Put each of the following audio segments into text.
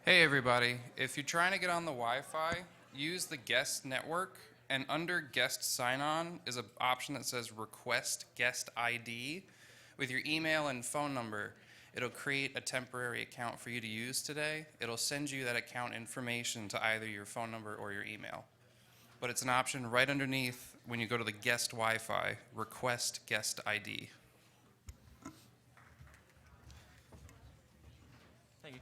Hey everybody, if you're trying to get on the Wi-Fi, use the guest network, and under guest sign-on is an option that says request guest ID. With your email and phone number, it'll create a temporary account for you to use today. It'll send you that account information to either your phone number or your email. But it's an option right underneath when you go to the guest Wi-Fi, request guest ID. Thank you.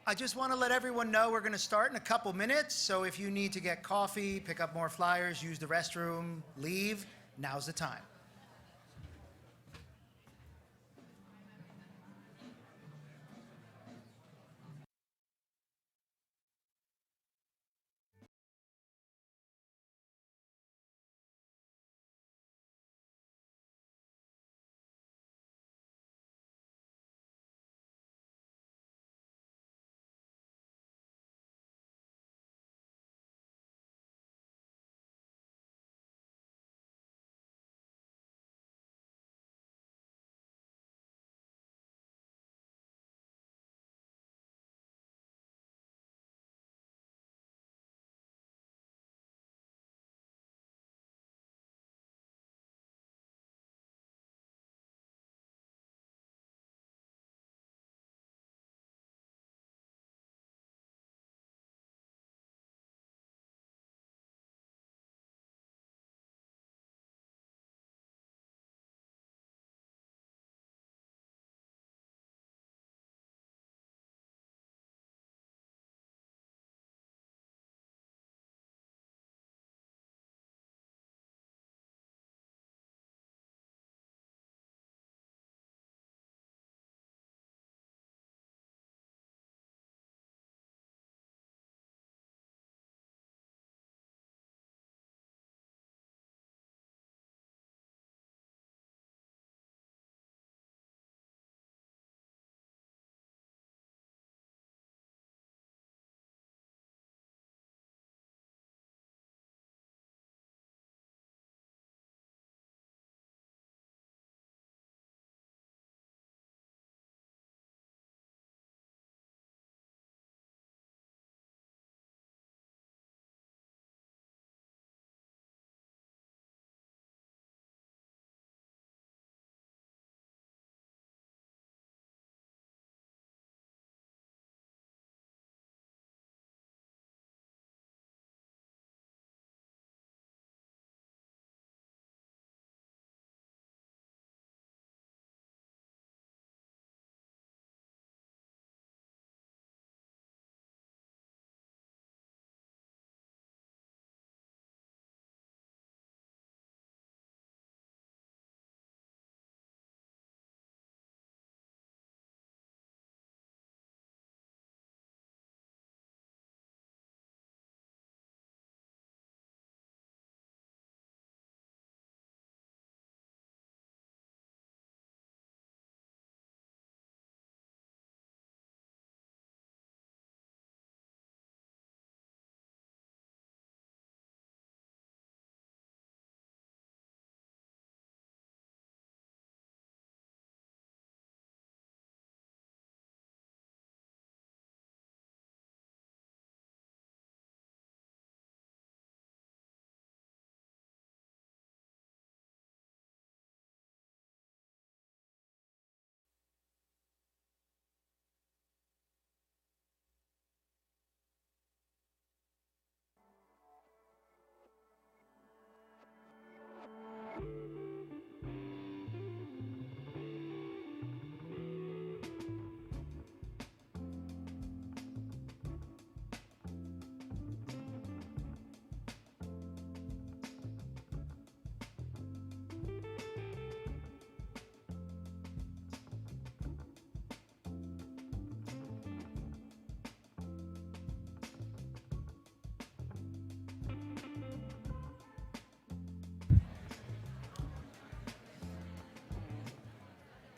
I just want to let everyone know we're going to start in a couple minutes, so if you need to get coffee, pick up more flyers, use the restroom, leave, now's the time.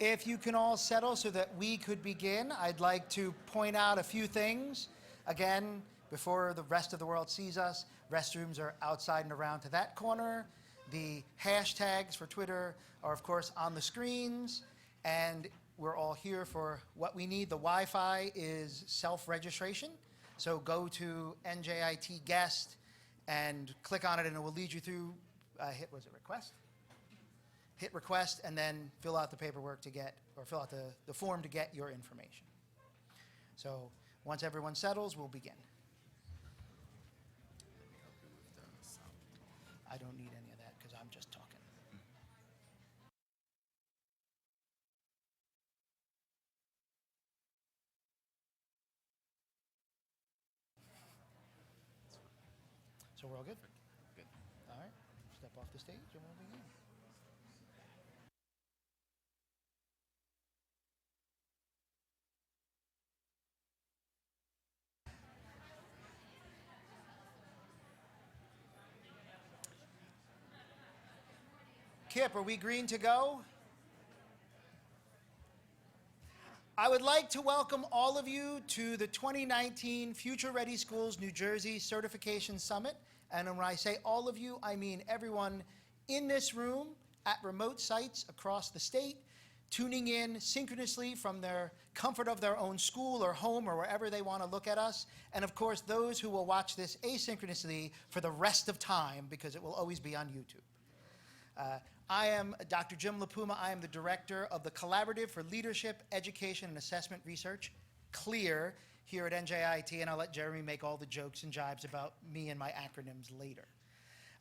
If you can all settle so that we could begin, I'd like to point out a few things. Again, before the rest of the world sees us, restrooms are outside and around to that corner. The hashtags for Twitter are, of course, on the screens. And we're all here for what we need. The Wi-Fi is self-registration. So go to NJIT guest and click on it, and it will lead you through, was it request? Hit request, and then fill out the paperwork to get, or fill out the form to get your information. So once everyone settles, we'll begin. I don't need any of that because I'm just talking. So we're all good? Good. All right, step off the stage and we'll begin. Kip, are we green to go? I would like to welcome all of you to the 2019 Future Ready Schools New Jersey Certification Summit. And when I say all of you, I mean everyone in this room, at remote sites across the state, tuning in synchronously from their comfort of their own school or home or wherever they want to look at us. And of course, those who will watch this asynchronously for the rest of time, because it will always be on YouTube. I am Dr. Jim LaPuma. I am the director of the Collaborative for Leadership, Education, and Assessment Research, CLEAR, here at NJIT, and I'll let Jeremy make all the jokes and jibes about me and my acronyms later.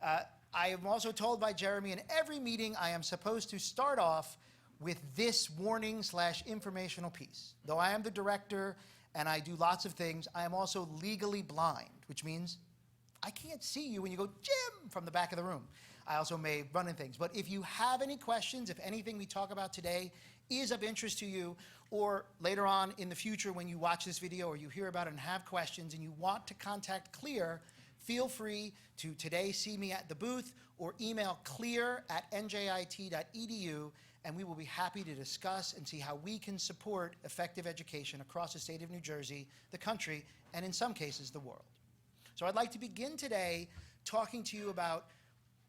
I am also told by Jeremy in every meeting I am supposed to start off with this warning/informational piece. Though I am the director and I do lots of things, I am also legally blind, which means I can't see you when you go, Jim, from the back of the room. I also may run in things. But if you have any questions, if anything we talk about today is of interest to you, or later on in the future when you watch this video or you hear about it and have questions and you want to contact CLEAR, feel free to today see me at the booth or email clear@njit.edu, and we will be happy to discuss and see how we can support effective education across the state of New Jersey, the country, and in some cases, the world. So I'd like to begin today talking to you about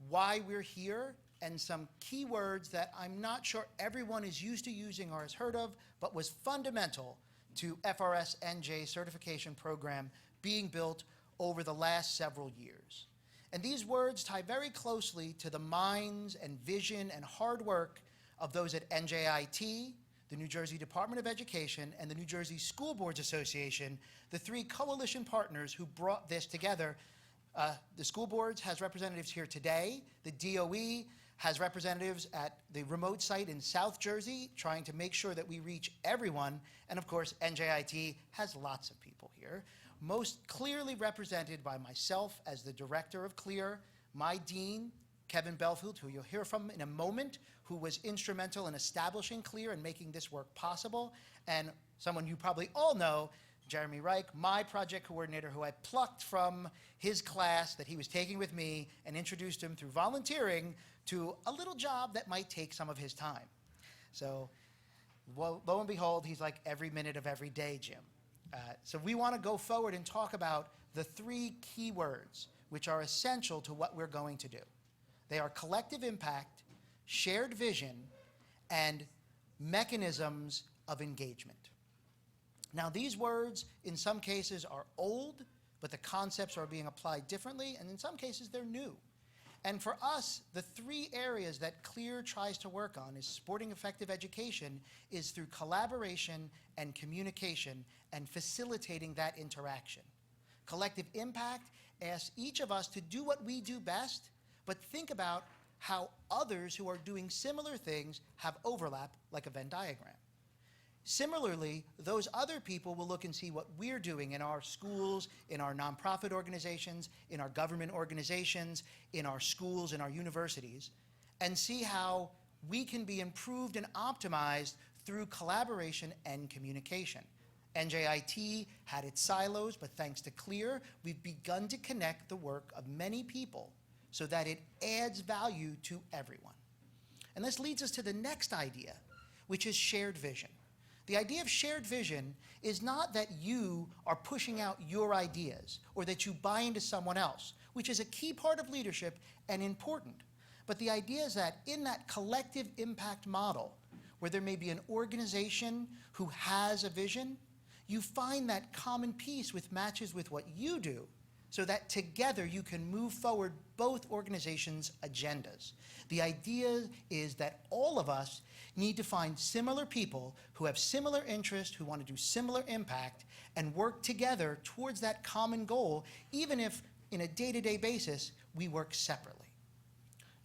why we're here and some key words that I'm not sure everyone is used to using or has heard of, but was fundamental to FRS-NJ certification program being built over the last several years. And these words tie very closely to the minds and vision and hard work of those at NJIT, the New Jersey Department of Education, and the New Jersey School Boards Association, the three coalition partners who brought this together. The school boards has representatives here today. The DOE has representatives at the remote site in South Jersey, trying to make sure that we reach everyone. And of course, NJIT has lots of people here, most clearly represented by myself as the director of CLEAR, my dean, Kevin Belfield, who you'll hear from in a moment, who was instrumental in establishing CLEAR and making this work possible, and someone you probably all know, Jeremy Reich, my project coordinator, who I plucked from his class that he was taking with me and introduced him through volunteering to a little job that might take some of his time. So lo and behold, he's like every minute of every day, Jim. So we want to go forward and talk about the three key words which are essential to what we're going to do. They are collective impact, shared vision, and mechanisms of engagement. Now, these words, in some cases, are old, but the concepts are being applied differently, and in some cases, they're new. And for us, the three areas that CLEAR tries to work on is supporting effective education is through collaboration and communication and facilitating that interaction. Collective impact asks each of us to do what we do best, but think about how others who are doing similar things have overlap, like a Venn diagram. Similarly, those other people will look and see what we're doing in our schools, in our nonprofit organizations, in our government organizations, in our schools, in our universities, and see how we can be improved and optimized through collaboration and communication. NJIT had its silos, but thanks to CLEAR, we've begun to connect the work of many people so that it adds value to everyone. And this leads us to the next idea, which is shared vision. The idea of shared vision is not that you are pushing out your ideas or that you buy into someone else, which is a key part of leadership and important. But the idea is that in that collective impact model, where there may be an organization who has a vision, you find that common piece which matches with what you do, so that together you can move forward both organizations' agendas. The idea is that all of us need to find similar people who have similar interests, who want to do similar impact, and work together towards that common goal, even if in a day-to-day basis we work separately.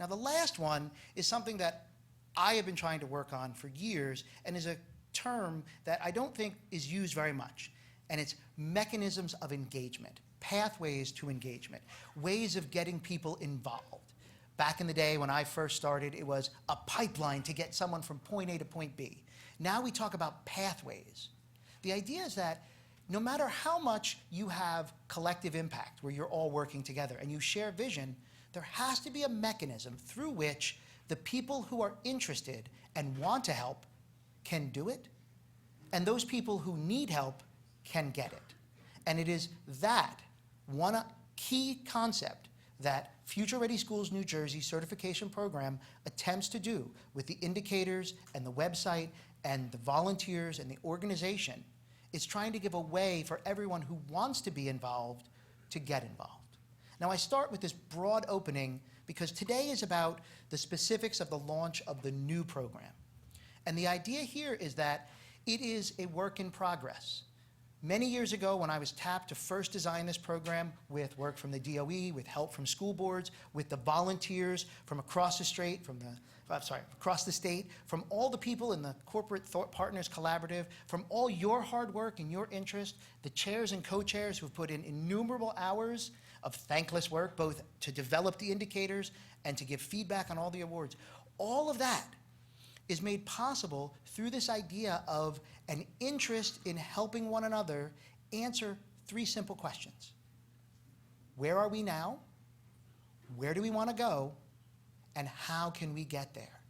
Now, the last one is something that I have been trying to work on for years and is a term that I don't think is used very much, and it's mechanisms of engagement. pathways to engagement, ways of getting people involved. Back in the day when I first started, it was a pipeline to get someone from point A to point B. Now we talk about pathways. The idea is that no matter how much you have collective impact, where you're all working together and you share vision, there has to be a mechanism through which the people who are interested and want to help can do it, and those people who need help can get it. And it is that one key concept that Future Ready Schools New Jersey certification program attempts to do with the indicators and the website and the volunteers and the organization is trying to give a way for everyone who wants to be involved to get involved. Now I start with this broad opening because today is about the specifics of the launch of the new program. And the idea here is that it is a work in progress. Many years ago, when I was tapped to first design this program with work from the DOE, with help from school boards, with the volunteers from across the state, from all the people in the Corporate Thought Partners Collaborative, from all your hard work and your interest, the chairs and co-chairs who've put in innumerable hours of thankless work, both to develop the indicators and to give feedback on all the awards. All of that is made possible through this idea of an interest in helping one another answer three simple questions. Where are we now? Where do we want to go? And how can we get there?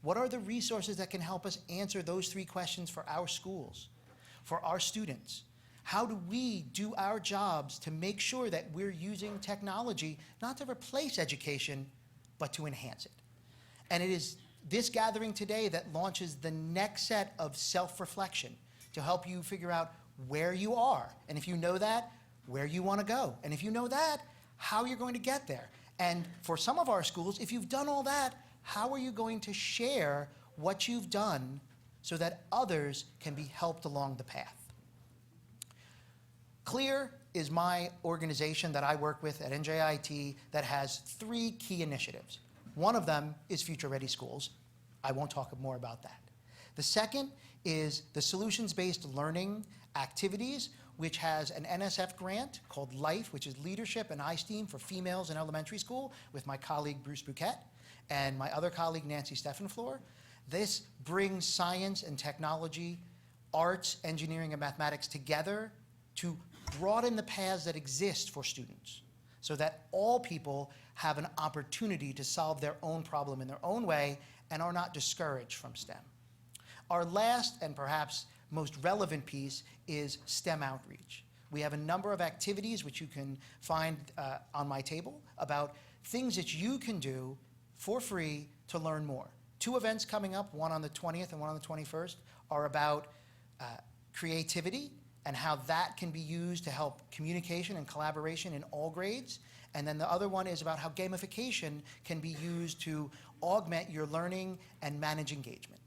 What are the resources that can help us answer those three questions for our schools, for our students? How do we do our jobs to make sure that we're using technology not to replace education, but to enhance it? And it is this gathering today that launches the next set of self-reflection to help you figure out where you are. And if you know that, where you want to go. And if you know that, how you're going to get there. And for some of our schools, if you've done all that, how are you going to share what you've done so that others can be helped along the path? CLEAR is my organization that I work with at NJIT that has three key initiatives. One of them is Future Ready Schools. I won't talk more about that. The second is the solutions-based learning activities, which has an NSF grant called LIFE, which is Leadership and iSTEAM for Females in Elementary School, with my colleague Bruce Bouquet and my other colleague Nancy Steffenfleur. This brings science and technology, arts, engineering, and mathematics together to broaden the paths that exist for students so that all people have an opportunity to solve their own problem in their own way and are not discouraged from STEM. Our last and perhaps most relevant piece is STEM outreach. We have a number of activities which you can find on my table about things that you can do for free to learn more. Two events coming up, one on the 20th and one on the 21st, are about creativity and how that can be used to help communication and collaboration in all grades. And then the other one is about how gamification can be used to augment your learning and manage engagement.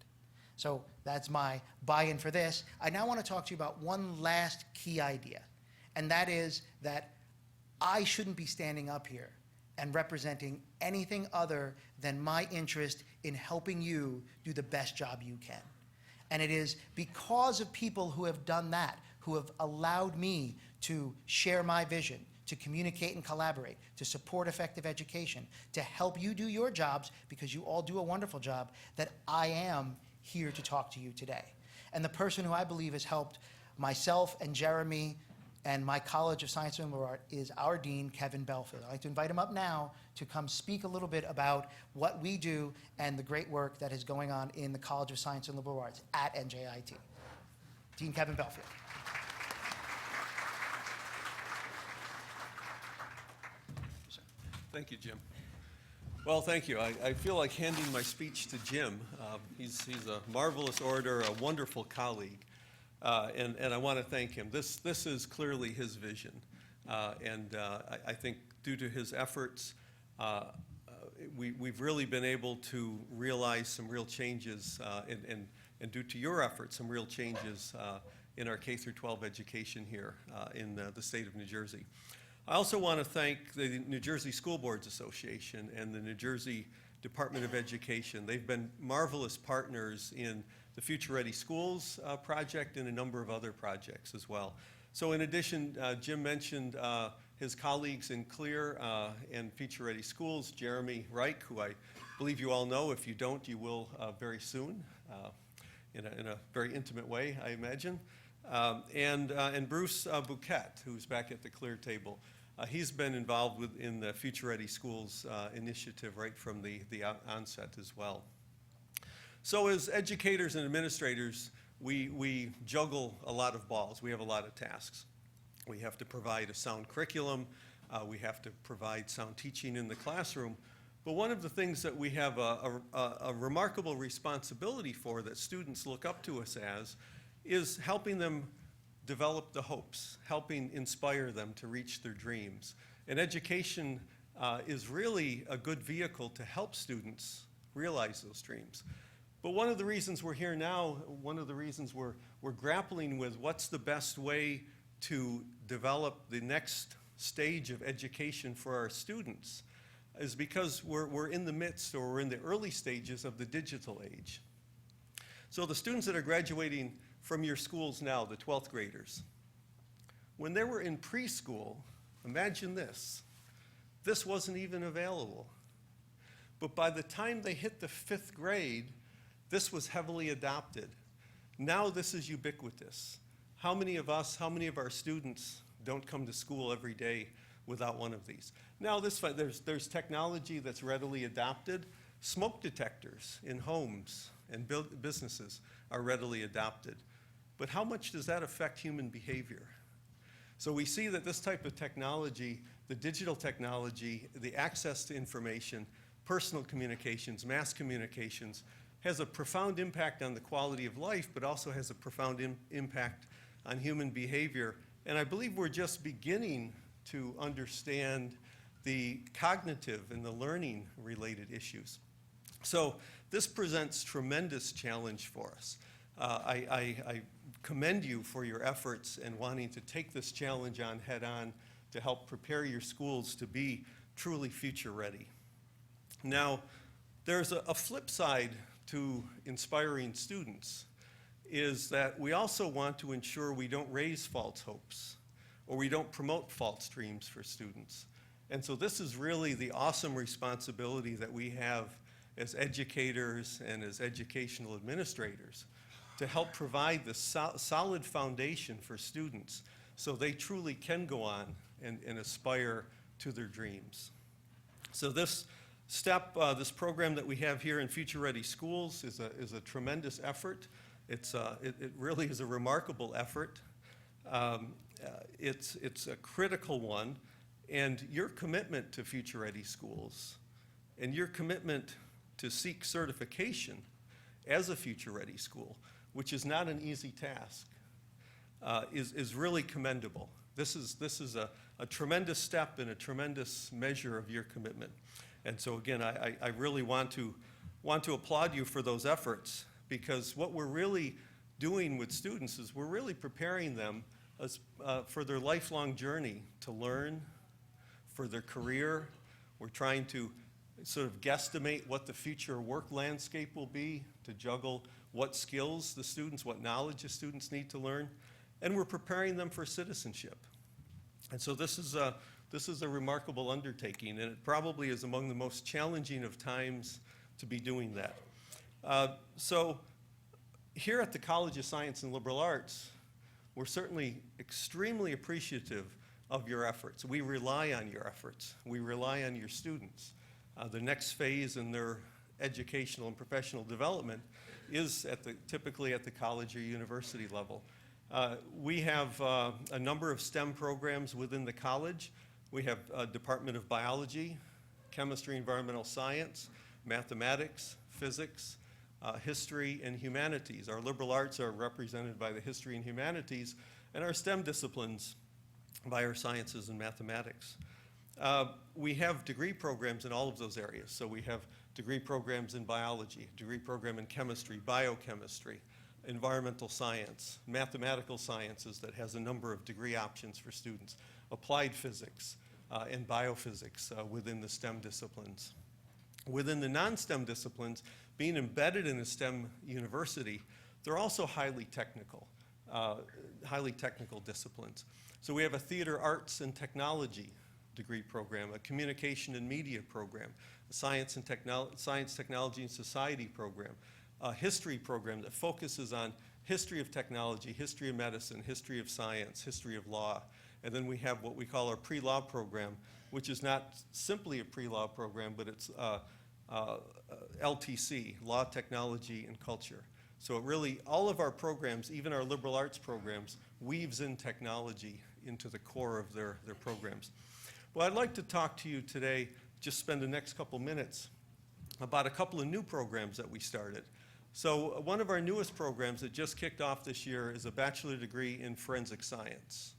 So that's my buy-in for this. I now want to talk to you about one last key idea, and that is that I shouldn't be standing up here and representing anything other than my interest in helping you do the best job you can. And it is because of people who have done that, who have allowed me to share my vision, to communicate and collaborate, to support effective education, to help you do your jobs, because you all do a wonderful job, that I am here to talk to you today. And the person who I believe has helped myself and Jeremy and my College of Science and Liberal Arts is our Dean, Kevin Belfield. I'd like to invite him up now to come speak a little bit about what we do and the great work that is going on in the College of Science and Liberal Arts at NJIT. Dean Kevin Belfield. Thank you, Jim. Well, thank you. I feel like handing my speech to Jim. He's a marvelous orator, a wonderful colleague, and I want to thank him. This is clearly his vision, and I think due to his efforts, we've really been able to realize some real changes, and due to your efforts, some real changes in our K-12 education here in the state of New Jersey. I also want to thank the New Jersey School Boards Association and the New Jersey Department of Education. They've been marvelous partners in the Future Ready Schools project and a number of other projects as well. So in addition, Jim mentioned his colleagues in CLEAR and Future Ready Schools, Jeremy Reich, who I believe you all know. If you don't, you will very soon, in a very intimate way, I imagine. And Bruce Bouquet, who's back at the CLEAR table. He's been involved in the Future Ready Schools initiative right from the onset as well. So as educators and administrators, we juggle a lot of balls. We have a lot of tasks. We have to provide a sound curriculum. We have to provide sound teaching in the classroom. But one of the things that we have a remarkable responsibility for, that students look up to us as, is helping them develop the hopes, helping inspire them to reach their dreams. And education is really a good vehicle to help students realize those dreams. But one of the reasons we're here now, one of the reasons we're grappling with what's the best way to develop the next stage of education for our students, is because we're in the midst, or we're in the early stages of the digital age. So the students that are graduating from your schools now, the 12th graders, when they were in preschool, imagine this. This wasn't even available. But by the time they hit the 5th grade, this was heavily adopted. Now this is ubiquitous. How many of us, how many of our students don't come to school every day without one of these? Now there's technology that's readily adopted. Smoke detectors in homes and businesses are readily adopted. But how much does that affect human behavior? So we see that this type of technology, the digital technology, the access to information, personal communications, mass communications, has a profound impact on the quality of life, but also has a profound impact on human behavior. And I believe we're just beginning to understand the cognitive and the learning related issues. So this presents tremendous challenge for us. I commend you for your efforts and wanting to take this challenge on head on to help prepare your schools to be truly future ready. Now, there's a flip side to inspiring students, is that we also want to ensure we don't raise false hopes, or we don't promote false dreams for students. And so this is really the awesome responsibility that we have as educators and as educational administrators, to help provide the solid foundation for students so they truly can go on and aspire to their dreams. So this this program that we have here in Future Ready Schools is a tremendous effort. It really is a remarkable effort. It's a critical one, and your commitment to Future Ready Schools and your commitment to seek certification as a Future Ready School, which is not an easy task, is really commendable. This is a tremendous step and a tremendous measure of your commitment. And so again, I really want to applaud you for those efforts, because what we're really doing with students is we're really preparing them for their lifelong journey to learn, for their career. We're trying to sort of guesstimate what the future work landscape will be, to juggle what skills the students, what knowledge the students need to learn, and we're preparing them for citizenship. And so this is a remarkable undertaking, and it probably is among the most challenging of times to be doing that. So here at the College of Science and Liberal Arts, we're certainly extremely appreciative of your efforts. We rely on your efforts. We rely on your students. The next phase in their educational and professional development is typically at the college or university level. We have a number of STEM programs within the college. We have a Department of Biology, Chemistry, Environmental Science, Mathematics, Physics, History, and Humanities. Our liberal arts are represented by the History and Humanities, and our STEM disciplines by our Sciences and Mathematics. We have degree programs in all of those areas. So we have degree programs in biology, degree program in chemistry, biochemistry, environmental science, mathematical sciences that has a number of degree options for students, applied physics, and biophysics within the STEM disciplines. Within the non-STEM disciplines, being embedded in a STEM university, they're also highly technical. highly technical disciplines. So we have a theater arts and technology degree program, a communication and media program, a science, technology, and society program, a history program that focuses on history of technology, history of medicine, history of science, history of law. And then we have what we call our pre-law program, which is not simply a pre-law program, but it's LTC, Law, Technology, and Culture. So it really, all of our programs, even our liberal arts programs, weaves in technology into the core of their programs. Well, I'd like to talk to you today, just spend the next couple minutes, about a couple of new programs that we started. So one of our newest programs that just kicked off this year is a bachelor degree in forensic science.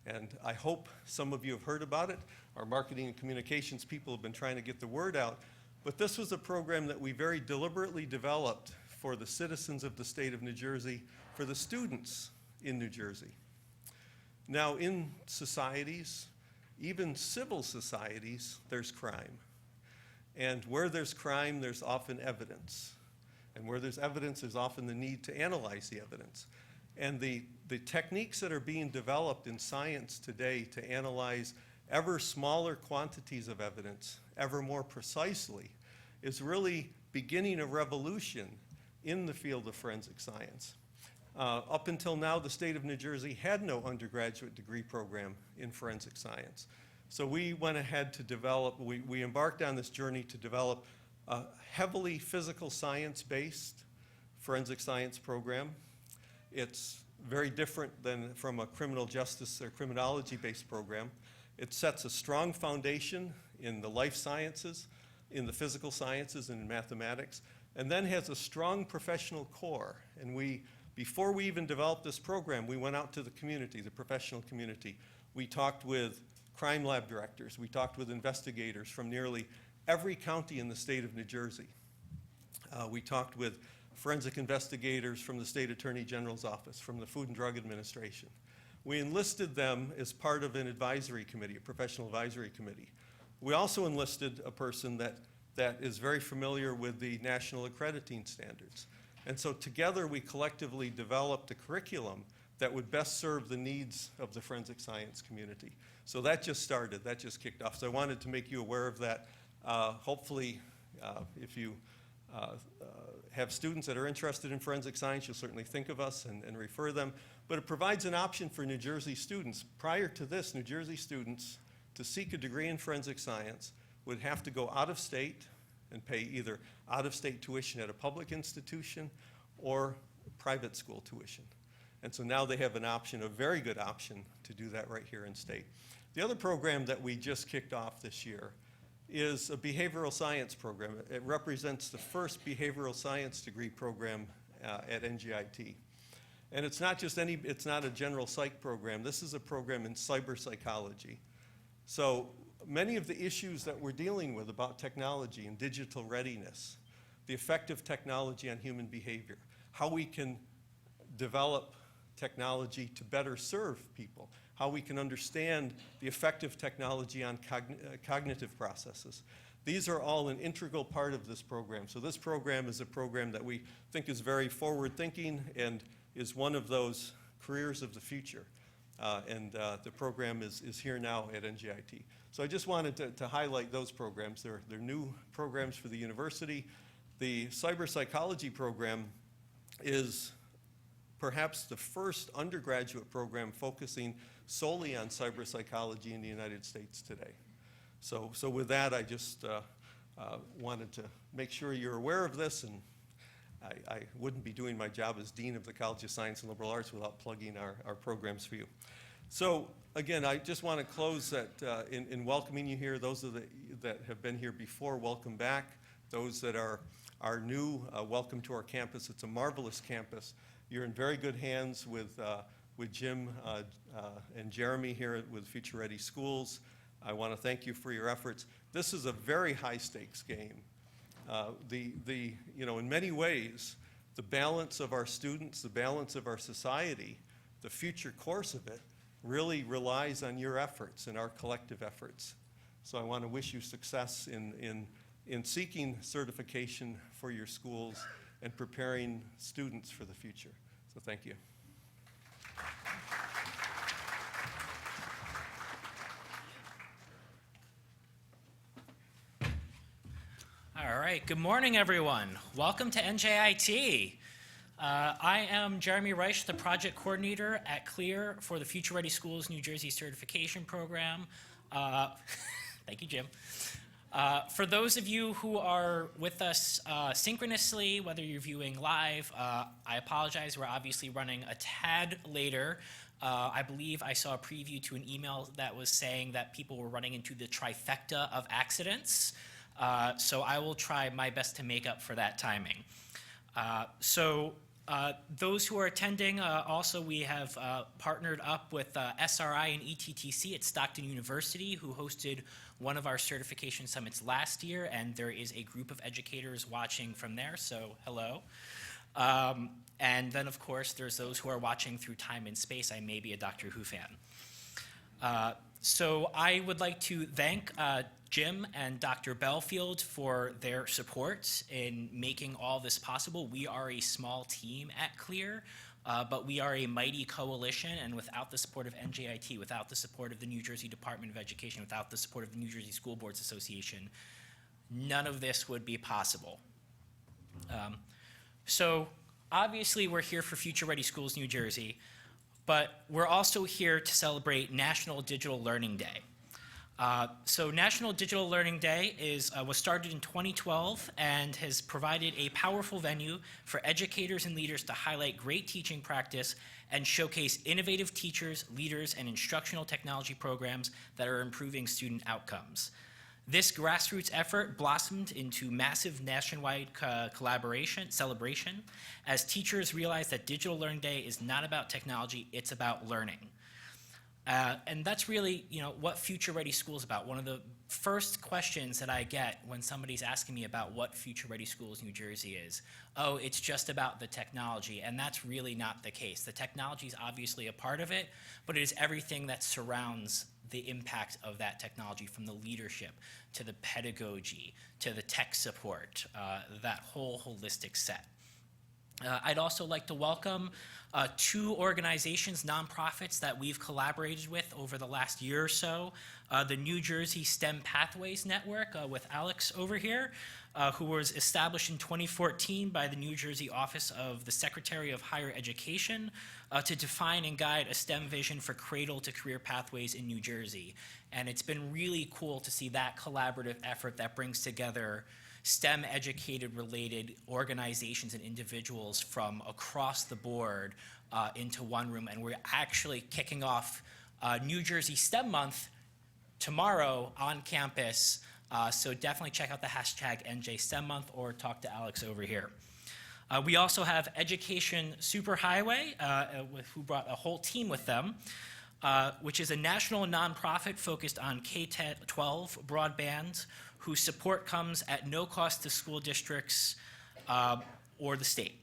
And I hope some of you have heard about it. Our marketing and communications people have been trying to get the word out. But this was a program that we very deliberately developed for the citizens of the state of New Jersey, for the students in New Jersey. Now, in societies, even civil societies, there's crime. And where there's crime, there's often evidence. And where there's evidence, there's often the need to analyze the evidence. And the techniques that are being developed in science today to analyze ever smaller quantities of evidence, ever more precisely, is really beginning a revolution in the field of forensic science. Up until now, the state of New Jersey had no undergraduate degree program in forensic science. So we went ahead to develop, we embarked on this journey to develop a heavily physical science-based forensic science program. It's very different than from a criminal justice or criminology-based program. It sets a strong foundation in the life sciences, in the physical sciences, and in mathematics, and then has a strong professional core. And before we even developed this program, we went out to the community, the professional community. We talked with crime lab directors. We talked with investigators from nearly every county in the state of New Jersey. We talked with forensic investigators from the State Attorney General's office, from the Food and Drug Administration. We enlisted them as part of an advisory committee, a professional advisory committee. We also enlisted a person that is very familiar with the national accrediting standards. And so together we collectively developed a curriculum that would best serve the needs of the forensic science community. So that just started, that just kicked off. So I wanted to make you aware of that. Hopefully, if you have students that are interested in forensic science, you'll certainly think of us and refer them. But it provides an option for New Jersey students. Prior to this, New Jersey students, to seek a degree in forensic science, would have to go out of state and pay either out-of-state tuition at a public institution or private school tuition. And so now they have an option, a very good option, to do that right here in state. The other program that we just kicked off this year is a behavioral science program. It represents the first behavioral science degree program at NJIT. And it's not just it's not a general psych program. This is a program in cyber psychology. So many of the issues that we're dealing with about technology and digital readiness, the effect of technology on human behavior, how we can develop technology to better serve people, how we can understand the effect of technology on cognitive processes. These are all an integral part of this program. So this program is a program that we think is very forward-thinking and is one of those careers of the future. The program is here now at NJIT. So I just wanted to highlight those programs. They're new programs for the university. The cyber psychology program is perhaps the first undergraduate program focusing solely on cyber psychology in the United States today. So with that, I just wanted to make sure you're aware of this, and I wouldn't be doing my job as Dean of the College of Science and Liberal Arts without plugging our programs for you. So again, I just want to close that in welcoming you here. Those that have been here before, welcome back. Those that are new, welcome to our campus. It's a marvelous campus. You're in very good hands with Jim and Jeremy here with Future Ready Schools. I want to thank you for your efforts. This is a very high stakes game. In many ways, the balance of our students, the balance of our society, the future course of it really relies on your efforts and our collective efforts. So I want to wish you success in seeking certification for your schools and preparing students for the future. So thank you. right, good morning, everyone. Welcome to NJIT. I am Jeremy Reich, the project coordinator at CLEAR for the Future Ready Schools New Jersey Certification Program. Thank you, Jim. For those of you who are with us synchronously, whether you're viewing live, I apologize, we're obviously running a tad later. I believe I saw a preview to an email that was saying that people were running into the trifecta of accidents. So I will try my best to make up for that timing. Those who are attending, also we have partnered up with SRI&ETTC at Stockton University, who hosted one of our certification summits last year, and there is a group of educators watching from there, so hello. And then, of course, there's those who are watching through time and space. I may be a Doctor Who fan. So I would like to thank Jim and Dr. Belfield for their support in making all this possible. We are a small team at CLEAR, but we are a mighty coalition, and without the support of NJIT, without the support of the New Jersey Department of Education, without the support of the New Jersey School Boards Association, none of this would be possible. So obviously we're here for Future Ready Schools New Jersey, but we're also here to celebrate National Digital Learning Day. So National Digital Learning Day was started in 2012 and has provided a powerful venue for educators and leaders to highlight great teaching practice and showcase innovative teachers, leaders, and instructional technology programs that are improving student outcomes. This grassroots effort blossomed into massive nationwide celebration as teachers realized that Digital Learning Day is not about technology, it's about learning. And that's really, what Future Ready School is about. One of the first questions that I get when somebody's asking me about what Future Ready Schools New Jersey is, oh, it's just about the technology, and that's really not the case. The technology is obviously a part of it, but it is everything that surrounds the impact of that technology, from the leadership to the pedagogy to the tech support, that whole holistic set. I'd also like to welcome two organizations, nonprofits, that we've collaborated with over the last year or so. The New Jersey STEM Pathways Network with Alex over here, who was established in 2014 by the New Jersey Office of the Secretary of Higher Education to define and guide a STEM vision for cradle to career pathways in New Jersey. And it's been really cool to see that collaborative effort that brings together STEM educated related organizations and individuals from across the board into one room. And we're actually kicking off New Jersey STEM Month tomorrow on campus. So definitely check out the hashtag NJ STEM Month or talk to Alex over here. We also have Education Superhighway, who brought a whole team with them, which is a national nonprofit focused on K-12 broadband, whose support comes at no cost to school districts or the state.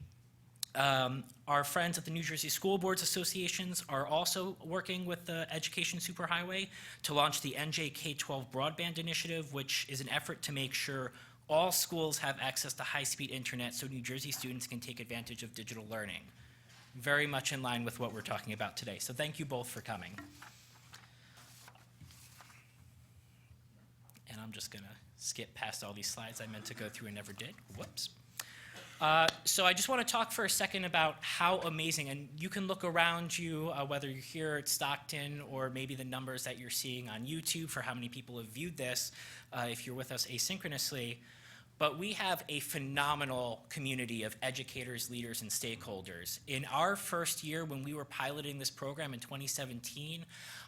Our friends at the New Jersey School Boards Associations are also working with the Education Superhighway to launch the NJ K-12 Broadband Initiative, which is an effort to make sure all schools have access to high-speed internet so New Jersey students can take advantage of digital learning. Very much in line with what we're talking about today. So thank you both for coming. And I'm just gonna skip past all these slides I meant to go through and never did. Whoops. So I just want to talk for a second about how amazing, and you can look around you, whether you're here at Stockton or maybe the numbers that you're seeing on YouTube for how many people have viewed this, if you're with us asynchronously. But we have a phenomenal community of educators, leaders, and stakeholders. In our first year, when we were piloting this program in 2017,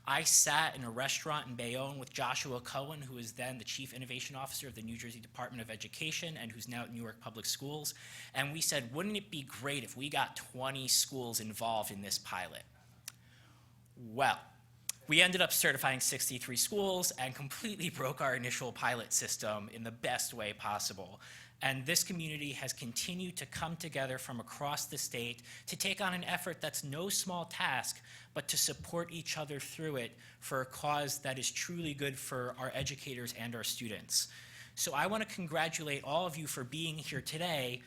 I sat in a restaurant in Bayonne with Joshua Cohen, who was then the Chief Innovation Officer of the New Jersey Department of Education and who's now at Newark Public Schools. And we said, wouldn't it be great if we got 20 schools involved in this pilot? Well, we ended up certifying 63 schools and completely broke our initial pilot system in the best way possible. And this community has continued to come together from across the state to take on an effort that's no small task, but to support each other through it for a cause that is truly good for our educators and our students. So I want to congratulate all of you for being here today.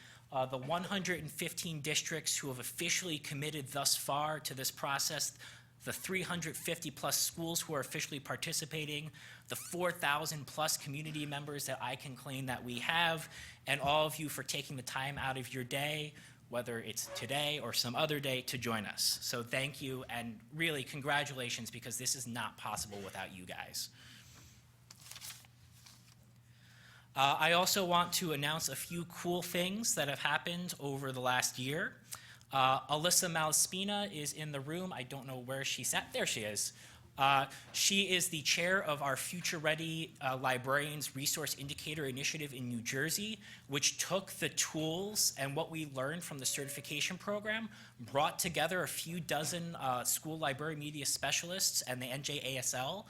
The 115 districts who have officially committed thus far to this process, the 350 plus schools who are officially participating, the 4,000 plus community members that I can claim that we have, and all of you for taking the time out of your day, whether it's today or some other day, to join us. So thank you, and really congratulations, because this is not possible without you guys. I also want to announce a few cool things that have happened over the last year. Alyssa Malaspina is in the room. I don't know where she's at. There she is. She is the chair of our Future Ready Librarians Resource Indicator Initiative in New Jersey, which took the tools and what we learned from the certification program, brought together a few dozen school library media specialists and the NJASL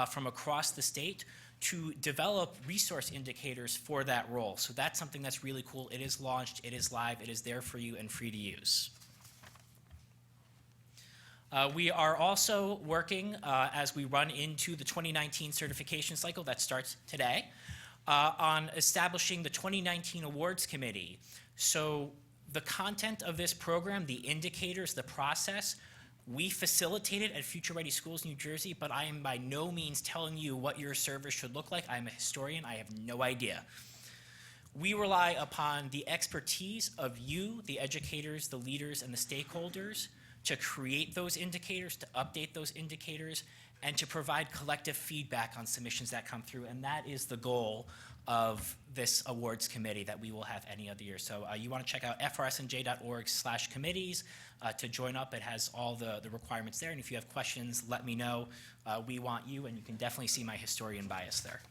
from across the state to develop resource indicators for that role. So that's something that's really cool. It is launched, it is live, it is there for you and free to use. We are also working, as we run into the 2019 certification cycle that starts today, on establishing the 2019 Awards Committee. So the content of this program, the indicators, the process, we facilitate it at Future Ready Schools New Jersey, but I am by no means telling you what your service should look like. I'm a historian, I have no idea. We rely upon the expertise of you, the educators, the leaders, and the stakeholders to create those indicators, to update those indicators, and to provide collective feedback on submissions that come through. And that is the goal of this awards committee that we will have any other year. So you want to check out FRS-NJ.org/committees to join up. It has all the requirements there. And if you have questions, let me know. We want you, and you can definitely see my historian bias there.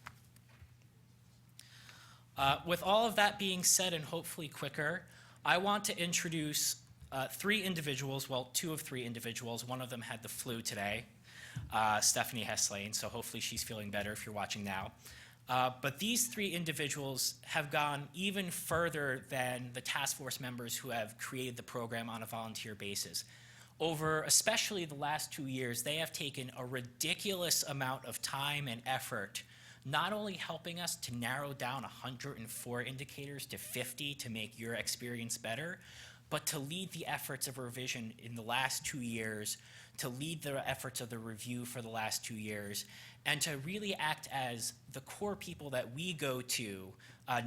With all of that being said, and hopefully quicker, I want to introduce three individuals, well, two of three individuals. One of them had the flu today, Stephanie Heslane, so hopefully she's feeling better if you're watching now. But these three individuals have gone even further than the task force members who have created the program on a volunteer basis. Over especially the last 2 years, they have taken a ridiculous amount of time and effort, not only helping us to narrow down 104 indicators to 50 to make your experience better, but to lead the efforts of revision in the last 2 years, to lead the efforts of the review for the last 2 years, and to really act as the core people that we go to,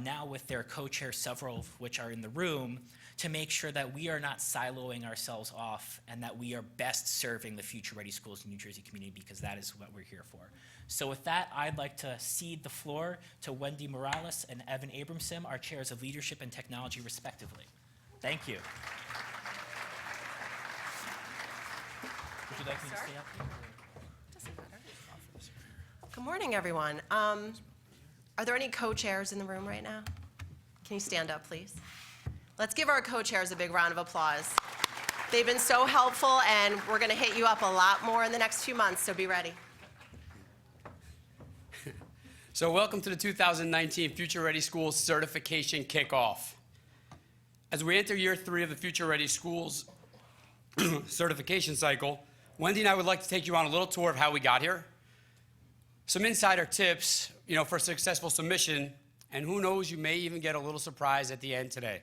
now with their co-chairs, several of which are in the room, to make sure that we are not siloing ourselves off and that we are best serving the Future Ready Schools in New Jersey community, because that is what we're here for. So with that, I'd like to cede the floor to Wendy Morales and Evan Abramson, our chairs of leadership and technology respectively. Thank you. Would you like me to stay up here? Doesn't matter. Good morning, everyone. Are there any co-chairs in the room right now? Can you stand up, please? Let's give our co-chairs a big round of applause. They've been so helpful, and we're going to hit you up a lot more in the next few months, so be ready. So welcome to the 2019 Future Ready Schools Certification Kickoff. As we enter year 3 of the Future Ready Schools certification cycle, Wendy and I would like to take you on a little tour of how we got here. Some insider tips, for successful submission, and who knows, you may even get a little surprise at the end today.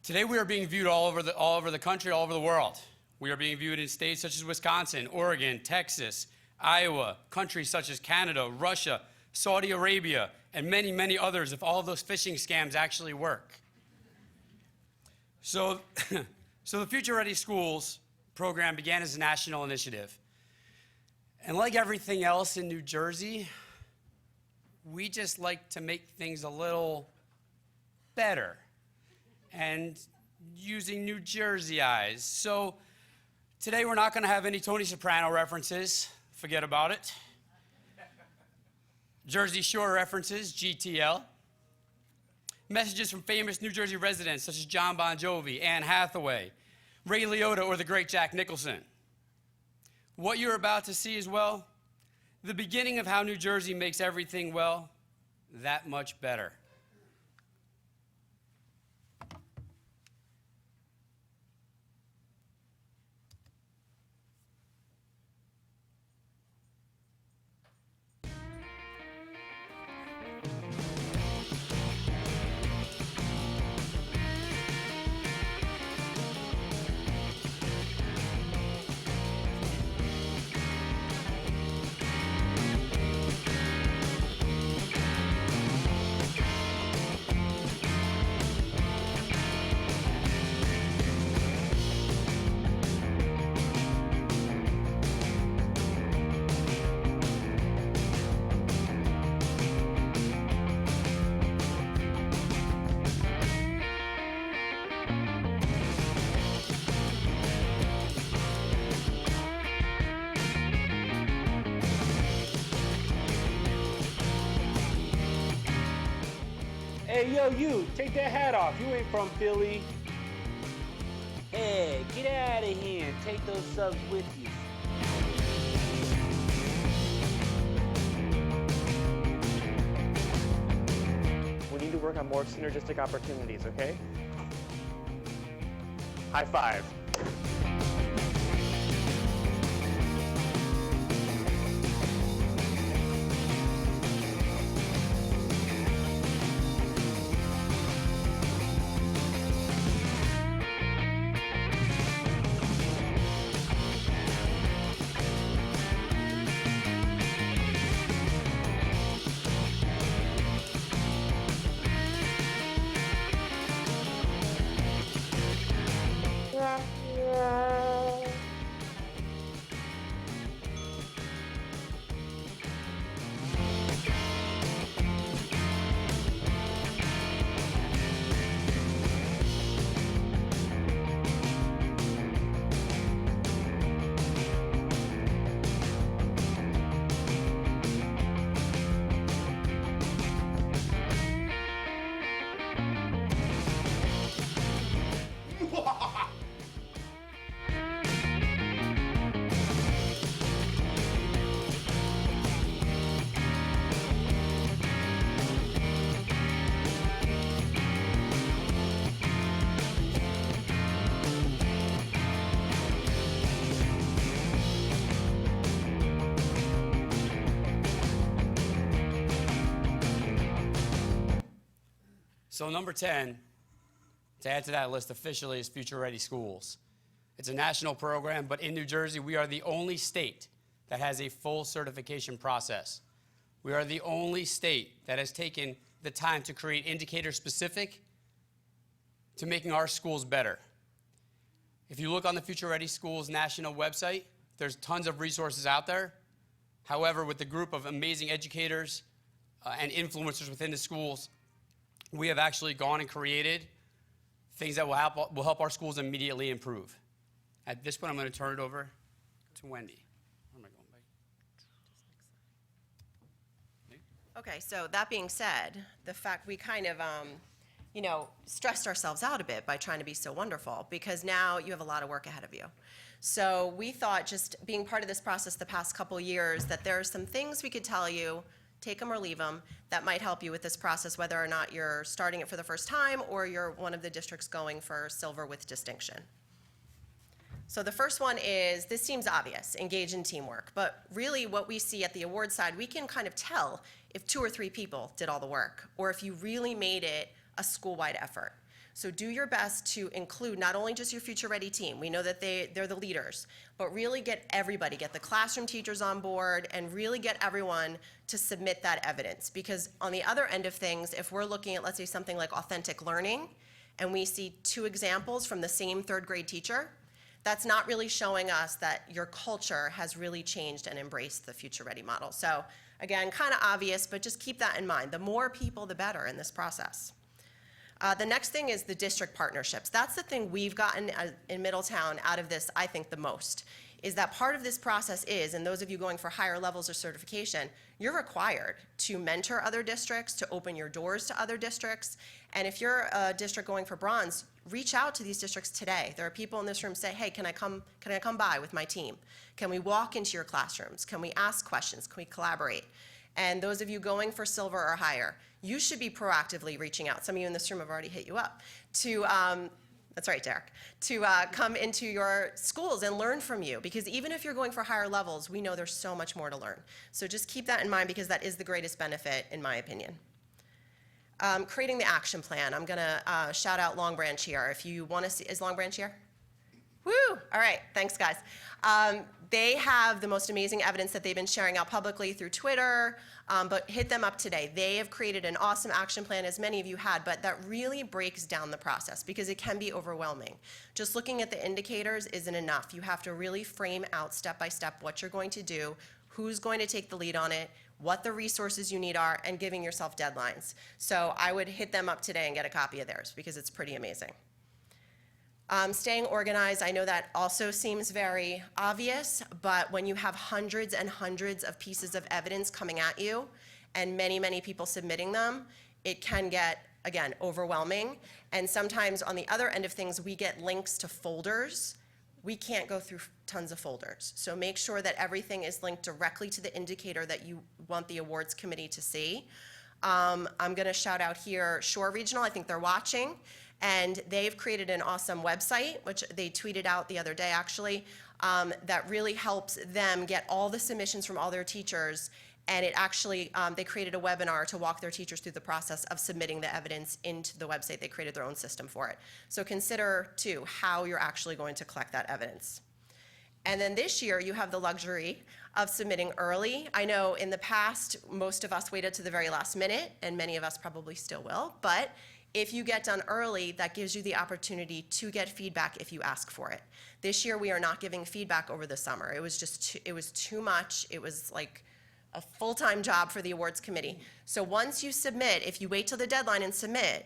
Today we are being viewed all over the country, all over the world. We are being viewed in states such as Wisconsin, Oregon, Texas, Iowa, countries such as Canada, Russia, Saudi Arabia, and many, many others, if all of those phishing scams actually work. So the Future Ready Schools program began as a national initiative. And like everything else in New Jersey, we just like to make things a little better and using New Jersey eyes. So today we're not going to have any Tony Soprano references. Forget about it. Jersey Shore references, GTL. Messages from famous New Jersey residents such as John Bon Jovi, Anne Hathaway, Ray Liotta, or the great Jack Nicholson. What you're about to see as well, the beginning of how New Jersey makes everything, well, that much better. Hey, yo, you, take that hat off. You ain't from Philly. Hey, get out of here and take those subs with you. We need to work on more synergistic opportunities, okay? High five. So number 10, to add to that list officially, is Future Ready Schools. It's a national program, but in New Jersey, we are the only state that has a full certification process. We are the only state that has taken the time to create indicators specific to making our schools better. If you look on the Future Ready Schools national website, there's tons of resources out there. However, with the group of amazing educators and influencers within the schools, we have actually gone and created things that will help our schools immediately improve. At this point, I'm going to turn it over to Wendy. Where am I going, Mike? Okay, so that being said, the fact we kind of, stressed ourselves out a bit by trying to be so wonderful, because now you have a lot of work ahead of you. So we thought, just being part of this process the past couple years, that there are some things we could tell you, take them or leave them, that might help you with this process, whether or not you're starting it for the first time or you're one of the districts going for silver with distinction. So the first one is, this seems obvious, engage in teamwork. But really what we see at the award side, we can kind of tell if 2 or 3 people did all the work, or if you really made it a school-wide effort. So do your best to include not only just your Future Ready team, we know that they're the leaders, but really get everybody, get the classroom teachers on board, and really get everyone to submit that evidence. Because on the other end of things, if we're looking at, let's say, something like authentic learning, and we see 2 examples from the same 3rd grade teacher, that's not really showing us that your culture has really changed and embraced the Future Ready model. So again, kind of obvious, but just keep that in mind. The more people, the better in this process. The next thing is the district partnerships. That's the thing we've gotten in Middletown out of this, I think, the most, is that part of this process is, and those of you going for higher levels of certification, you're required to mentor other districts, to open your doors to other districts. And if you're a district going for bronze, reach out to these districts today. There are people in this room say, hey, can I come by with my team? Can we walk into your classrooms? Can we ask questions? Can we collaborate? And those of you going for silver or higher, you should be proactively reaching out. Some of you in this room have already hit you up to, that's right, Derek, to come into your schools and learn from you. Because even if you're going for higher levels, we know there's so much more to learn. So just keep that in mind, because that is the greatest benefit, in my opinion. Creating the action plan. I'm gonna shout out Long Branch here. If you wanna see, is Long Branch here? Woo! All right, thanks guys. They have the most amazing evidence that they've been sharing out publicly through Twitter, but hit them up today. They have created an awesome action plan, as many of you had, but that really breaks down the process because it can be overwhelming. Just looking at the indicators isn't enough. You have to really frame out step by step what you're going to do, who's going to take the lead on it, what the resources you need are, and giving yourself deadlines. So I would hit them up today and get a copy of theirs because it's pretty amazing. Staying organized, I know that also seems very obvious, but when you have hundreds and hundreds of pieces of evidence coming at you and many, many people submitting them, it can get again, overwhelming. And sometimes on the other end of things, we get links to folders. We can't go through tons of folders. So make sure that everything is linked directly to the indicator that you want the awards committee to see. I'm going to shout out here Shore Regional. I think they're watching. And they've created an awesome website, which they tweeted out the other day, actually, that really helps them get all the submissions from all their teachers. And it actually, they created a webinar to walk their teachers through the process of submitting the evidence into the website. They created their own system for it. So consider, too, how you're actually going to collect that evidence. And then this year, you have the luxury of submitting early. I know in the past, most of us waited to the very last minute, and many of us probably still will. But if you get done early, that gives you the opportunity to get feedback if you ask for it. This year, we are not giving feedback over the summer. It was just it was too much. It was like a full-time job for the awards committee. So once you submit, if you wait till the deadline and submit,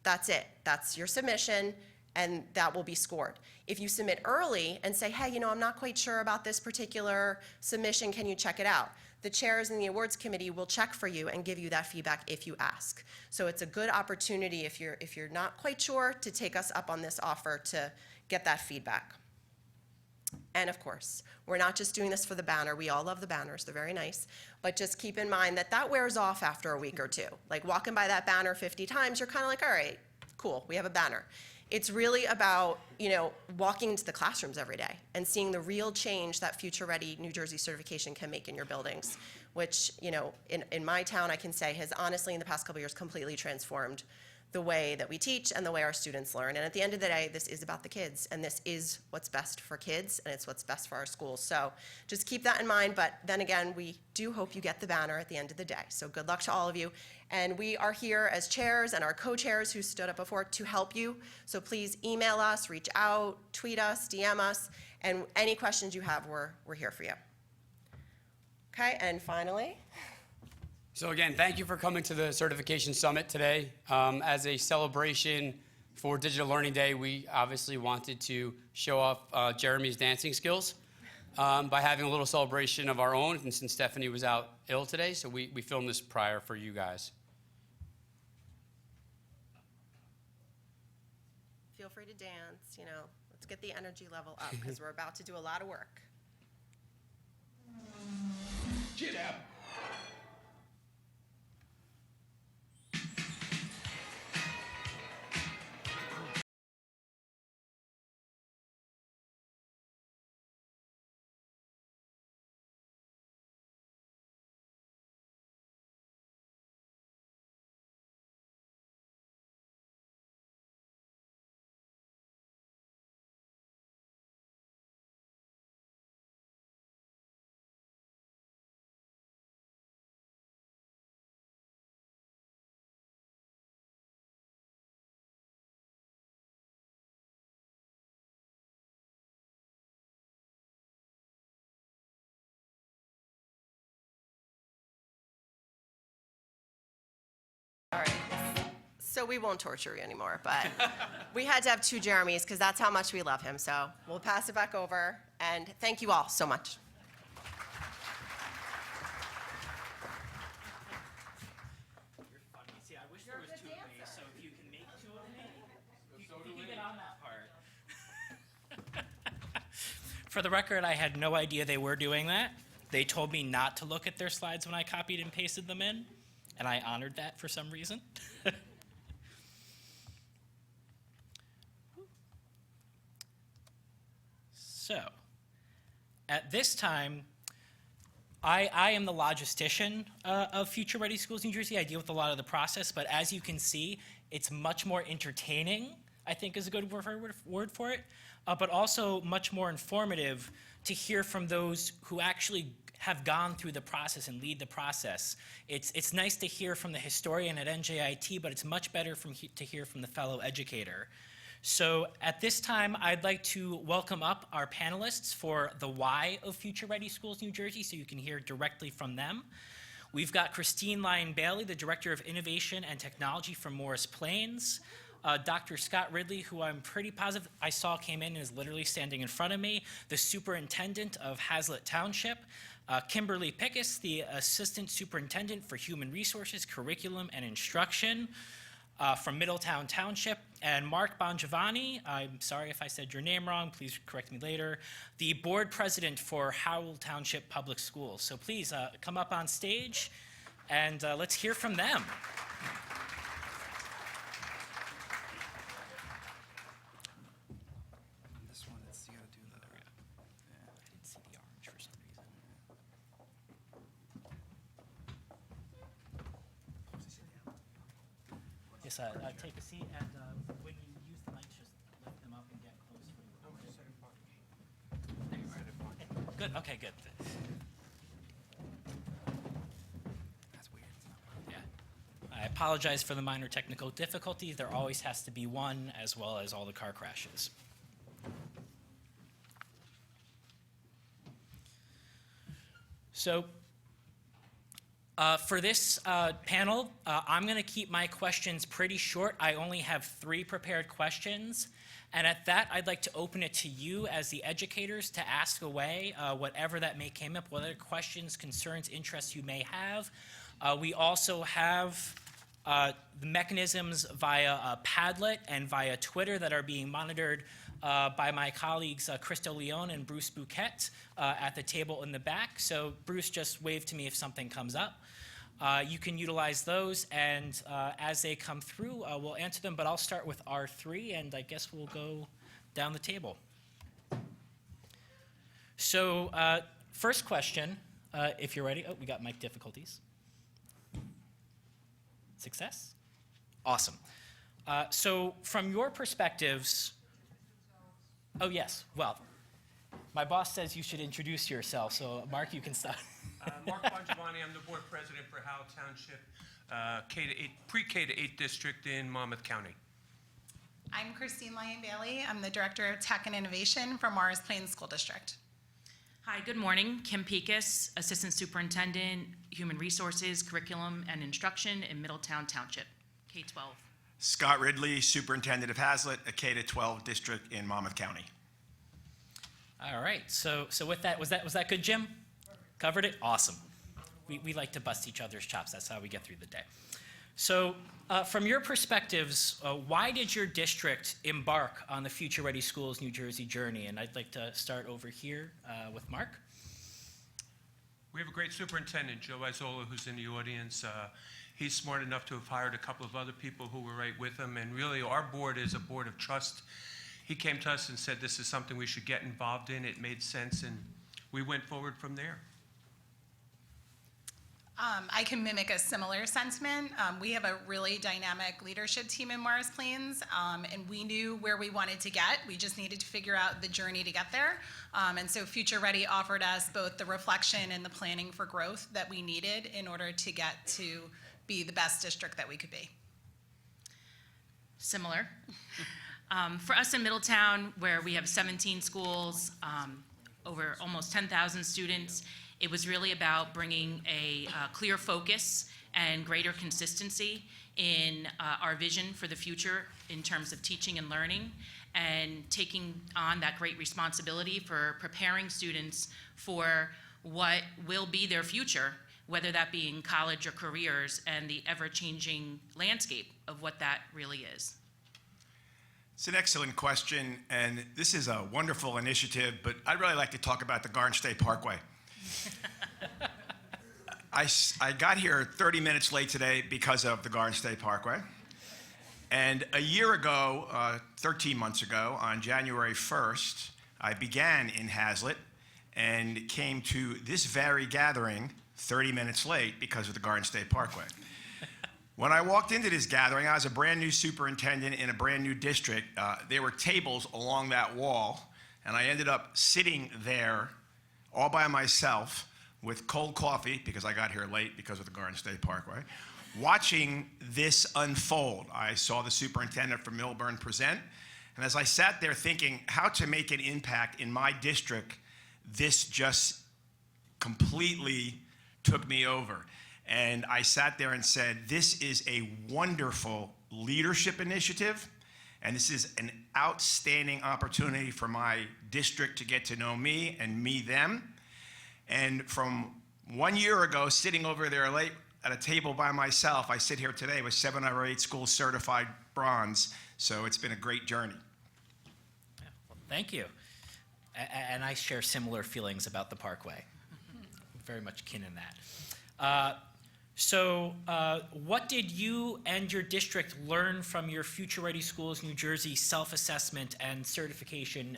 that's it. That's your submission, and that will be scored. If you submit early and say, hey, I'm not quite sure about this particular submission, can you check it out? The chairs in the awards committee will check for you and give you that feedback if you ask. So it's a good opportunity if you're not quite sure to take us up on this offer to get that feedback. And of course, we're not just doing this for the banner. We all love the banners. They're very nice. But just keep in mind that that wears off after a week or two. Like walking by that banner 50 times, you're kind of like, all right, cool, we have a banner. It's really about, walking into the classrooms every day and seeing the real change that Future Ready New Jersey certification can make in your buildings, which, in my town, I can say has honestly in the past couple of years completely transformed the way that we teach and the way our students learn. And at the end of the day, this is about the kids, and this is what's best for kids, and it's what's best for our schools. So just keep that in mind, but then again, we do hope you get the banner at the end of the day. So good luck to all of you. And we are here as chairs and our co-chairs who stood up before to help you. So please email us, reach out, tweet us, DM us, and any questions you have, we're here for you. Okay, and finally, So again, thank you for coming to the Certification Summit today. As a celebration for Digital Learning Day, we obviously wanted to show off Jeremy's dancing skills by having a little celebration of our own, and since Stephanie was out ill today, so we filmed this prior for you guys. feel free to dance, let's get the energy level up because we're about to do a lot of work. Get out. All right. So we won't torture you anymore, but we had to have two Jeremys because that's how much we love him. So we'll pass it back over, and thank you all so much. You're funny. See, I wish there was two of me, so if you can make two of me, you can get on that part. For the record, I had no idea they were doing that. They told me not to look at their slides when I copied and pasted them in, and I honored that for some reason. So, at this time, I am the logistician of Future Ready Schools New Jersey. I deal with a lot of the process, but as you can see, it's much more entertaining, I think is a good word for it, but also much more informative to hear from those who actually have gone through the process and lead the process. It's nice to hear from the historian at NJIT, but it's much better to hear from the fellow educator. So at this time, I'd like to welcome up our panelists for the why of Future Ready Schools New Jersey, so you can hear directly from them. We've got Christine Lyon-Bailey, the Director of Innovation and Technology from Morris Plains. Dr. Scott Ridley, who I'm pretty positive I saw came in and is literally standing in front of me, the Superintendent of Hazlet Township. Kimberly Pickus, the Assistant Superintendent for Human Resources, Curriculum, and Instruction. from Middletown Township, and Mark Bongiovanni, I'm sorry if I said your name wrong, please correct me later, the board president for Howell Township Public Schools. So please come up on stage and let's hear from them. This one, it's, you gotta do the, I didn't see the orange for some reason. Yes, take a seat, and when you use the mics, just lift them up and get close for the There you are. Good, okay, good. that's weird. It's not Yeah. I apologize for the minor technical difficulties. There always has to be one, as well as all the car crashes. So, for this panel, I'm going to keep my questions pretty short. I only have 3 prepared questions. And at that, I'd like to open it to you as the educators to ask away whatever that may come up, whatever questions, concerns, interests you may have. We also have the mechanisms via Padlet and via Twitter that are being monitored by my colleagues Christo Leone and Bruce Bouquet at the table in the back. So Bruce, just wave to me if something comes up. You can utilize those, and as they come through, we'll answer them, but I'll start with R3, and I guess we'll go down the table. So first question, if you're ready. Oh, we got mic difficulties. Success? Awesome. So from your perspectives, oh yes, well, my boss says you should introduce yourself, so Mark, you can start. Mark Bongiovanni, I'm the board president for Howell Township, pre-K to 8 district in Monmouth County. I'm Christine Lyon-Bailey. I'm the Director of Tech and Innovation for Morris Plains School District. Hi, good morning. Kim Pekas, Assistant Superintendent, Human Resources, Curriculum and Instruction in Middletown Township, K-12. Scott Ridley, Superintendent of Hazlitt, a K-12 district in Monmouth County. All right, so with that, was that good, Jim? Covered it? Awesome. We like to bust each other's chops. That's how we get through the day. So from your perspectives, why did your district embark on the Future Ready Schools New Jersey journey? And I'd like to start over here with Mark. We have a great superintendent, Joe Isola, who's in the audience. He's smart enough to have hired a couple of other people who were right with him, and really our board is a board of trust. He came to us and said this is something we should get involved in. It made sense, and we went forward from there. I can mimic a similar sentiment. We have a really dynamic leadership team in Morris Plains, and we knew where we wanted to get. We just needed to figure out the journey to get there. And so Future Ready offered us both the reflection and the planning for growth that we needed in order to get to be the best district that we could be. Similar. For us in Middletown, where we have 17 schools, over almost 10,000 students, it was really about bringing a clear focus and greater consistency in our vision for the future in terms of teaching and learning, and taking on that great responsibility for preparing students for what will be their future, whether that be in college or careers, and the ever-changing landscape of what that really is. It's an excellent question, and this is a wonderful initiative, but I'd really like to talk about the Garden State Parkway. I got here 30 minutes late today because of the Garden State Parkway. And a year ago, 13 months ago, on January 1st, I began in Hazlitt and came to this very gathering 30 minutes late because of the Garden State Parkway. When I walked into this gathering, I was a brand new superintendent in a brand new district. There were tables along that wall, and I ended up sitting there all by myself with cold coffee, because I got here late because of the Garden State Parkway, watching this unfold. I saw the superintendent from Millburn present, and as I sat there thinking how to make an impact in my district, this just completely took me over. And I sat there and said, this is a wonderful leadership initiative, and this is an outstanding opportunity for my district to get to know me and me them. And from 1 year ago, sitting over there late, at a table by myself. I sit here today with 7 or 8 schools certified bronze, so it's been a great journey. Well, thank you. And I share similar feelings about the Parkway. Very much kin in that. So what did you and your district learn from your Future Ready Schools New Jersey self-assessment and certification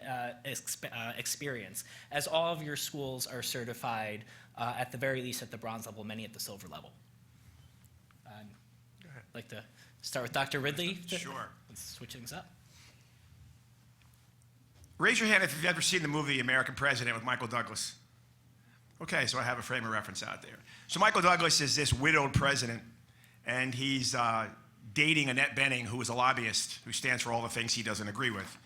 experience, as all of your schools are certified at the very least at the bronze level, many at the silver level? I'd like to start with Dr. Ridley. Sure. Let's switch things up. Raise your hand if you've ever seen the movie American President with Michael Douglas. Okay, so I have a frame of reference out there. So Michael Douglas is this widowed president, and he's dating Annette Bening, who is a lobbyist who stands for all the things he doesn't agree with.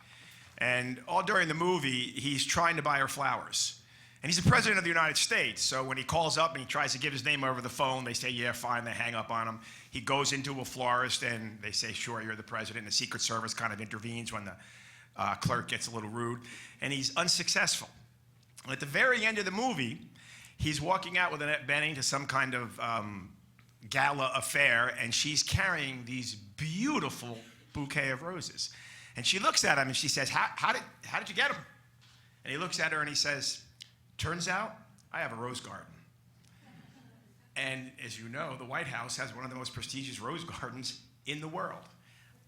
And all during the movie, he's trying to buy her flowers. And he's the president of the United States, so when he calls up and he tries to give his name over the phone, they say, yeah, fine, they hang up on him. He goes into a florist, and they say, sure, you're the president. And the Secret Service kind of intervenes when the clerk gets a little rude, and he's unsuccessful. And at the very end of the movie, he's walking out with Annette Bening to some kind of gala affair, and she's carrying these beautiful bouquet of roses. And she looks at him and she says, how did you get them? And he looks at her and he says, turns out I have a rose garden. And as you know, the White House has one of the most prestigious rose gardens in the world.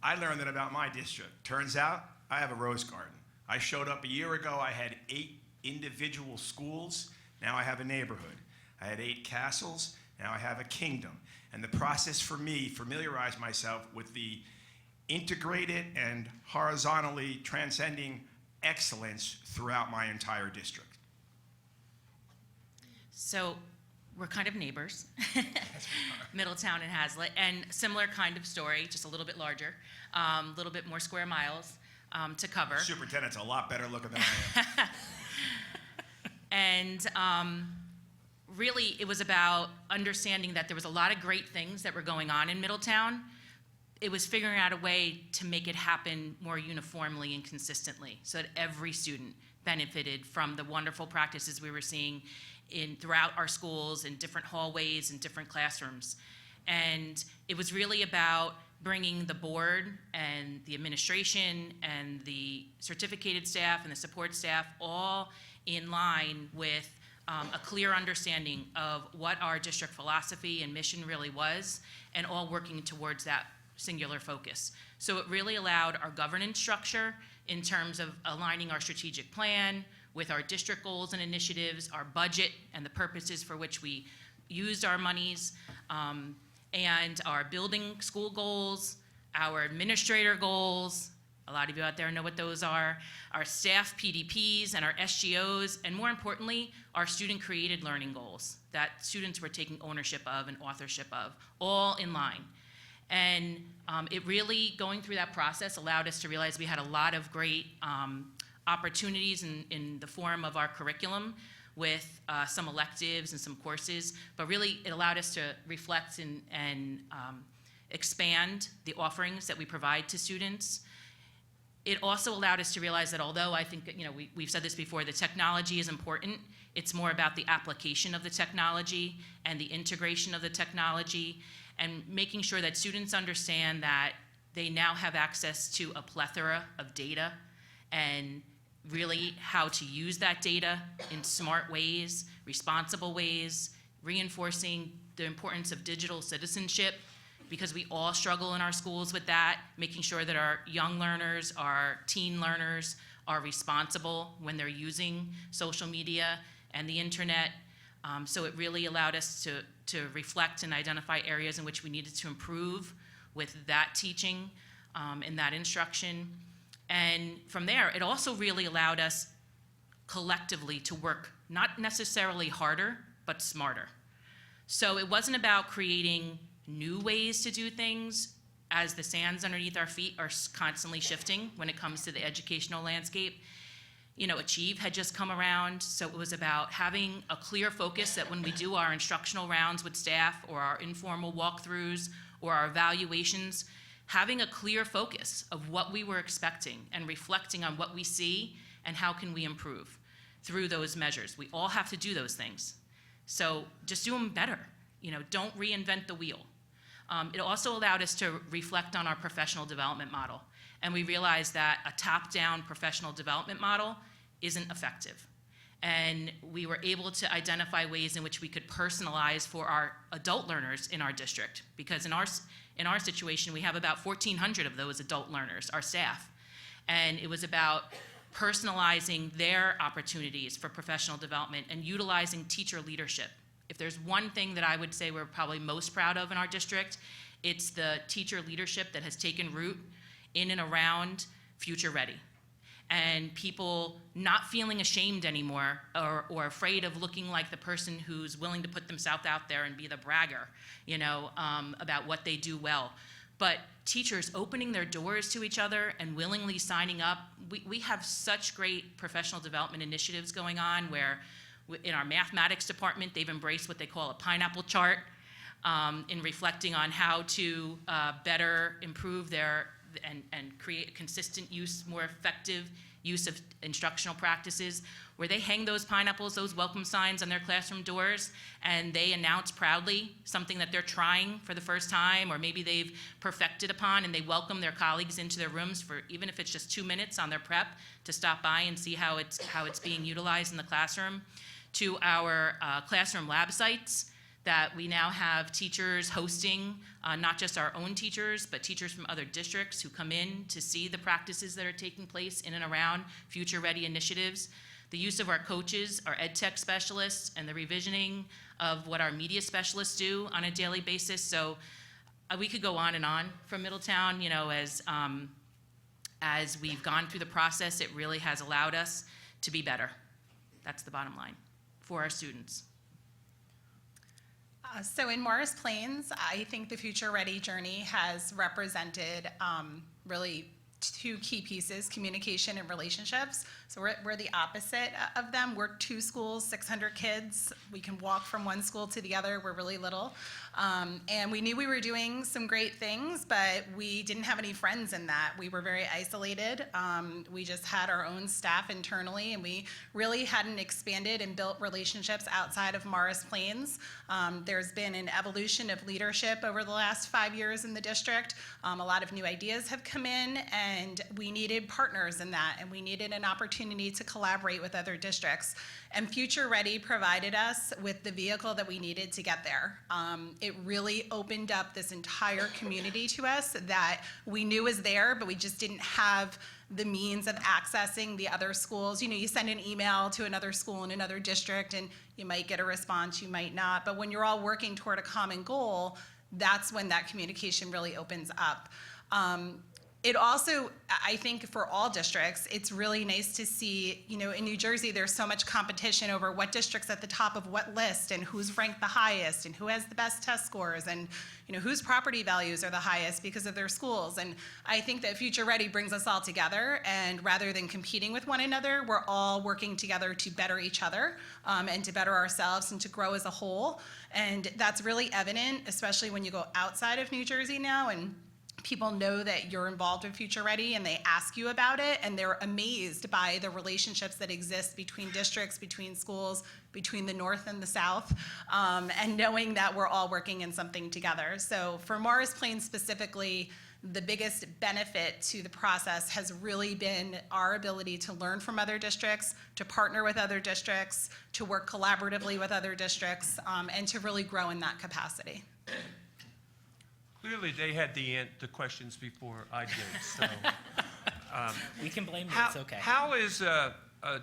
I learned that about my district. Turns out I have a rose garden. I showed up a year ago, I had 8 individual schools. Now I have a neighborhood. I had 8 castles. Now I have a kingdom. And the process for me familiarized myself with the integrated and horizontally transcending excellence throughout my entire district. So we're kind of neighbors, Middletown and Hazlitt, and similar kind of story, just a little bit larger, a little bit more square miles to cover. The superintendent's a lot better looking than I am. And really, it was about understanding that there was a lot of great things that were going on in Middletown. It was figuring out a way to make it happen more uniformly and consistently so that every student benefited from the wonderful practices we were seeing throughout our schools in different hallways and different classrooms. And it was really about bringing the board and the administration and the certificated staff and the support staff all in line with a clear understanding of what our district philosophy and mission really was, and all working towards that singular focus. So it really allowed our governance structure in terms of aligning our strategic plan with our district goals and initiatives, our budget and the purposes for which we used our monies, and our building school goals, our administrator goals. A lot of you out there know what those are. Our staff PDPs and our SGOs, and more importantly, our student-created learning goals that students were taking ownership of and authorship of, all in line. And it really, going through that process, allowed us to realize we had a lot of great opportunities in the form of our curriculum with some electives and some courses, but really it allowed us to reflect and expand the offerings that we provide to students. It also allowed us to realize that although I think, we've said this before, the technology is important, it's more about the application of the technology and the integration of the technology, and making sure that students understand that they now have access to a plethora of data, and really how to use that data in smart ways, responsible ways, reinforcing the importance of digital citizenship, because we all struggle in our schools with that, making sure that our young learners, our teen learners are responsible when they're using social media and the internet. So it really allowed us to reflect and identify areas in which we needed to improve with that teaching and that instruction. And from there, it also really allowed us collectively to work not necessarily harder, but smarter. So it wasn't about creating new ways to do things as the sands underneath our feet are constantly shifting when it comes to the educational landscape. Achieve had just come around, so it was about having a clear focus that when we do our instructional rounds with staff or our informal walkthroughs or our evaluations, having a clear focus of what we were expecting and reflecting on what we see and how can we improve through those measures. We all have to do those things. So just do them better. don't reinvent the wheel. It also allowed us to reflect on our professional development model. And we realized that a top-down professional development model isn't effective. And we were able to identify ways in which we could personalize for our adult learners in our district. Because in our situation, we have about 1,400 of those adult learners, our staff. And it was about personalizing their opportunities for professional development and utilizing teacher leadership. If there's one thing that I would say we're probably most proud of in our district, it's the teacher leadership that has taken root in and around Future Ready. And people not feeling ashamed anymore or afraid of looking like the person who's willing to put themselves out there and be the bragger, about what they do well. But teachers opening their doors to each other and willingly signing up. We have such great professional development initiatives going on where in our mathematics department, they've embraced what they call a pineapple chart in reflecting on how to better improve their and create a consistent use, more effective use of instructional practices, where they hang those pineapples, those welcome signs on their classroom doors, and they announce proudly something that they're trying for the first time, or maybe they've perfected upon, and they welcome their colleagues into their rooms for, even if it's just 2 minutes on their prep, to stop by and see how it's being utilized in the classroom, to our classroom lab sites that we now have teachers hosting, not just our own teachers, but teachers from other districts who come in to see the practices that are taking place in and around Future Ready initiatives. The use of our coaches, our ed tech specialists, and the revisioning of what our media specialists do on a daily basis. So we could go on and on from Middletown, as we've gone through the process, it really has allowed us to be better. That's the bottom line for our students. So in Morris Plains, I think the Future Ready journey has represented really two key pieces, communication and relationships. So we're the opposite of them. We're 2 schools, 600 kids. We can walk from one school to the other. We're really little. And we knew we were doing some great things, but we didn't have any friends in that. We were very isolated. We just had our own staff internally, and we really hadn't expanded and built relationships outside of Morris Plains. There's been an evolution of leadership over the last 5 years in the district. A lot of new ideas have come in, and we needed partners in that, and we needed an opportunity to collaborate with other districts. And Future Ready provided us with the vehicle that we needed to get there. It really opened up this entire community to us that we knew was there, but we just didn't have the means of accessing the other schools. You send an email to another school in another district, and you might get a response, you might not. But when you're all working toward a common goal, that's when that communication really opens up. It also, I think for all districts, it's really nice to see, in New Jersey, there's so much competition over what district's at the top of what list and who's ranked the highest and who has the best test scores and, whose property values are the highest because of their schools. And I think that Future Ready brings us all together, and rather than competing with one another, we're all working together to better each other and to better ourselves and to grow as a whole. And that's really evident, especially when you go outside of New Jersey now, and people know that you're involved with Future Ready and they ask you about it, and they're amazed by the relationships that exist between districts, between schools, between the North and the South, and knowing that we're all working in something together. So for Morris Plains specifically, the biggest benefit to the process has really been our ability to learn from other districts, to partner with other districts, to work collaboratively with other districts, and to really grow in that capacity. Clearly, they had the questions before I did, so. We can blame you, it's okay. How is a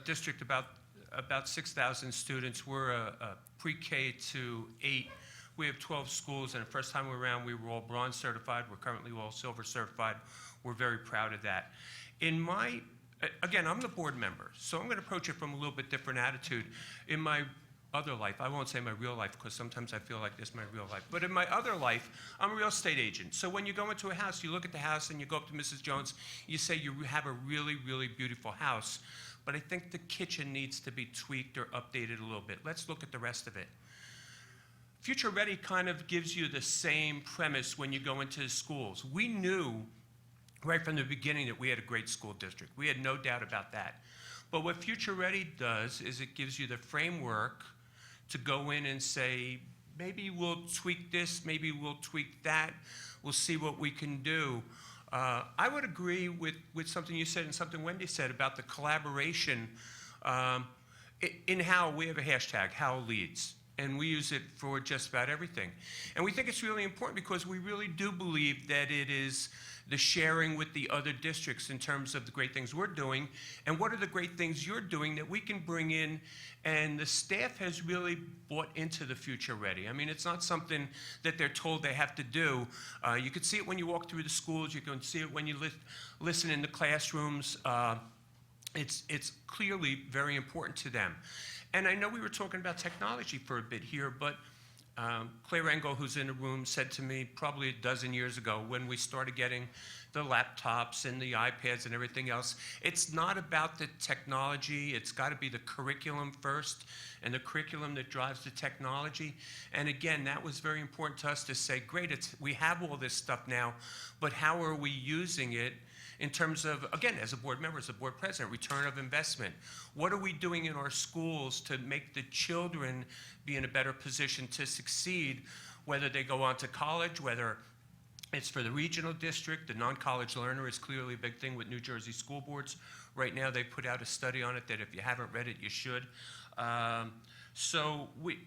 district about 6,000 students? We're a pre-K to 8. We have 12 schools, and the first time we were around, we were all bronze certified. We're currently all silver certified. We're very proud of that. Again, I'm the board member, so I'm going to approach it from a little bit different attitude. In my other life, I won't say my real life because sometimes I feel like this is my real life, but in my other life, I'm a real estate agent. So when you go into a house, you look at the house and you go up to Mrs. Jones, you say you have a really, really beautiful house, but I think the kitchen needs to be tweaked or updated a little bit. Let's look at the rest of it. Future Ready kind of gives you the same premise when you go into the schools. We knew right from the beginning that we had a great school district. We had no doubt about that. But what Future Ready does is it gives you the framework to go in and say, maybe we'll tweak this, maybe we'll tweak that, we'll see what we can do. I would agree with something you said and something Wendy said about the collaboration. In How, we have a hashtag, How Leads, and we use it for just about everything. And we think it's really important because we really do believe that it is the sharing with the other districts in terms of the great things we're doing, and what are the great things you're doing that we can bring in. And the staff has really bought into the Future Ready. I mean, it's not something that they're told they have to do. You can see it when you walk through the schools. You can see it when you listen in the classrooms. It's clearly very important to them. And I know we were talking about technology for a bit here, but Claire Engel, who's in the room, said to me probably a dozen years ago when we started getting the laptops and the iPads and everything else, it's not about the technology. It's got to be the curriculum first, and the curriculum that drives the technology. And again, that was very important to us to say, great, we have all this stuff now, but how are we using it in terms of, again, as a board member, as a board president, return of investment? What are we doing in our schools to make the children be in a better position to succeed, whether they go on to college, whether it's for the regional district? The non-college learner is clearly a big thing with New Jersey school boards. Right now, they put out a study on it that if you haven't read it, you should. So we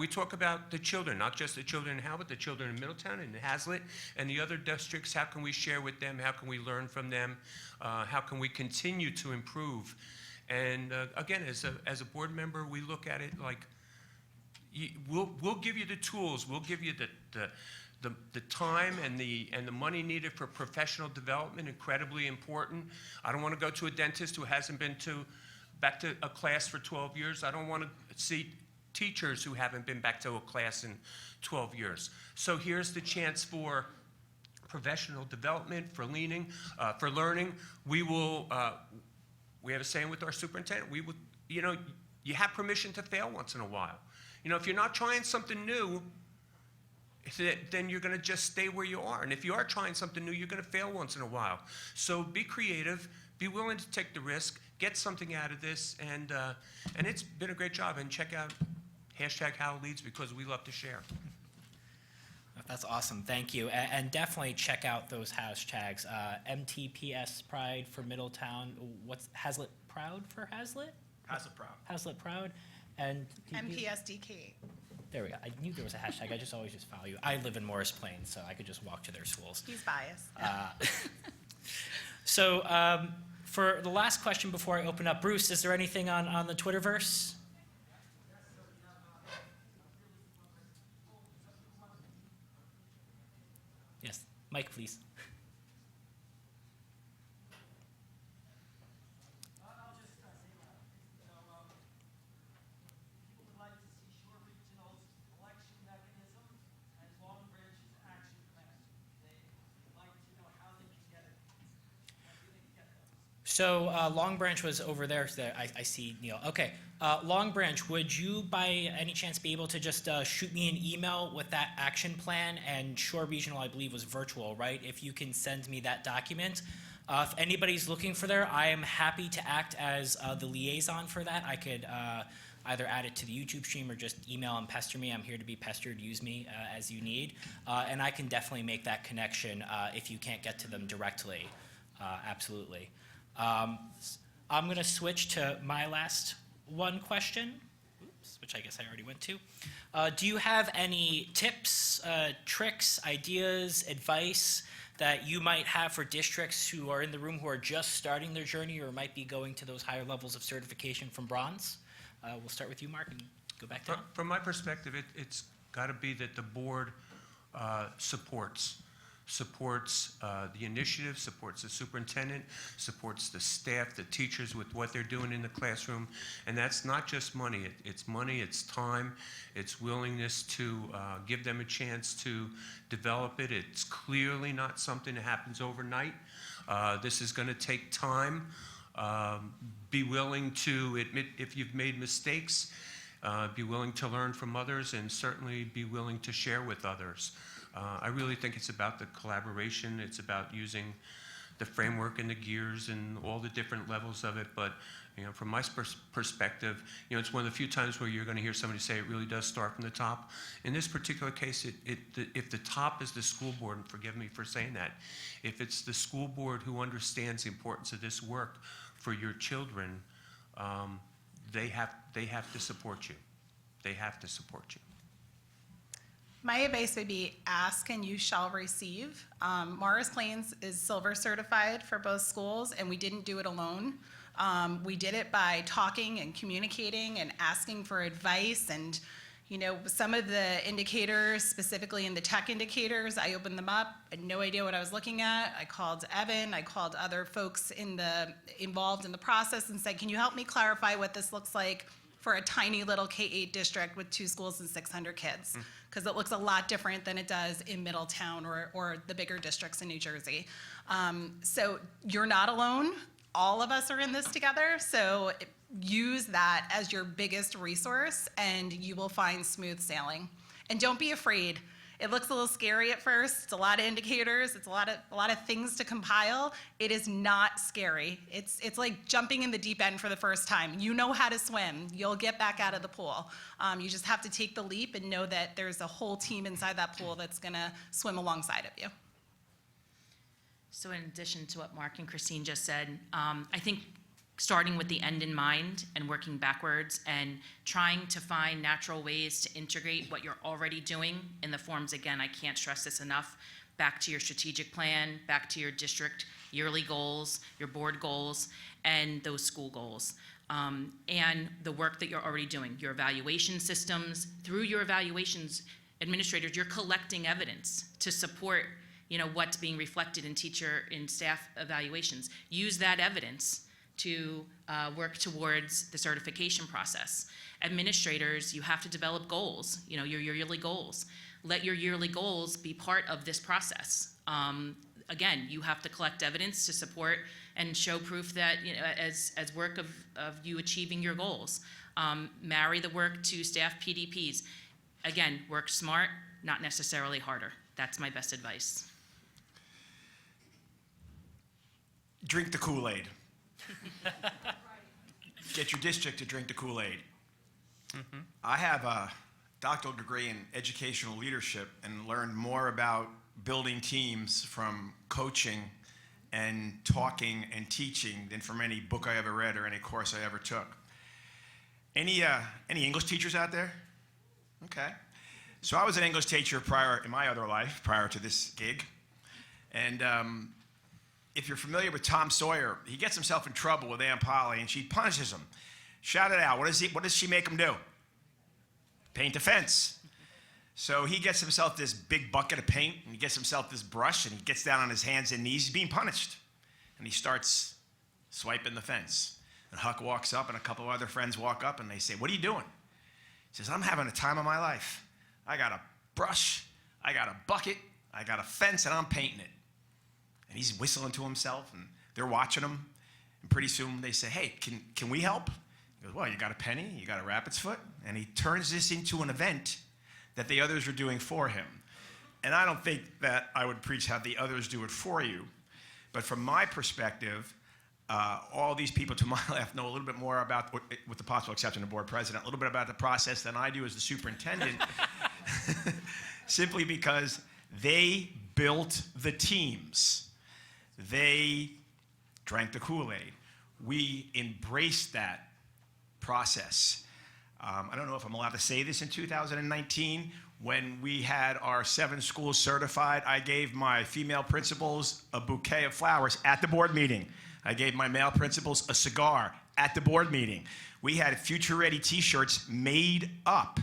talk about the children, not just the children in Howe, but the children in Middletown and Hazlitt and the other districts. How can we share with them? How can we learn from them? How can we continue to improve? And again, as a board member, we look at it like, we'll give you the tools, we'll give you the time and the money needed for professional development, incredibly important. I don't want to go to a dentist who hasn't been back to a class for 12 years. I don't want to see teachers who haven't been back to a class in 12 years. So here's the chance for professional development, for learning. We have a saying with our superintendent, you have permission to fail once in a while. If you're not trying something new, then you're going to just stay where you are. And if you are trying something new, you're going to fail once in a while. So be creative, be willing to take the risk, get something out of this, and it's been a great job. And check out hashtag How Leads, because we love to share. That's awesome. Thank you. And definitely check out those hashtags. MTPS Pride for Middletown. What's Hazlitt Proud for Hazlitt? Hazlitt Proud. Hazlitt Proud. And MPSDK. There we go. I knew there was a hashtag. I just always follow you. I live in Morris Plains, so I could just walk to their schools. He's biased. So for the last question before I open up, Bruce, is there anything on the Twitterverse? Yes, Mike, please. So Long Branch was over there. So I see Neil. Okay, Long Branch, would you by any chance be able to just shoot me an email with that action plan? And Shore Regional, I believe, was virtual, right? If you can send me that document. If anybody's looking for there, I am happy to act as the liaison for that. I could either add it to the YouTube stream or just email and pester me. I'm here to be pestered. Use me as you need. And I can definitely make that connection if you can't get to them directly. Absolutely. I'm going to switch to my last one question, which I guess I already went to. Do you have any tips, tricks, ideas, advice that you might have for districts who are in the room who are just starting their journey or might be going to those higher levels of certification from bronze? We'll start with you, Mark, and go back down. From my perspective, it's got to be that the board supports the initiative, supports the superintendent, supports the staff, the teachers with what they're doing in the classroom. And that's not just money. It's money, it's time, it's willingness to give them a chance to develop it. It's clearly not something that happens overnight. This is going to take time. Be willing to admit if you've made mistakes, be willing to learn from others, and certainly be willing to share with others. I really think it's about the collaboration. It's about using the framework and the gears and all the different levels of it. But from my perspective, it's one of the few times where you're going to hear somebody say it really does start from the top. In this particular case, if the top is the school board, and forgive me for saying that, if it's the school board who understands the importance of this work for your children, they have to support you. They have to support you. My advice would be ask and you shall receive. Morris Plains is silver certified for both schools, and we didn't do it alone. We did it by talking and communicating and asking for advice. And some of the indicators, specifically in the tech indicators, I opened them up. I had no idea what I was looking at. I called Evan. I called other folks involved in the process and said, can you help me clarify what this looks like for a tiny little K-8 district with 2 schools and 600 kids? Because it looks a lot different than it does in Middletown or the bigger districts in New Jersey. So you're not alone. All of us are in this together. So use that as your biggest resource, and you will find smooth sailing. And don't be afraid. It looks a little scary at first. It's a lot of indicators. It's a lot of things to compile. It is not scary. It's like jumping in the deep end for the first time. You know how to swim. You'll get back out of the pool. You just have to take the leap and know that there's a whole team inside that pool that's going to swim alongside of you. So in addition to what Mark and Christine just said, I think starting with the end in mind and working backwards and trying to find natural ways to integrate what you're already doing in the forms, again, I can't stress this enough, back to your strategic plan, back to your district yearly goals, your board goals, and those school goals. And the work that you're already doing, your evaluation systems. Through your evaluations, administrators, you're collecting evidence to support what's being reflected in teacher and staff evaluations. Use that evidence to work towards the certification process. Administrators, you have to develop goals, your yearly goals. Let your yearly goals be part of this process. Again, you have to collect evidence to support and show proof that, as work of you achieving your goals. Marry the work to staff PDPs. Again, work smart, not necessarily harder. That's my best advice. Drink the Kool-Aid. Get your district to drink the Kool-Aid. I have a doctoral degree in educational leadership and learned more about building teams from coaching and talking and teaching than from any book I ever read or any course I ever took. Any English teachers out there? Okay. So I was an English teacher in my other life, prior to this gig. And if you're familiar with Tom Sawyer, he gets himself in trouble with Aunt Polly, and she punishes him. Shout it out. What does she make him do? Paint a fence. So he gets himself this big bucket of paint, and he gets himself this brush, and he gets down on his hands and knees. He's being punished. And he starts swiping the fence. And Huck walks up, and a couple of other friends walk up, and they say, "What are you doing?" He says, "I'm having a time of my life. I got a brush, I got a bucket, I got a fence, and I'm painting it." And he's whistling to himself, and they're watching him. And pretty soon they say, "Hey, can we help?" He goes, "Well, you got a penny, you got a rabbit's foot." And he turns this into an event that the others are doing for him. And I don't think that I would preach have the others do it for you. But from my perspective, all these people to my left know a little bit more about, with the possible exception of the board president, a little bit about the process than I do as the superintendent, simply because they built the teams. They drank the Kool-Aid. We embraced that process. I don't know if I'm allowed to say this in 2019. When we had our 7 schools certified, I gave my female principals a bouquet of flowers at the board meeting. I gave my male principals a cigar at the board meeting. We had future-ready t-shirts made up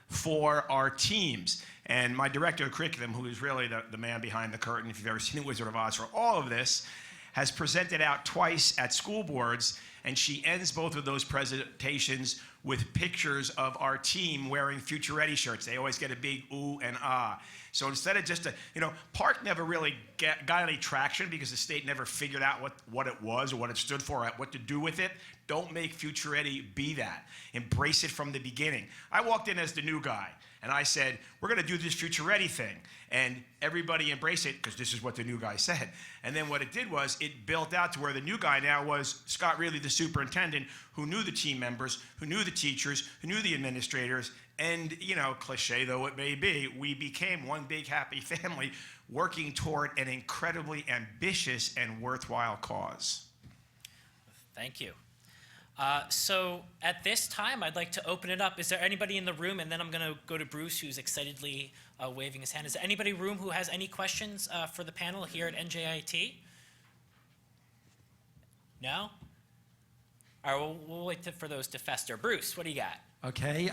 for our teams. And my director of curriculum, who is really the man behind the curtain, if you've ever seen The Wizard of Oz, for all of this, has presented out twice at school boards, and she ends both of those presentations with pictures of our team wearing Future Ready shirts. They always get a big ooh and ah. So instead of just Park never really got any traction because the state never figured out what it was or what it stood for, or what to do with it. Don't make Future Ready be that. Embrace it from the beginning. I walked in as the new guy, and I said, we're going to do this Future Ready thing. And everybody embraced it because this is what the new guy said. And then what it did was it built out to where the new guy now was Scott Reilly, the superintendent, who knew the team members, who knew the teachers, who knew the administrators. And, cliche though it may be, we became one big happy family working toward an incredibly ambitious and worthwhile cause. Thank you. So at this time, I'd like to open it up. Is there anybody in the room? And then I'm going to go to Bruce, who's excitedly waving his hand. Is there anybody in the room who has any questions for the panel here at NJIT? No? All right, we'll wait for those to fester. Bruce, what do you got? Okay,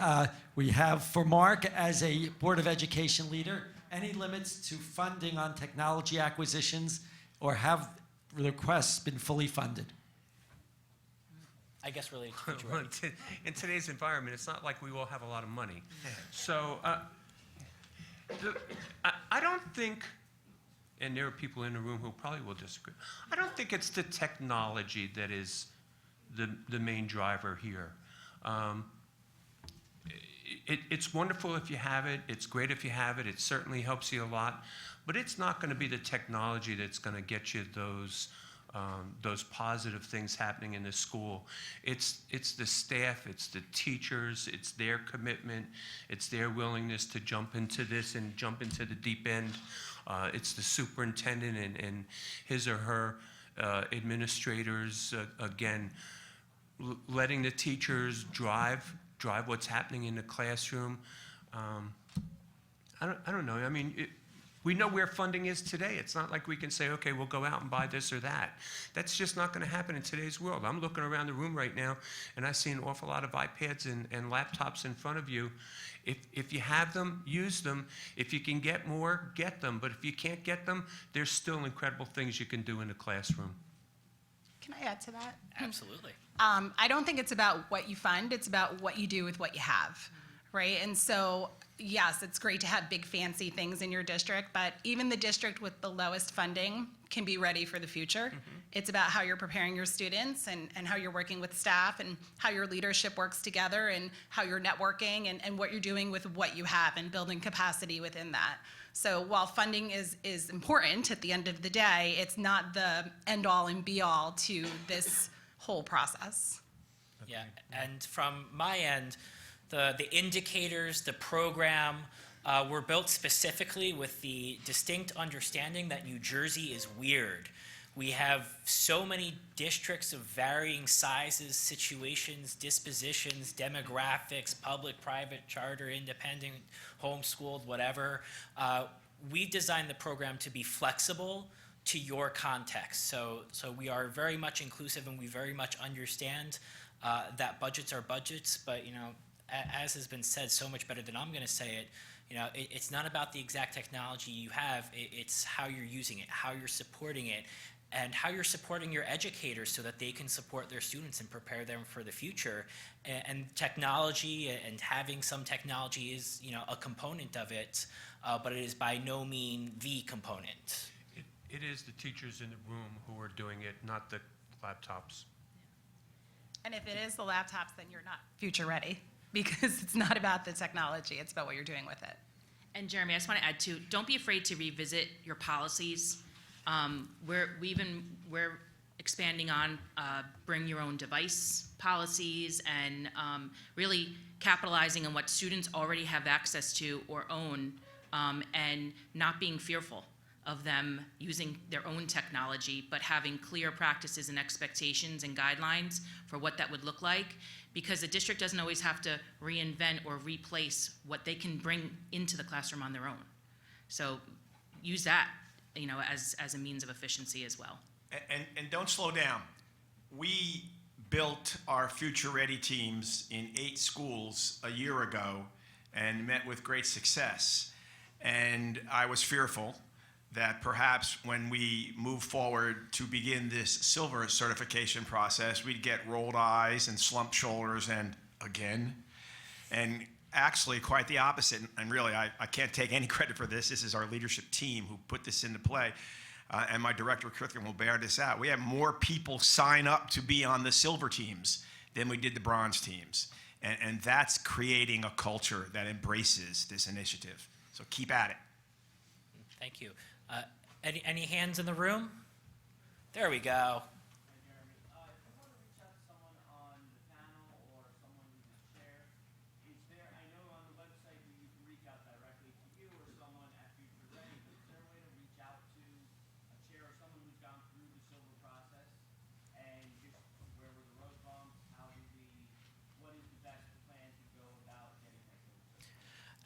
we have for Mark as a Board of Education leader, any limits to funding on technology acquisitions, or have requests been fully funded? I guess really. Well, in today's environment, it's not like we all have a lot of money. So I don't think, and there are people in the room who probably will disagree, I don't think it's the technology that is the main driver here. It's wonderful if you have it. It's great if you have it. It certainly helps you a lot. But it's not going to be the technology that's going to get you those positive things happening in the school. It's the staff, it's the teachers, it's their commitment, it's their willingness to jump into this and jump into the deep end. It's the superintendent and his or her administrators, again, letting the teachers drive what's happening in the classroom. I don't know. I mean, we know where funding is today. It's not like we can say, okay, we'll go out and buy this or that. That's just not going to happen in today's world. I'm looking around the room right now, and I see an awful lot of iPads and laptops in front of you. If you have them, use them. If you can get more, get them. But if you can't get them, there's still incredible things you can do in the classroom. Can I add to that? Absolutely. I don't think it's about what you fund, it's about what you do with what you have, right? And so, yes, it's great to have big fancy things in your district, but even the district with the lowest funding can be ready for the future. It's about how you're preparing your students and how you're working with staff and how your leadership works together and how you're networking and what you're doing with what you have and building capacity within that. So while funding is important at the end of the day, it's not the end all and be all to this whole process. Yeah, and from my end, the indicators, the program, were built specifically with the distinct understanding that New Jersey is weird. We have so many districts of varying sizes, situations, dispositions, demographics, public, private, charter, independent, homeschooled, whatever. We designed the program to be flexible to your context. So we are very much inclusive, and we very much understand that budgets are budgets, but as has been said so much better than I'm going to say it, it's not about the exact technology you have, it's how you're using it, how you're supporting it, and how you're supporting your educators so that they can support their students and prepare them for the future. And technology and having some technology is, a component of it, but it is by no means the component. It is the teachers in the room who are doing it, not the laptops. And if it is the laptops, then you're not future ready because it's not about the technology, it's about what you're doing with it. And Jeremy, I just want to add too, don't be afraid to revisit your policies. We're expanding on bring your own device policies and really capitalizing on what students already have access to or own, and not being fearful of them using their own technology, but having clear practices and expectations and guidelines for what that would look like, because the district doesn't always have to reinvent or replace what they can bring into the classroom on their own. So use that, as a means of efficiency as well. And don't slow down. We built our Future Ready teams in 8 schools a year ago and met with great success. And I was fearful that perhaps when we move forward to begin this silver certification process, we'd get rolled eyes and slumped shoulders and again. And actually, quite the opposite. And really, I can't take any credit for this. This is our leadership team who put this into play. And my director of curriculum will bear this out. We had more people sign up to be on the silver teams than we did the bronze teams. And that's creating a culture that embraces this initiative. So keep at it. Thank you. Any hands in the room? There we go.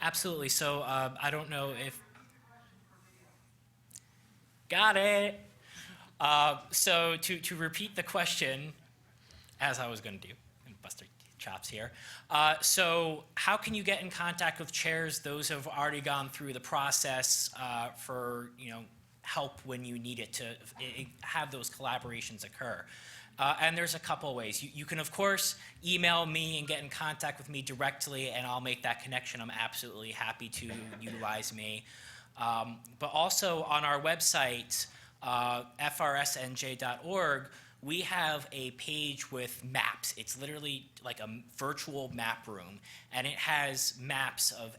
Absolutely. So I don't know if. Got it. So to repeat the question, as I was going to do, and bust their chops here. So how can you get in contact with chairs, those who have already gone through the process for help when you need it to have those collaborations occur? And there's a couple of ways. You can, of course, email me and get in contact with me directly, and I'll make that connection. I'm absolutely happy to utilize me. But also on our website, FRS-NJ.org, we have a page with maps. It's literally like a virtual map room, and it has maps of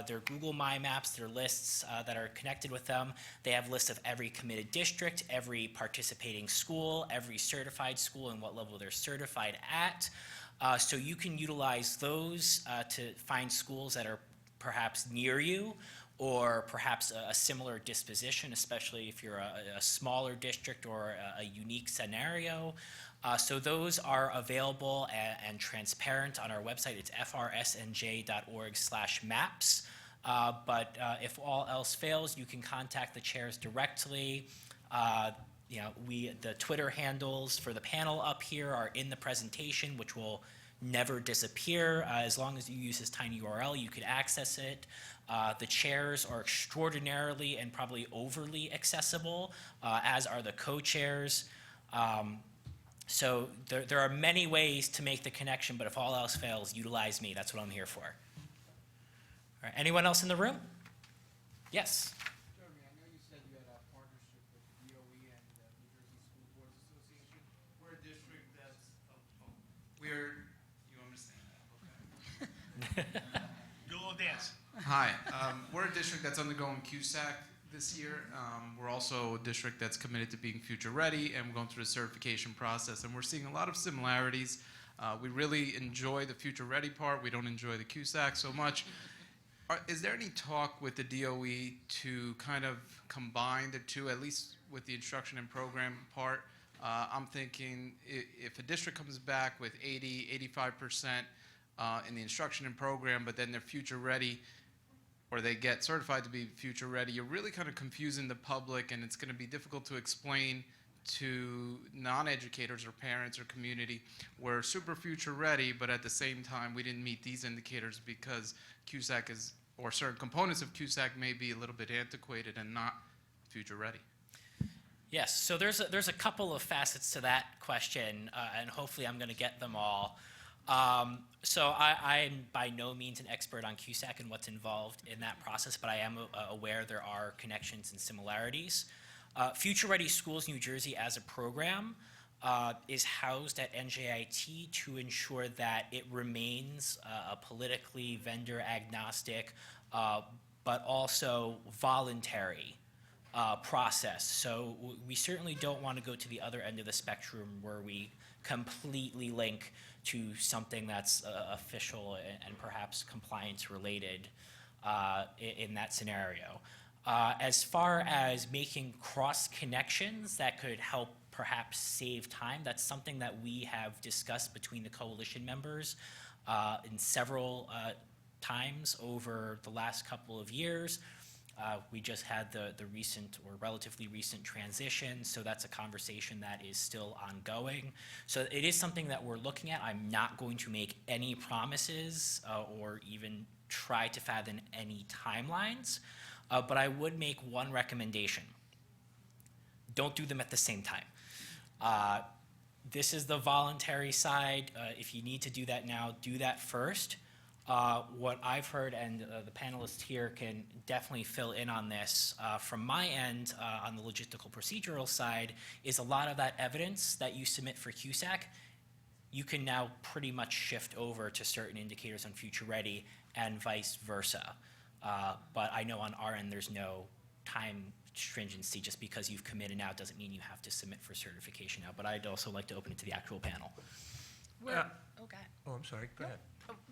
their Google My Maps, their lists that are connected with them. They have lists of every committed district, every participating school, every certified school, and what level they're certified at. So you can utilize those to find schools that are perhaps near you, or perhaps a similar disposition, especially if you're a smaller district or a unique scenario. So those are available and transparent on our website. It's frsnj.org/maps. But if all else fails, you can contact the chairs directly. The Twitter handles for the panel up here are in the presentation, which will never disappear. As long as you use this tiny URL, you could access it. The chairs are extraordinarily and probably overly accessible, as are the co-chairs. So there are many ways to make the connection, but if all else fails, utilize me. That's what I'm here for. All right, anyone else in the room? Yes. Jeremy, I know you said you had a partnership with DOE and the New Jersey School Boards Association. We're a district that's, you understand that, okay. Do a little dance. Hi, we're a district that's undergoing CUSAC this year. We're also a district that's committed to being future ready, and we're going through the certification process, and we're seeing a lot of similarities. We really enjoy the future ready part. We don't enjoy the CUSAC so much. Is there any talk with the DOE to kind of combine the two, at least with the instruction and program part? I'm thinking if a district comes back with 85% in the instruction and program, but then they're future ready, or they get certified to be future ready, you're really kind of confusing the public, and it's going to be difficult to explain to non-educators or parents or community. We're super future ready, but at the same time, we didn't meet these indicators because CUSAC is, or certain components of CUSAC may be a little bit antiquated and not future ready. Yes, so there's a couple of facets to that question, and hopefully I'm going to get them all. So I'm by no means an expert on CUSAC and what's involved in that process, but I am aware there are connections and similarities. Future Ready Schools New Jersey as a program is housed at NJIT to ensure that it remains a politically vendor agnostic, but also voluntary process. So we certainly don't want to go to the other end of the spectrum where we completely link to something that's official and perhaps compliance related in that scenario. As far as making cross connections that could help perhaps save time, that's something that we have discussed between the coalition members in several times over the last couple of years. We just had the recent or relatively recent transition, so that's a conversation that is still ongoing. So it is something that we're looking at. I'm not going to make any promises or even try to fathom any timelines, but I would make one recommendation. Don't do them at the same time. This is the voluntary side. If you need to do that now, do that first. What I've heard, and the panelists here can definitely fill in on this, from my end, on the logistical procedural side, is a lot of that evidence that you submit for CUSAC, you can now pretty much shift over to certain indicators on Future Ready and vice versa. But I know on our end, there's no time stringency. Just because you've committed now doesn't mean you have to submit for certification now. But I'd also like to open it to the actual panel. Oh, I'm sorry, go ahead.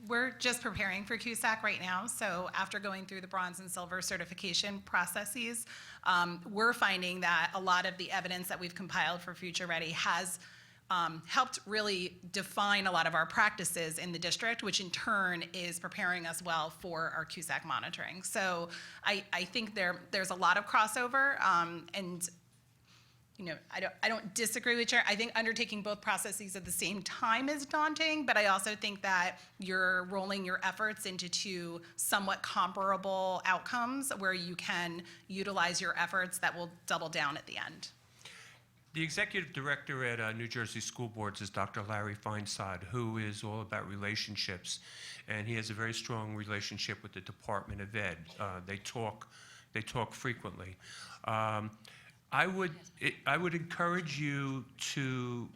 We're just preparing for CUSAC right now, so after going through the bronze and silver certification processes, we're finding that a lot of the evidence that we've compiled for Future Ready has helped really define a lot of our practices in the district, which in turn is preparing us well for our CUSAC monitoring. So I think there's a lot of crossover, and I don't disagree with you. I think undertaking both processes at the same time is daunting, but I also think that you're rolling your efforts into two somewhat comparable outcomes where you can utilize your efforts that will double down at the end. The executive director at New Jersey School Boards is Dr. Larry Feinsod, who is all about relationships, and he has a very strong relationship with the Department of Ed. They talk frequently. I would encourage you to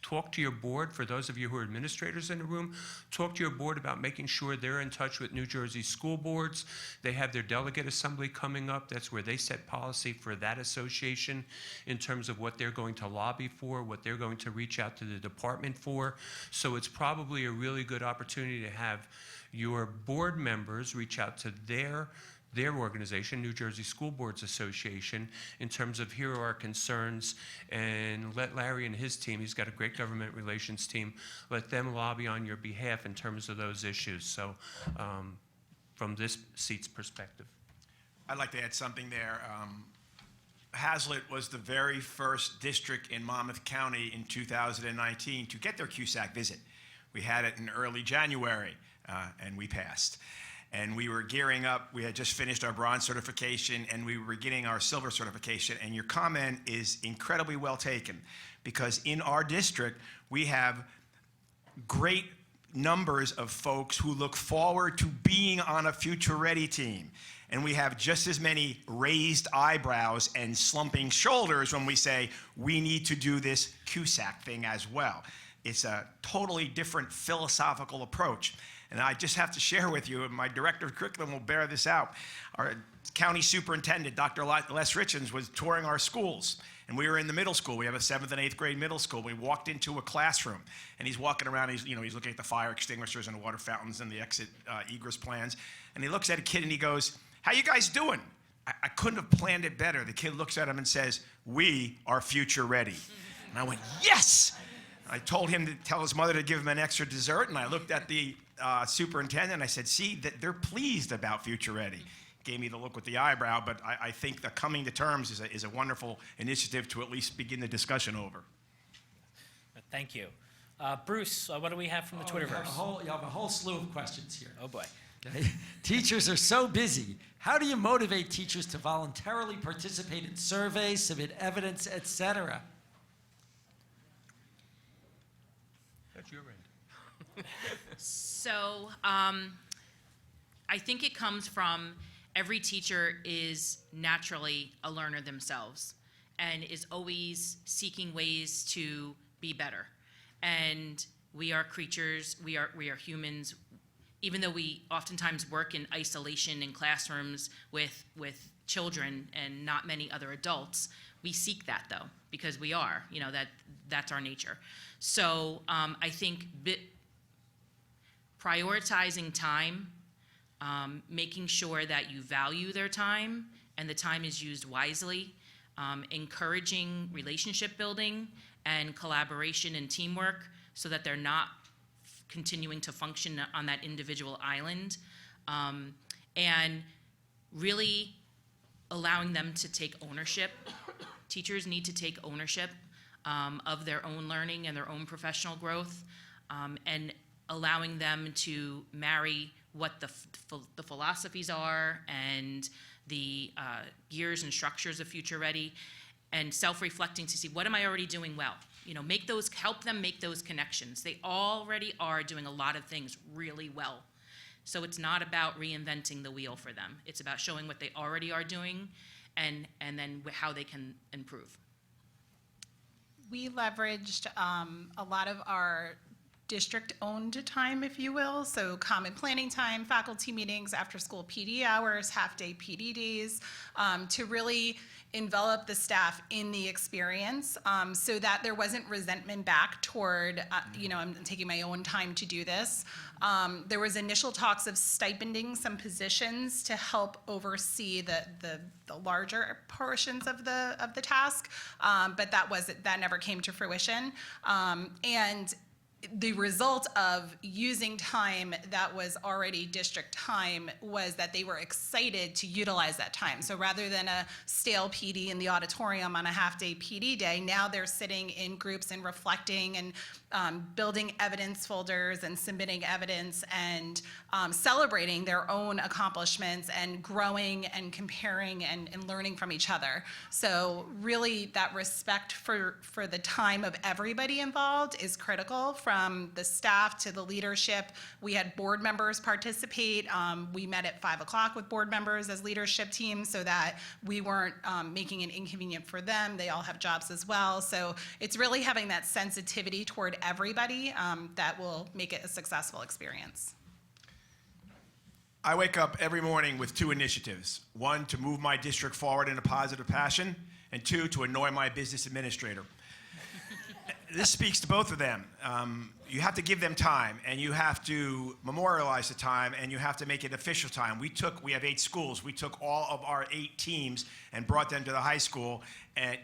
talk to your board. For those of you who are administrators in the room, talk to your board about making sure they're in touch with New Jersey School Boards. They have their delegate assembly coming up. That's where they set policy for that association in terms of what they're going to lobby for, what they're going to reach out to the department for. So it's probably a really good opportunity to have your board members reach out to their organization, New Jersey School Boards Association, in terms of here are our concerns, and let Larry and his team, he's got a great government relations team, let them lobby on your behalf in terms of those issues. So from this seat's perspective. I'd like to add something there. Hazlitt was the very first district in Monmouth County in 2019 to get their CUSAC visit. We had it in early January, and we passed. And we were gearing up. We had just finished our bronze certification, and we were getting our silver certification. And your comment is incredibly well taken, because in our district, we have great numbers of folks who look forward to being on a Future Ready team. And we have just as many raised eyebrows and slumping shoulders when we say, we need to do this CUSAC thing as well. It's a totally different philosophical approach. And I just have to share with you, and my director of curriculum will bear this out. Our county superintendent, Dr. Les Richens, was touring our schools. And we were in the middle school. We have a 7th and 8th grade middle school. We walked into a classroom, and he's walking around. He's looking at the fire extinguishers and the water fountains and the exit egress plans. And he looks at a kid and he goes, "How you guys doing?" I couldn't have planned it better. The kid looks at him and says, "We are Future Ready." And I went, "Yes!" I told him to tell his mother to give him an extra dessert, and I looked at the superintendent, and I said, "See, that they're pleased about Future Ready." Gave me the look with the eyebrow, but I think the coming to terms is a wonderful initiative to at least begin the discussion over. Thank you. Bruce, what do we have from the Twitterverse? You have a whole slew of questions here. Oh, boy. Teachers are so busy. How do you motivate teachers to voluntarily participate in surveys, submit evidence, etc.? That's your end. So I think it comes from every teacher is naturally a learner themselves and is always seeking ways to be better. And we are creatures, we are humans. Even though we oftentimes work in isolation in classrooms with children and not many other adults, we seek that though, because we are, that's our nature. So I think prioritizing time, making sure that you value their time and the time is used wisely, encouraging relationship building and collaboration and teamwork so that they're not continuing to function on that individual island, and really allowing them to take ownership. Teachers need to take ownership of their own learning and their own professional growth, and allowing them to marry what the philosophies are and the gears and structures of Future Ready, and self-reflecting to see, what am I already doing well? help them make those connections. They already are doing a lot of things really well. So it's not about reinventing the wheel for them. It's about showing what they already are doing and then how they can improve. We leveraged a lot of our district-owned time, if you will, so common planning time, faculty meetings, after-school PD hours, half-day PD days, to really envelop the staff in the experience so that there wasn't resentment back toward, I'm taking my own time to do this. There was initial talks of stipending some positions to help oversee the larger portions of the task, but that never came to fruition. And the result of using time that was already district time was that they were excited to utilize that time. So rather than a stale PD in the auditorium on a half-day PD day, now they're sitting in groups and reflecting and building evidence folders and submitting evidence and celebrating their own accomplishments and growing and comparing and learning from each other. So really that respect for the time of everybody involved is critical, from the staff to the leadership. We had board members participate. We met at 5 o'clock with board members as leadership team so that we weren't making it inconvenient for them. They all have jobs as well. So it's really having that sensitivity toward everybody that will make it a successful experience. I wake up every morning with two initiatives. One, to move my district forward in a positive passion, and two, to annoy my business administrator. This speaks to both of them. You have to give them time, and you have to memorialize the time, and you have to make it official time. We have 8 schools. We took all of our 8 teams and brought them to the high school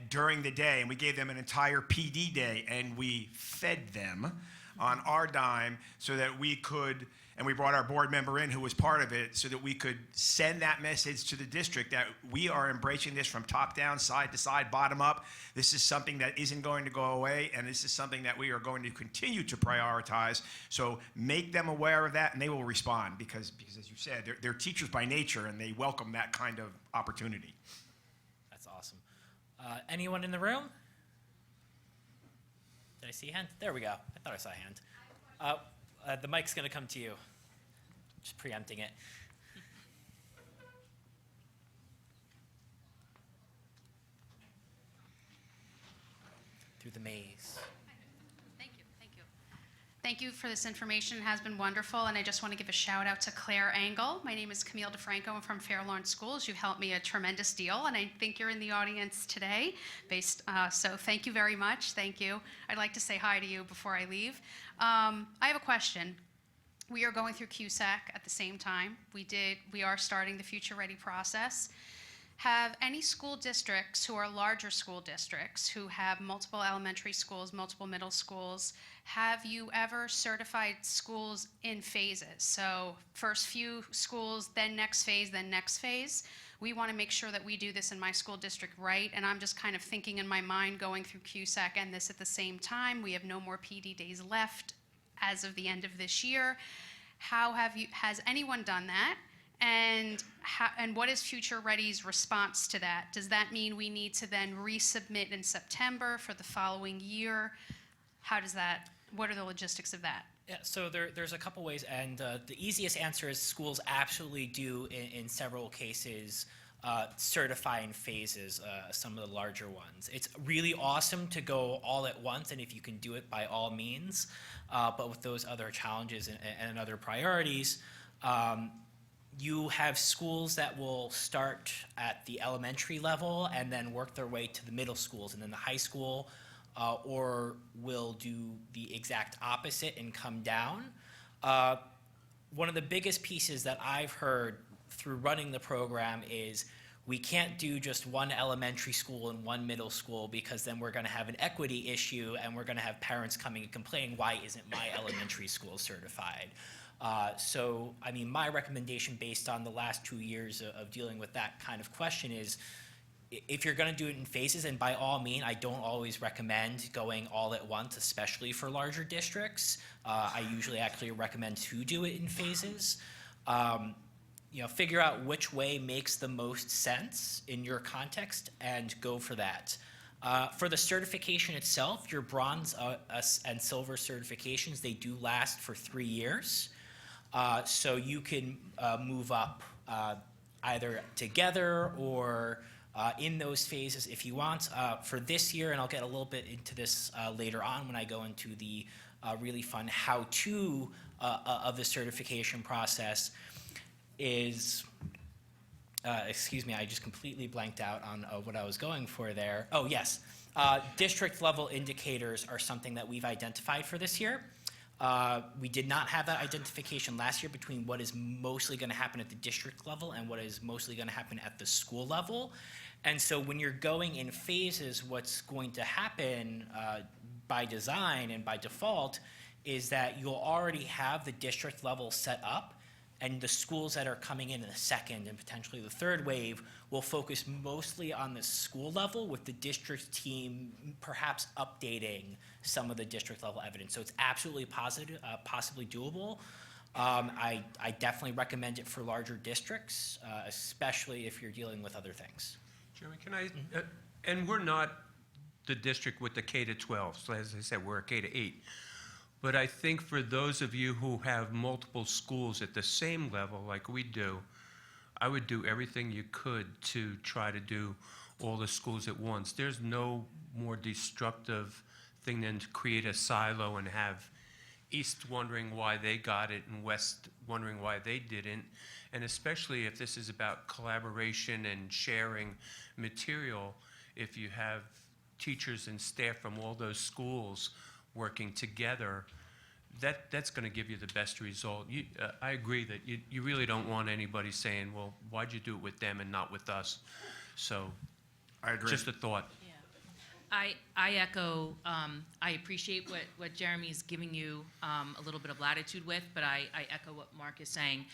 during the day, and we gave them an entire PD day, and we fed them on our dime so that we could, and we brought our board member in who was part of it, so that we could send that message to the district that we are embracing this from top down, side to side, bottom up. This is something that isn't going to go away, and this is something that we are going to continue to prioritize. So make them aware of that, and they will respond, because as you said, they're teachers by nature, and they welcome that kind of opportunity. That's awesome. Anyone in the room? Did I see a hand? There we go. I thought I saw a hand. The mic's going to come to you. Just preempting it. Through the maze. Thank you. Thank you for this information. It has been wonderful, and I just want to give a shout out to Claire Angle. My name is Camille DeFranco. I'm from Fair Lawn Schools. You've helped me a tremendous deal, and I think you're in the audience today. So thank you very much. Thank you. I'd like to say hi to you before I leave. I have a question. We are going through QSAC at the same time. We are starting the Future Ready process. Have any school districts who are larger school districts, who have multiple elementary schools, multiple middle schools, have you ever certified schools in phases? So first few schools, then next phase, then next phase. We want to make sure that we do this in my school district right, and I'm just kind of thinking in my mind going through QSAC and this at the same time. We have no more PD days left as of the end of this year. Has anyone done that? And what is Future Ready's response to that? Does that mean we need to then resubmit in September for the following year? What are the logistics of that? Yeah, so there's a couple ways, and the easiest answer is schools absolutely do, in several cases, certify in phases, some of the larger ones. It's really awesome to go all at once, and if you can do it, by all means. But with those other challenges and other priorities, you have schools that will start at the elementary level and then work their way to the middle schools and then the high school, or will do the exact opposite and come down. One of the biggest pieces that I've heard through running the program is we can't do just one elementary school and one middle school, because then we're going to have an equity issue and we're going to have parents coming and complaining, why isn't my elementary school certified? So, I mean, my recommendation based on the last 2 years of dealing with that kind of question is, if you're going to do it in phases, and by all means, I don't always recommend going all at once, especially for larger districts. I usually actually recommend to do it in phases. Figure out which way makes the most sense in your context and go for that. For the certification itself, your bronze and silver certifications, they do last for 3 years. So you can move up either together or in those phases if you want. For this year, and I'll get a little bit into this later on when I go into the really fun how-to of the certification process is, excuse me, I just completely blanked out on what I was going for there. Oh, yes. District level indicators are something that we've identified for this year. We did not have that identification last year between what is mostly going to happen at the district level and what is mostly going to happen at the school level. And so when you're going in phases, what's going to happen by design and by default is that you'll already have the district level set up, and the schools that are coming in the second and potentially the third wave will focus mostly on the school level, with the district team perhaps updating some of the district level evidence. So it's absolutely positive, possibly doable. I definitely recommend it for larger districts, especially if you're dealing with other things. Jeremy, can I, and we're not the district with the K-12, so as I said, we're a K-8. But I think for those of you who have multiple schools at the same level like we do, I would do everything you could to try to do all the schools at once. There's no more destructive thing than to create a silo and have East wondering why they got it and West wondering why they didn't. And especially if this is about collaboration and sharing material, if you have teachers and staff from all those schools working together, that's going to give you the best result. I agree that you really don't want anybody saying, well, why'd you do it with them and not with us? So I agree. Just a thought. I echo, I appreciate what Jeremy's giving you a little bit of latitude with, but I echo what Mark is saying.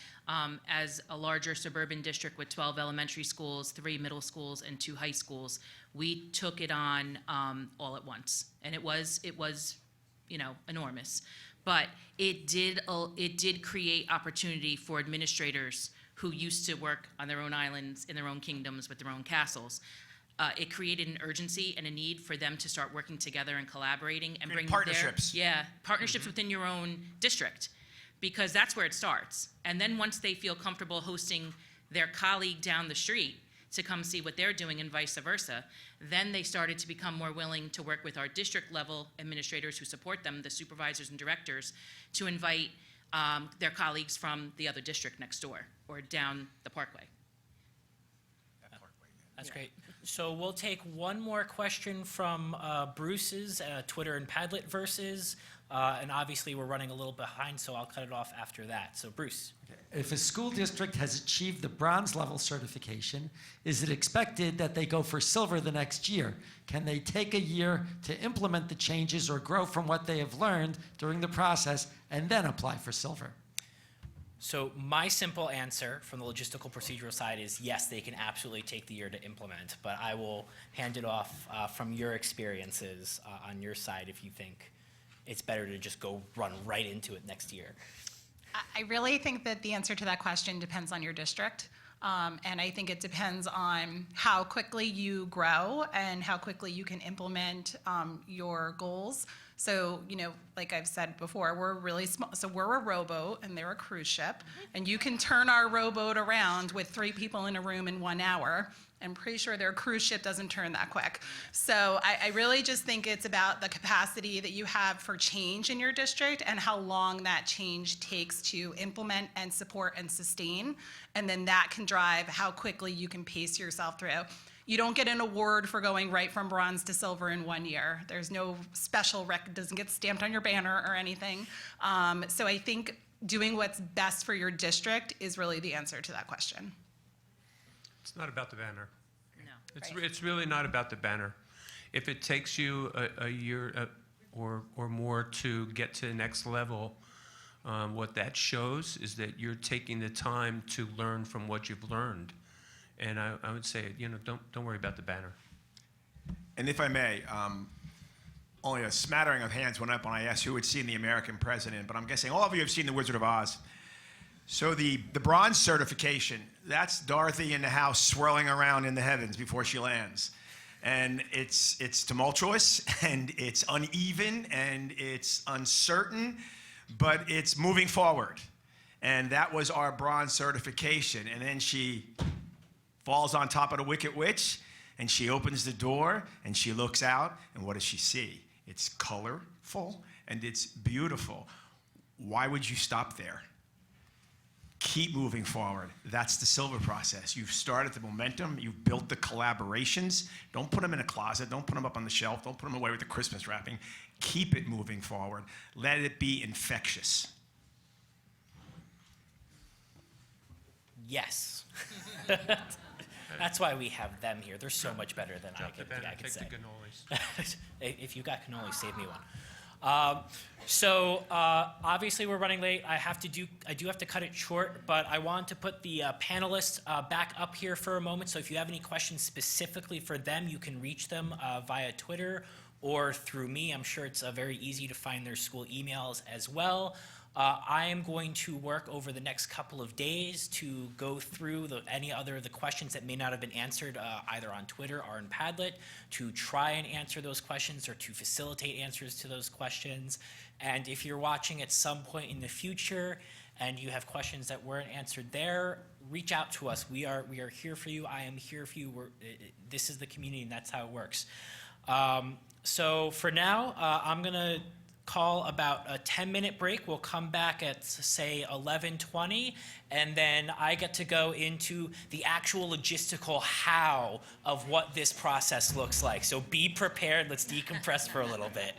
As a larger suburban district with 12 elementary schools, 3 middle schools, and 2 high schools, we took it on all at once. And it was enormous. But it did create opportunity for administrators who used to work on their own islands, in their own kingdoms, with their own castles. It created an urgency and a need for them to start working together and collaborating and bring partnerships. Partnerships within your own district, because that's where it starts. And then once they feel comfortable hosting their colleague down the street to come see what they're doing and vice versa, then they started to become more willing to work with our district level administrators who support them, the supervisors and directors, to invite their colleagues from the other district next door or down the parkway. That's great. So we'll take one more question from Bruce's Twitter and Padlet versus, and obviously we're running a little behind, so I'll cut it off after that. So Bruce. Okay. If a school district has achieved the bronze level certification, is it expected that they go for silver the next year? Can they take a year to implement the changes or grow from what they have learned during the process and then apply for silver? So my simple answer from the logistical procedural side is yes, they can absolutely take the year to implement, but I will hand it off from your experiences on your side if you think it's better to just go run right into it next year. I really think that the answer to that question depends on your district. And I think it depends on how quickly you grow and how quickly you can implement your goals. So, like I've said before, we're really small. So we're a rowboat and they're a cruise ship. And you can turn our rowboat around with 3 people in a room in 1 hour. I'm pretty sure their cruise ship doesn't turn that quick. So I really just think it's about the capacity that you have for change in your district and how long that change takes to implement and support and sustain. And then that can drive how quickly you can pace yourself through. You don't get an award for going right from bronze to silver in 1 year. There's no special record, doesn't get stamped on your banner or anything. So I think doing what's best for your district is really the answer to that question. It's not about the banner. No. It's really not about the banner. If it takes you a year or more to get to the next level, what that shows is that you're taking the time to learn from what you've learned. And I would say, don't worry about the banner. And if I may, only a smattering of hands went up when I asked who had seen The American President, but I'm guessing all of you have seen The Wizard of Oz. So the bronze certification, that's Dorothy in the house swirling around in the heavens before she lands. And it's tumultuous, and it's uneven, and it's uncertain, but it's moving forward. And that was our bronze certification. And then she falls on top of the Wicked Witch, and she opens the door, and she looks out, and what does she see? It's colorful, and it's beautiful. Why would you stop there? Keep moving forward. That's the silver process. You've started the momentum. You've built the collaborations. Don't put them in a closet. Don't put them up on the shelf. Don't put them away with the Christmas wrapping. Keep it moving forward. Let it be infectious. Yes. That's why we have them here. They're so much better than I could say. Take the cannolis. If you got cannoli, save me one. Obviously we're running late. I do have to cut it short, but I want to put the panelists back up here for a moment. So if you have any questions specifically for them, you can reach them via Twitter or through me. I'm sure it's very easy to find their school emails as well. I am going to work over the next couple of days to go through any other of the questions that may not have been answered either on Twitter or in Padlet, to try and answer those questions or to facilitate answers to those questions. And if you're watching at some point in the future and you have questions that weren't answered there, reach out to us. We are here for you. I am here for you. This is the community, and that's how it works. So for now, I'm going to call about a 10-minute break. We'll come back at, say, 11:20, and then I get to go into the actual logistical how of what this process looks like. So be prepared. Let's decompress for a little bit.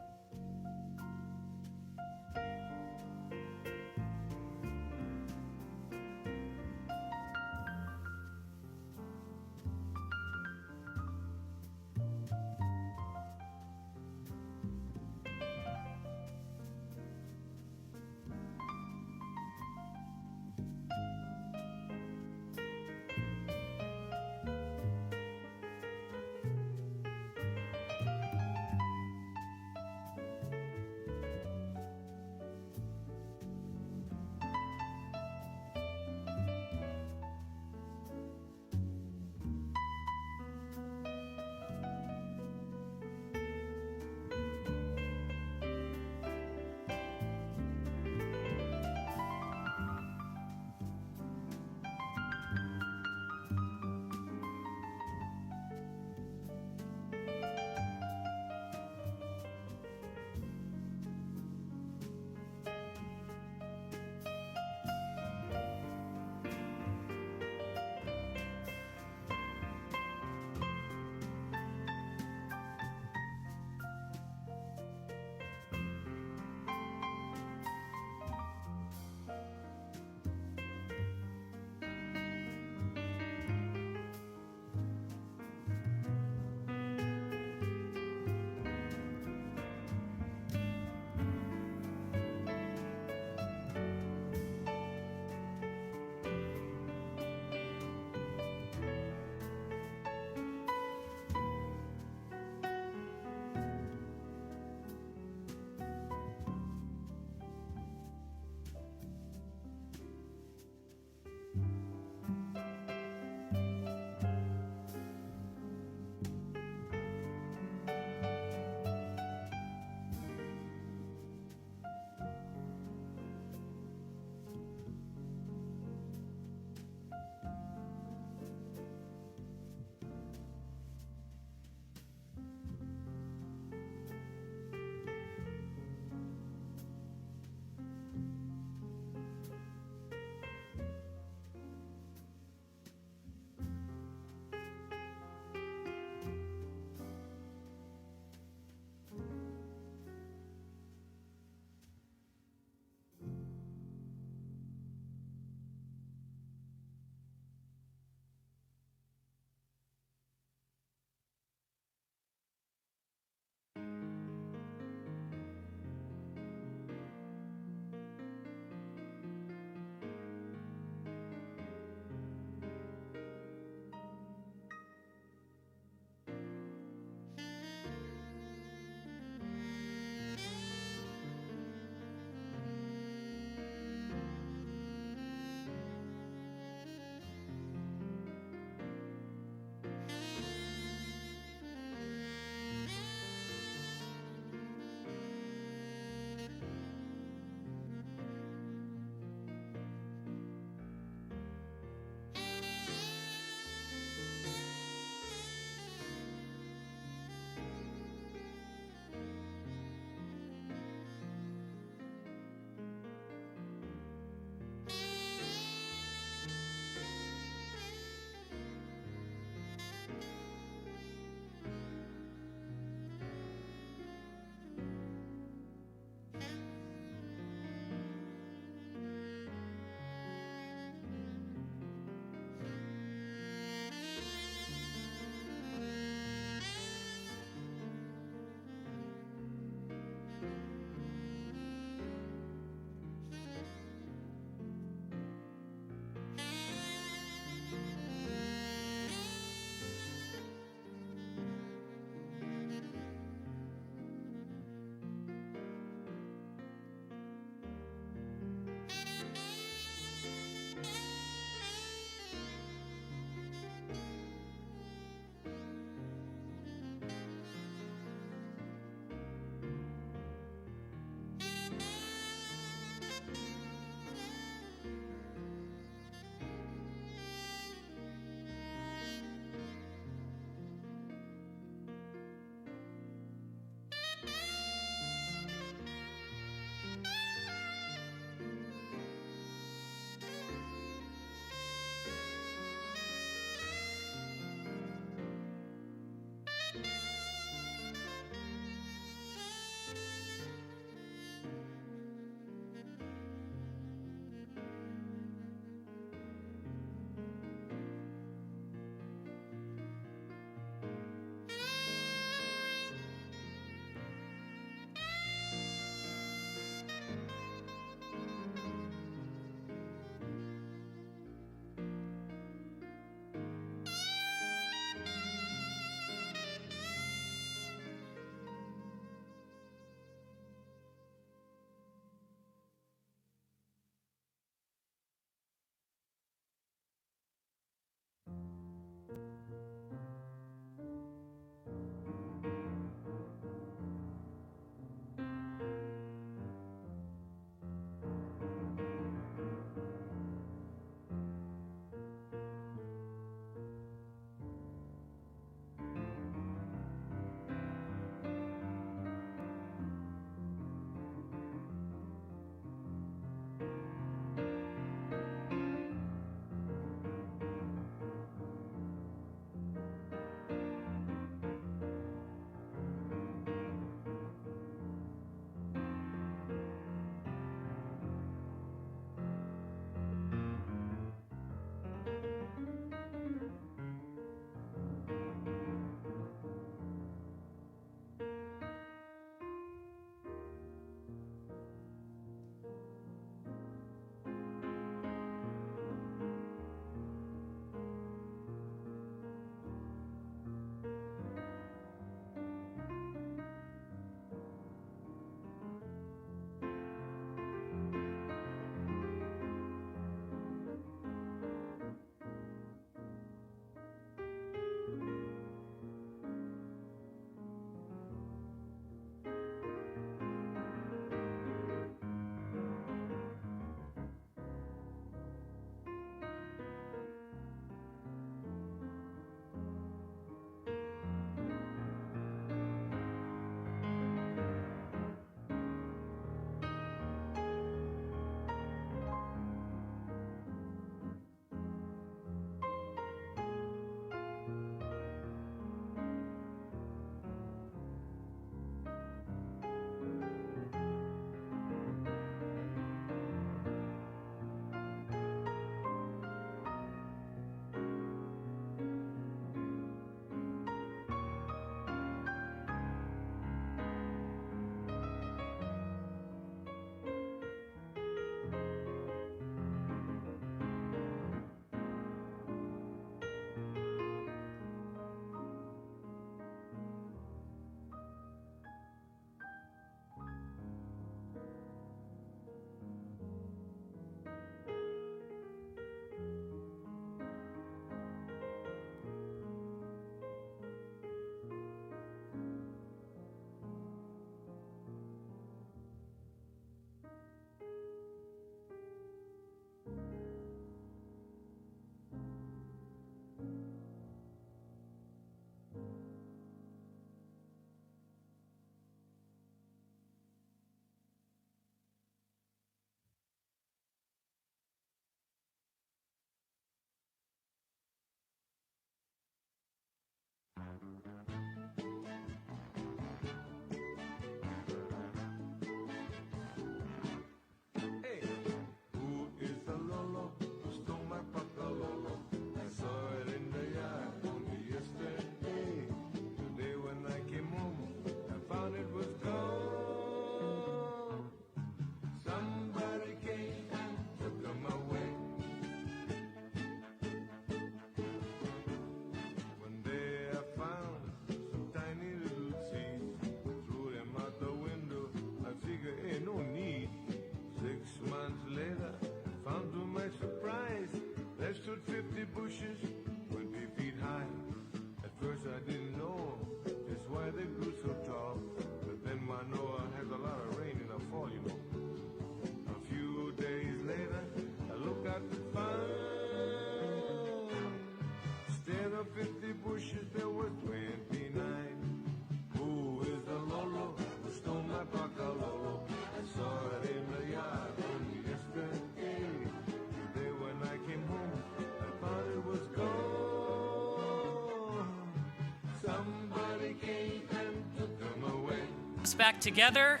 groups back together.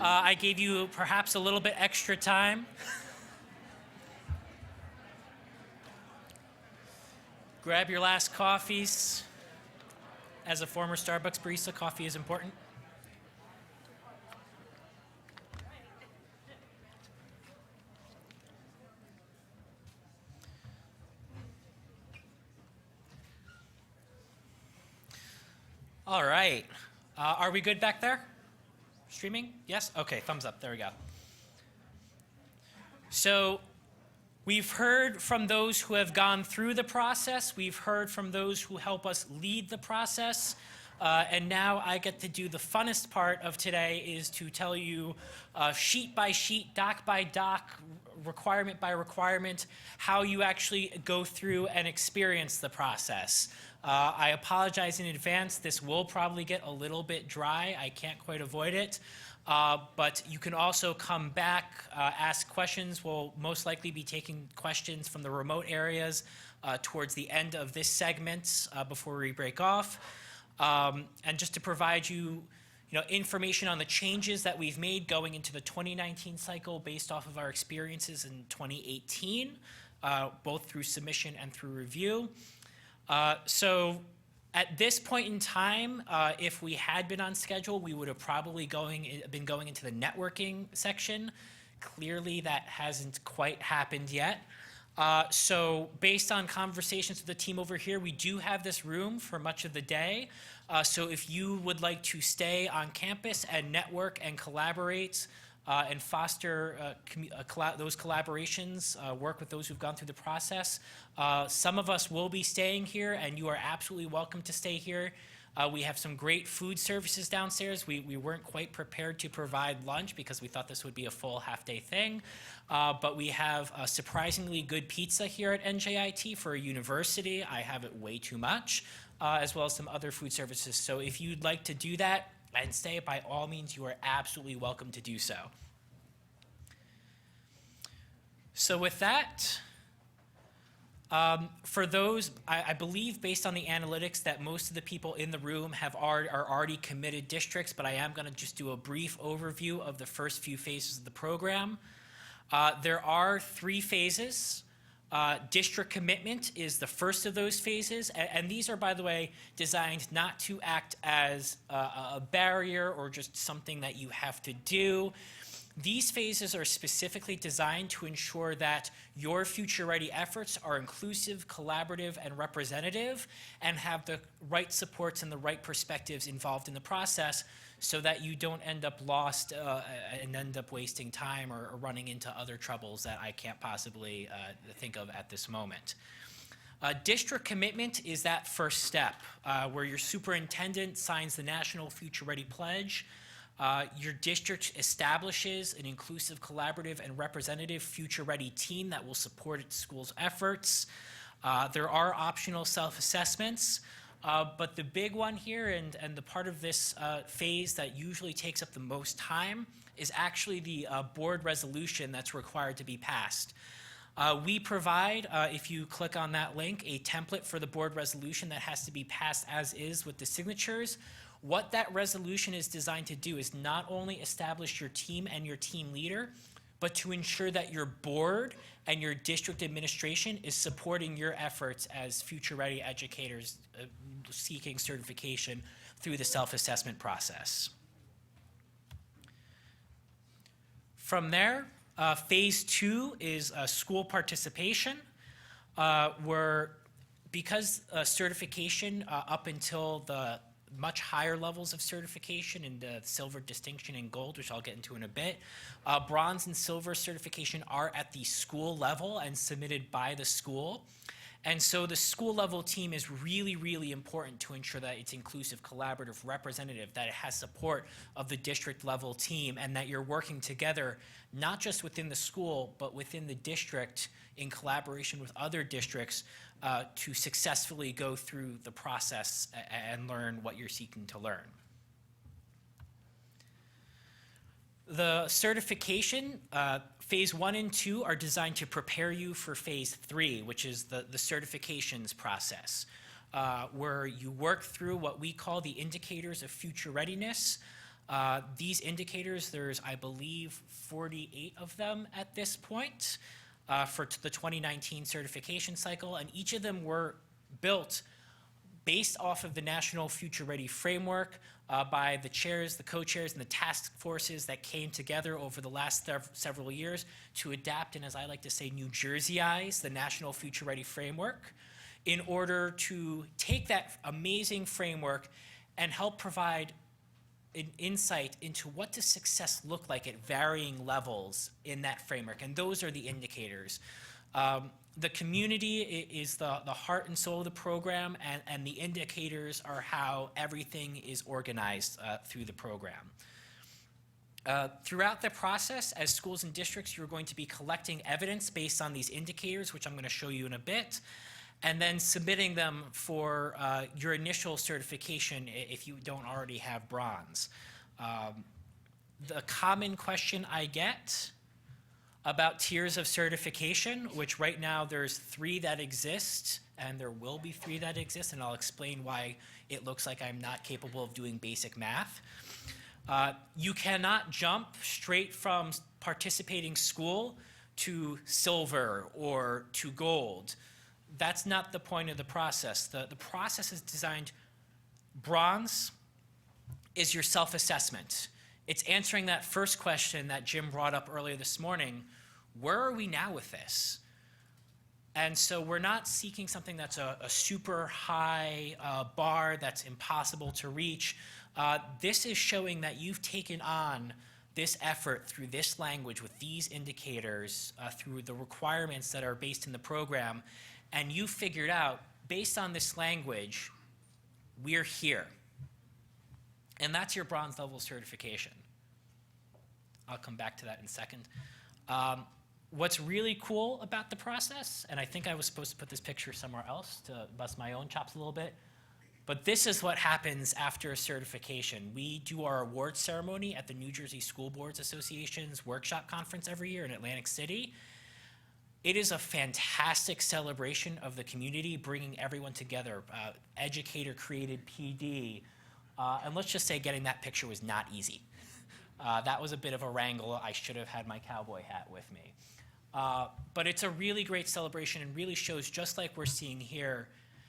I gave you perhaps a little bit extra time. Grab your last coffees. As a former Starbucks barista, coffee is important. All right. Are we good back there? Streaming? Yes? Okay, thumbs up. There we go. So we've heard from those who have gone through the process. We've heard from those who help us lead the process. And now I get to do the funnest part of today, is to tell you sheet by sheet, doc by doc, requirement by requirement, how you actually go through and experience the process. I apologize in advance. This will probably get a little bit dry. I can't quite avoid it. But you can also come back, ask questions. We'll most likely be taking questions from the remote areas towards the end of this segment before we break off. And just to provide you, information on the changes that we've made going into the 2019 cycle based off of our experiences in 2018, both through submission and through review. So at this point in time, if we had been on schedule, we would have probably been going into the networking section. Clearly, that hasn't quite happened yet. So based on conversations with the team over here, we do have this room for much of the day. So if you would like to stay on campus and network and collaborate and foster those collaborations, work with those who've gone through the process, some of us will be staying here, and you are absolutely welcome to stay here. We have some great food services downstairs. We weren't quite prepared to provide lunch because we thought this would be a full half-day thing. But we have surprisingly good pizza here at NJIT for a university. I have it way too much, as well as some other food services. So if you'd like to do that and stay, by all means, you are absolutely welcome to do so. So with that, for those, I believe based on the analytics that most of the people in the room are already committed districts, but I am going to just do a brief overview of the first few phases of the program. There are 3 phases. District commitment is the first of those phases, and these are, by the way, designed not to act as a barrier or just something that you have to do. These phases are specifically designed to ensure that your future-ready efforts are inclusive, collaborative, and representative, and have the right supports and the right perspectives involved in the process, so that you don't end up lost and end up wasting time or running into other troubles that I can't possibly think of at this moment. District commitment is that first step, where your superintendent signs the National Future Ready Pledge. Your district establishes an inclusive, collaborative, and representative future-ready team that will support its school's efforts. There are optional self-assessments, but the big one here, and the part of this phase that usually takes up the most time, is actually the board resolution that's required to be passed. We provide, if you click on that link, a template for the board resolution that has to be passed as is with the signatures. What that resolution is designed to do is not only establish your team and your team leader, but to ensure that your board and your district administration is supporting your efforts as future-ready educators seeking certification through the self-assessment process. From there, phase 2 is school participation, where because certification up until the much higher levels of certification in the silver, distinction, and gold, which I'll get into in a bit. Bronze and silver certification are at the school level and submitted by the school. And so the school level team is really, really important to ensure that it's inclusive, collaborative, representative, that it has support of the district level team, and that you're working together, not just within the school, but within the district in collaboration with other districts to successfully go through the process and learn what you're seeking to learn. The certification, phase 1 and 2 are designed to prepare you for phase 3, which is the certifications process, where you work through what we call the indicators of future readiness. These indicators, there's, I believe, 48 of them at this point for the 2019 certification cycle, and each of them were built based off of the National Future Ready framework by the chairs, the co-chairs, and the task forces that came together over the last several years to adapt, and as I like to say, New Jersey-ize the National Future Ready framework in order to take that amazing framework and help provide an insight into what does success look like at varying levels in that framework, and those are the indicators. The community is the heart and soul of the program, and the indicators are how everything is organized through the program. Throughout the process, as schools and districts, you're going to be collecting evidence based on these indicators, which I'm going to show you in a bit, and then submitting them for your initial certification if you don't already have bronze. The common question I get about tiers of certification, which right now there's 3 that exist, and there will be 3 that exist, and I'll explain why it looks like I'm not capable of doing basic math. You cannot jump straight from participating school to silver or to gold. That's not the point of the process. The process is designed, bronze is your self-assessment. It's answering that first question that Jim brought up earlier this morning. Where are we now with this? And so we're not seeking something that's a super high bar that's impossible to reach. This is showing that you've taken on this effort through this language with these indicators, through the requirements that are based in the program, and you figured out, based on this language, we're here. And that's your bronze level certification. I'll come back to that in a second. What's really cool about the process, and I think I was supposed to put this picture somewhere else to bust my own chops a little bit, but this is what happens after a certification. We do our awards ceremony at the New Jersey School Boards Association's workshop conference every year in Atlantic City. It is a fantastic celebration of the community, bringing everyone together, educator-created PD, and let's just say getting that picture was not easy. That was a bit of a wrangle. I should have had my cowboy hat with me. But it's a really great celebration and really shows, just like we're seeing here,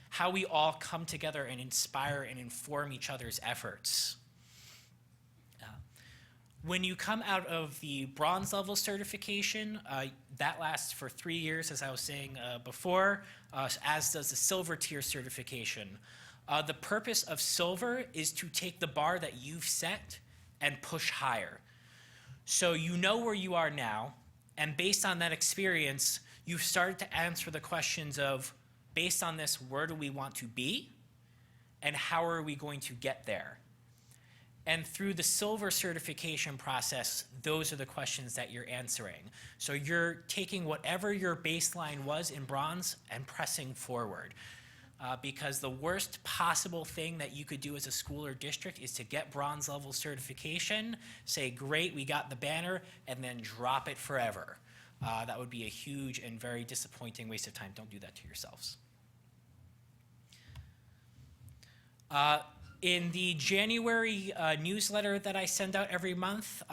how we all come together and inspire and inform each other's efforts. When you come out of the bronze level certification, that lasts for 3 years, as I was saying before, as does the silver tier certification. The purpose of silver is to take the bar that you've set and push higher. So you know where you are now, and based on that experience, you've started to answer the questions of, based on this, where do we want to be, and how are we going to get there? And through the silver certification process, those are the questions that you're answering. So you're taking whatever your baseline was in bronze and pressing forward. Because the worst possible thing that you could do as a school or district is to get bronze level certification, say, great, we got the banner, and then drop it forever. That would be a huge and very disappointing waste of time. Don't do that to yourselves. In the January newsletter that I send out every month,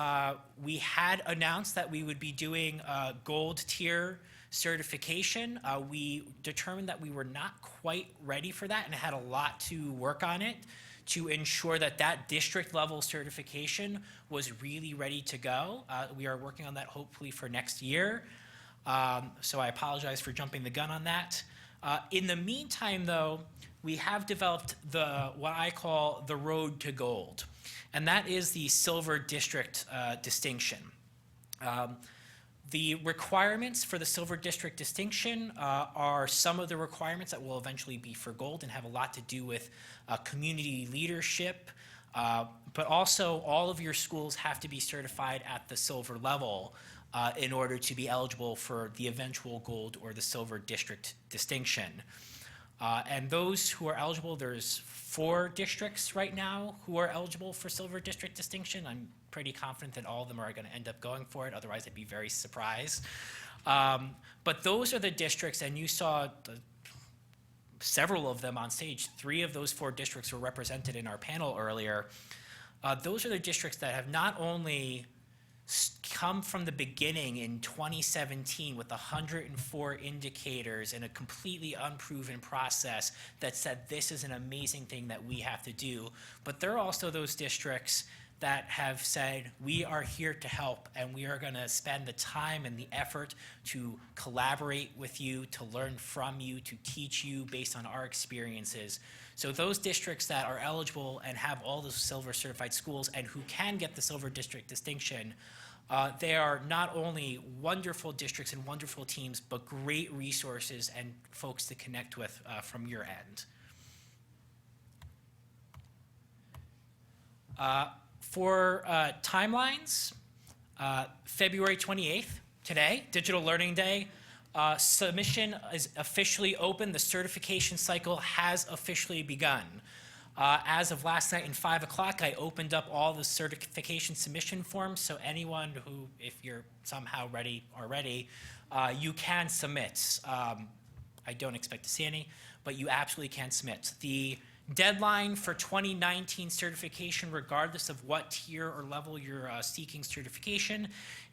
we had announced that we would be doing gold tier certification. We determined that we were not quite ready for that and had a lot to work on it to ensure that that district level certification was really ready to go. We are working on that hopefully for next year. So I apologize for jumping the gun on that. In the meantime, though, we have developed what I call the road to gold, and that is the silver district distinction. The requirements for the silver district distinction are some of the requirements that will eventually be for gold and have a lot to do with community leadership, but also all of your schools have to be certified at the silver level in order to be eligible for the eventual gold or the silver district distinction. And those who are eligible, there's 4 districts right now who are eligible for silver district distinction. I'm pretty confident that all of them are going to end up going for it. Otherwise, I'd be very surprised. But those are the districts, and you saw several of them on stage. 3 of those 4 districts were represented in our panel earlier. those are the districts that have not only come from the beginning in 2017 with 104 indicators and a completely unproven process that said this is an amazing thing that we have to do, but there are also those districts that have said we are here to help and we are going to spend the time and the effort to collaborate with you, to learn from you, to teach you based on our experiences. So those districts that are eligible and have all those silver certified schools and who can get the silver district distinction, they are not only wonderful districts and wonderful teams, but great resources and folks to connect with from your end. For timelines, February 28th, today, Digital Learning Day, submission is officially open. The certification cycle has officially begun. As of last night at 5 o'clock, I opened up all the certification submission forms, so anyone who, if you're somehow ready already, you can submit. I don't expect to see any, but you absolutely can submit. The deadline for 2019 certification, regardless of what tier or level you're seeking certification,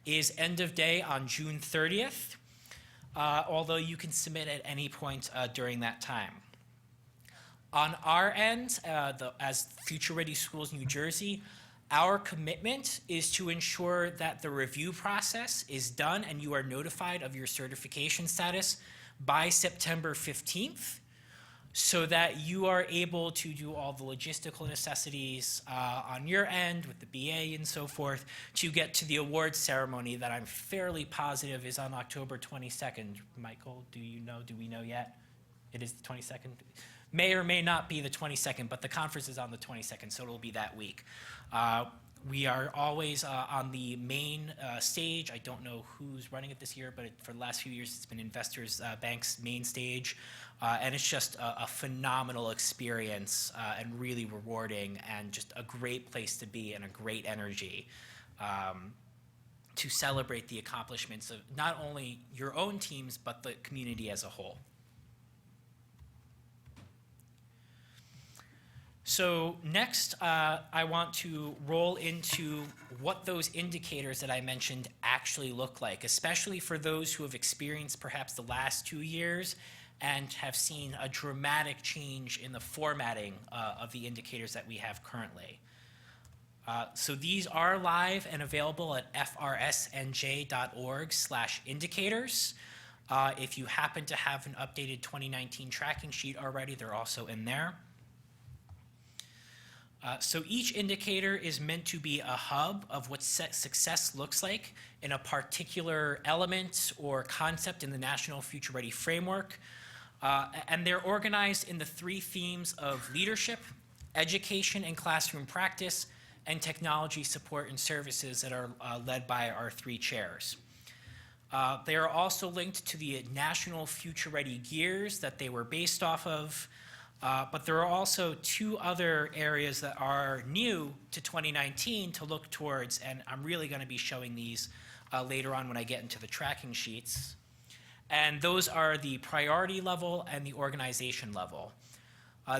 is end of day on June 30th, although you can submit at any point during that time. On our end, as Future Ready Schools New Jersey, our commitment is to ensure that the review process is done and you are notified of your certification status by September 15th, so that you are able to do all the logistical necessities on your end with the BA and so forth to get to the awards ceremony that I'm fairly positive is on October 22nd. Michael, do we know yet? It is the 22nd? May or may not be the 22nd, but the conference is on the 22nd, so it'll be that week. We are always on the main stage. I don't know who's running it this year, but for the last few years, it's been Investors Bank's main stage. And it's just a phenomenal experience and really rewarding and just a great place to be and a great energy to celebrate the accomplishments of not only your own teams, but the community as a whole. So next, I want to roll into what those indicators that I mentioned actually look like, especially for those who have experienced perhaps the last 2 years and have seen a dramatic change in the formatting of the indicators that we have currently. So these are live and available at FRS-NJ.org/indicators. If you happen to have an updated 2019 tracking sheet already, they're also in there. So each indicator is meant to be a hub of what success looks like in a particular element or concept in the National Future Ready Framework. And they're organized in the 3 themes of leadership, education and classroom practice, and technology support and services that are led by our 3 chairs. They are also linked to the National Future Ready Gears that they were based off of. But there are also 2 other areas that are new to 2019 to look towards, and I'm really going to be showing these later on when I get into the tracking sheets. And those are the priority level and the organization level.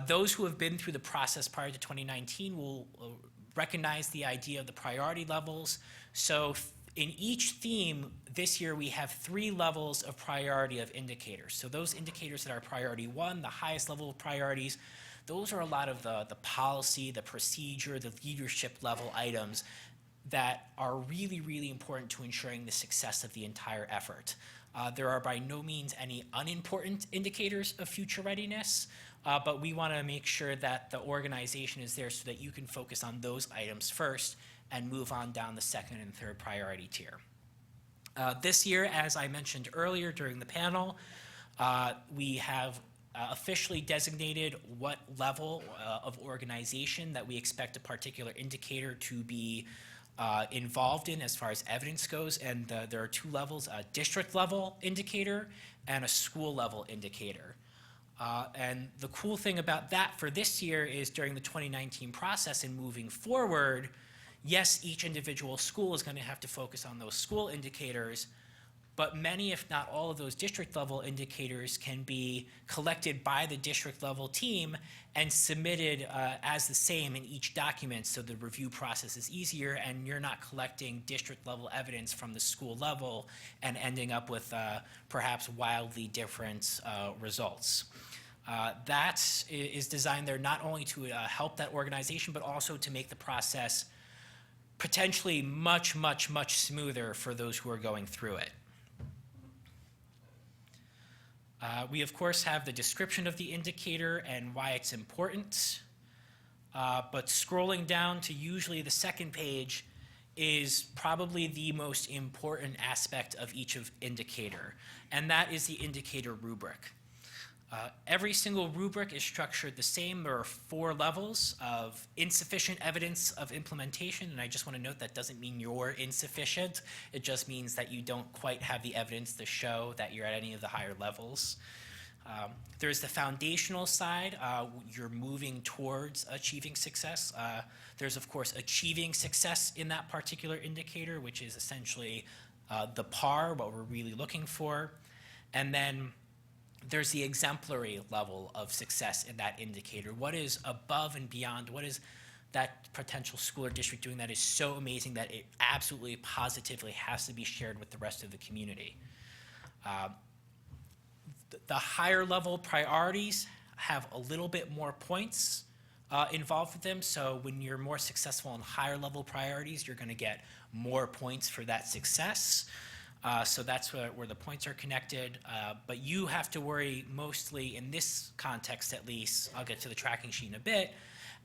Those who have been through the process prior to 2019 will recognize the idea of the priority levels. So in each theme, this year we have 3 levels of priority of indicators. So those indicators that are priority 1, the highest level of priorities, those are a lot of the policy, the procedure, the leadership level items that are really, really important to ensuring the success of the entire effort. There are by no means any unimportant indicators of future readiness, but we want to make sure that the organization is there so that you can focus on those items first and move on down the 2nd and 3rd priority tier. This year, as I mentioned earlier during the panel, we have officially designated what level of organization that we expect a particular indicator to be involved in as far as evidence goes, and there are 2 levels, a district level indicator and a school level indicator. And the cool thing about that for this year is during the 2019 process and moving forward, yes, each individual school is going to have to focus on those school indicators, but many, if not all of those district level indicators can be collected by the district level team and submitted as the same in each document, so the review process is easier and you're not collecting district level evidence from the school level and ending up with perhaps wildly different results. That is designed there not only to help that organization, but also to make the process potentially much, much, much smoother for those who are going through it. We, of course, have the description of the indicator and why it's important. But scrolling down to usually the second page is probably the most important aspect of each indicator, and that is the indicator rubric. Every single rubric is structured the same. There are 4 levels of insufficient evidence of implementation, and I just want to note that doesn't mean you're insufficient. It just means that you don't quite have the evidence to show that you're at any of the higher levels. There's the foundational side. You're moving towards achieving success. There's, of course, achieving success in that particular indicator, which is essentially the PAR, what we're really looking for. And then there's the exemplary level of success in that indicator. What is above and beyond? What is that potential school or district doing that is so amazing that it absolutely positively has to be shared with the rest of the community? The higher level priorities have a little bit more points involved with them. So when you're more successful in higher level priorities, you're going to get more points for that success. So that's where the points are connected. But you have to worry mostly, in this context at least, I'll get to the tracking sheet in a bit,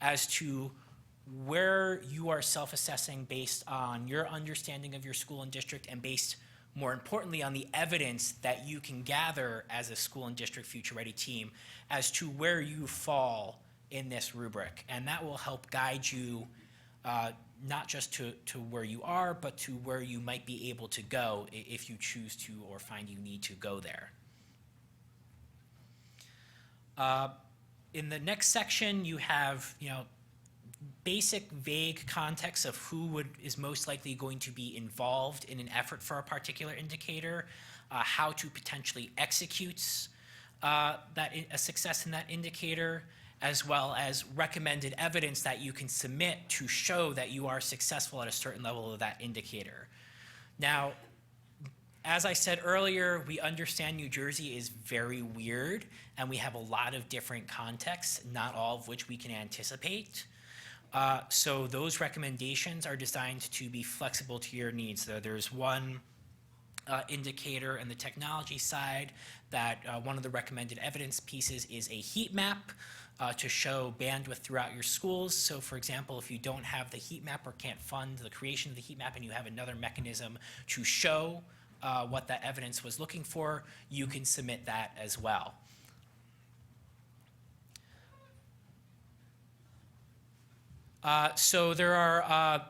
as to where you are self-assessing based on your understanding of your school and district, and based, more importantly, on the evidence that you can gather as a school and district future ready team as to where you fall in this rubric. And that will help guide you not just to where you are, but to where you might be able to go if you choose to or find you need to go there. In the next section, you have, basic vague context of who is most likely going to be involved in an effort for a particular indicator, how to potentially execute a success in that indicator, as well as recommended evidence that you can submit to show that you are successful at a certain level of that indicator. Now, as I said earlier, we understand New Jersey is very weird, and we have a lot of different contexts, not all of which we can anticipate. So those recommendations are designed to be flexible to your needs. There's one indicator in the technology side that one of the recommended evidence pieces is a heat map to show bandwidth throughout your schools. So for example, if you don't have the heat map or can't fund the creation of the heat map and you have another mechanism to show what that evidence was looking for, you can submit that as well. So there are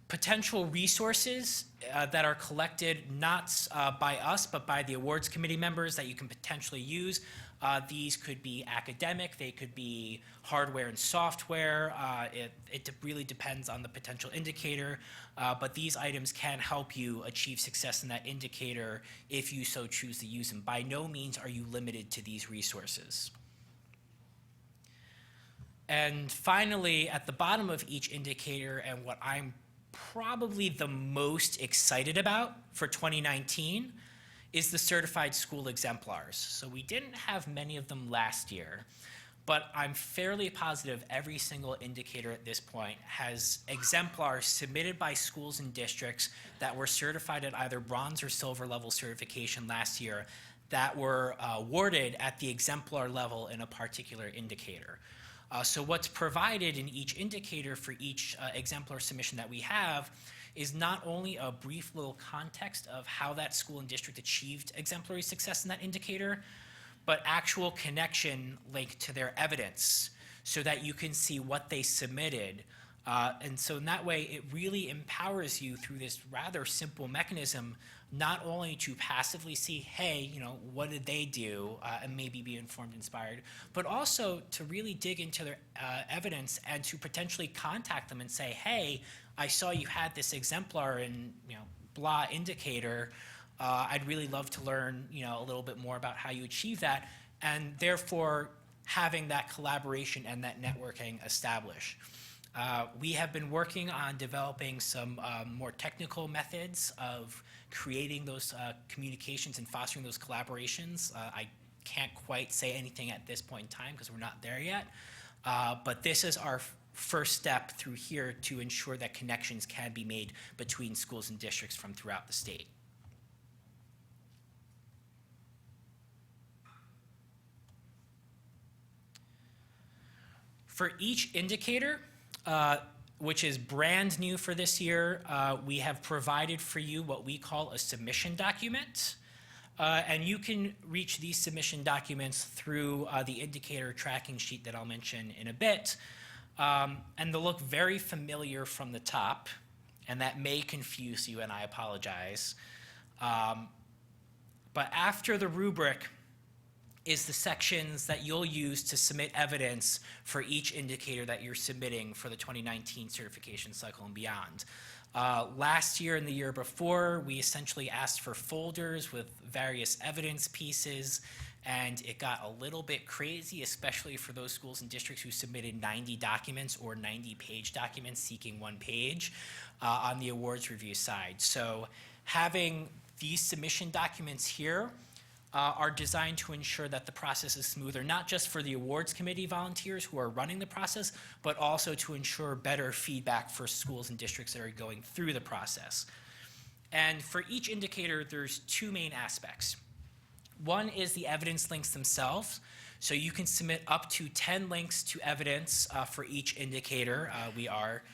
potential resources that are collected not by us, but by the awards committee members that you can potentially use. These could be academic, they could be hardware and software. It really depends on the potential indicator, but these items can help you achieve success in that indicator if you so choose to use them. By no means are you limited to these resources. And finally, at the bottom of each indicator, and what I'm probably the most excited about for 2019, is the certified school exemplars. So we didn't have many of them last year, but I'm fairly positive every single indicator at this point has exemplars submitted by schools and districts that were certified at either bronze or silver level certification last year that were awarded at the exemplar level in a particular indicator. So what's provided in each indicator for each exemplar submission that we have is not only a brief little context of how that school and district achieved exemplary success in that indicator, but actual connection linked to their evidence so that you can see what they submitted. And so in that way, it really empowers you through this rather simple mechanism, not only to passively see, hey, what did they do, and maybe be informed, inspired, but also to really dig into their evidence and to potentially contact them and say, hey, I saw you had this exemplar in, blah indicator. I'd really love to learn, a little bit more about how you achieve that, and therefore having that collaboration and that networking established. We have been working on developing some more technical methods of creating those communications and fostering those collaborations. I can't quite say anything at this point in time because we're not there yet, but this is our first step through here to ensure that connections can be made between schools and districts from throughout the state. For each indicator, which is brand new for this year, we have provided for you what we call a submission document. And you can reach these submission documents through the indicator tracking sheet that I'll mention in a bit. And they'll look very familiar from the top, and that may confuse you, and I apologize. But after the rubric is the sections that you'll use to submit evidence for each indicator that you're submitting for the 2019 certification cycle and beyond. Last year and the year before, we essentially asked for folders with various evidence pieces, and it got a little bit crazy, especially for those schools and districts who submitted 90 documents or 90-page documents seeking 1 page on the awards review side. So having these submission documents here are designed to ensure that the process is smoother, not just for the awards committee volunteers who are running the process, but also to ensure better feedback for schools and districts that are going through the process. And for each indicator, there's 2 main aspects. One is the evidence links themselves. So you can submit up to 10 links to evidence for each indicator. We are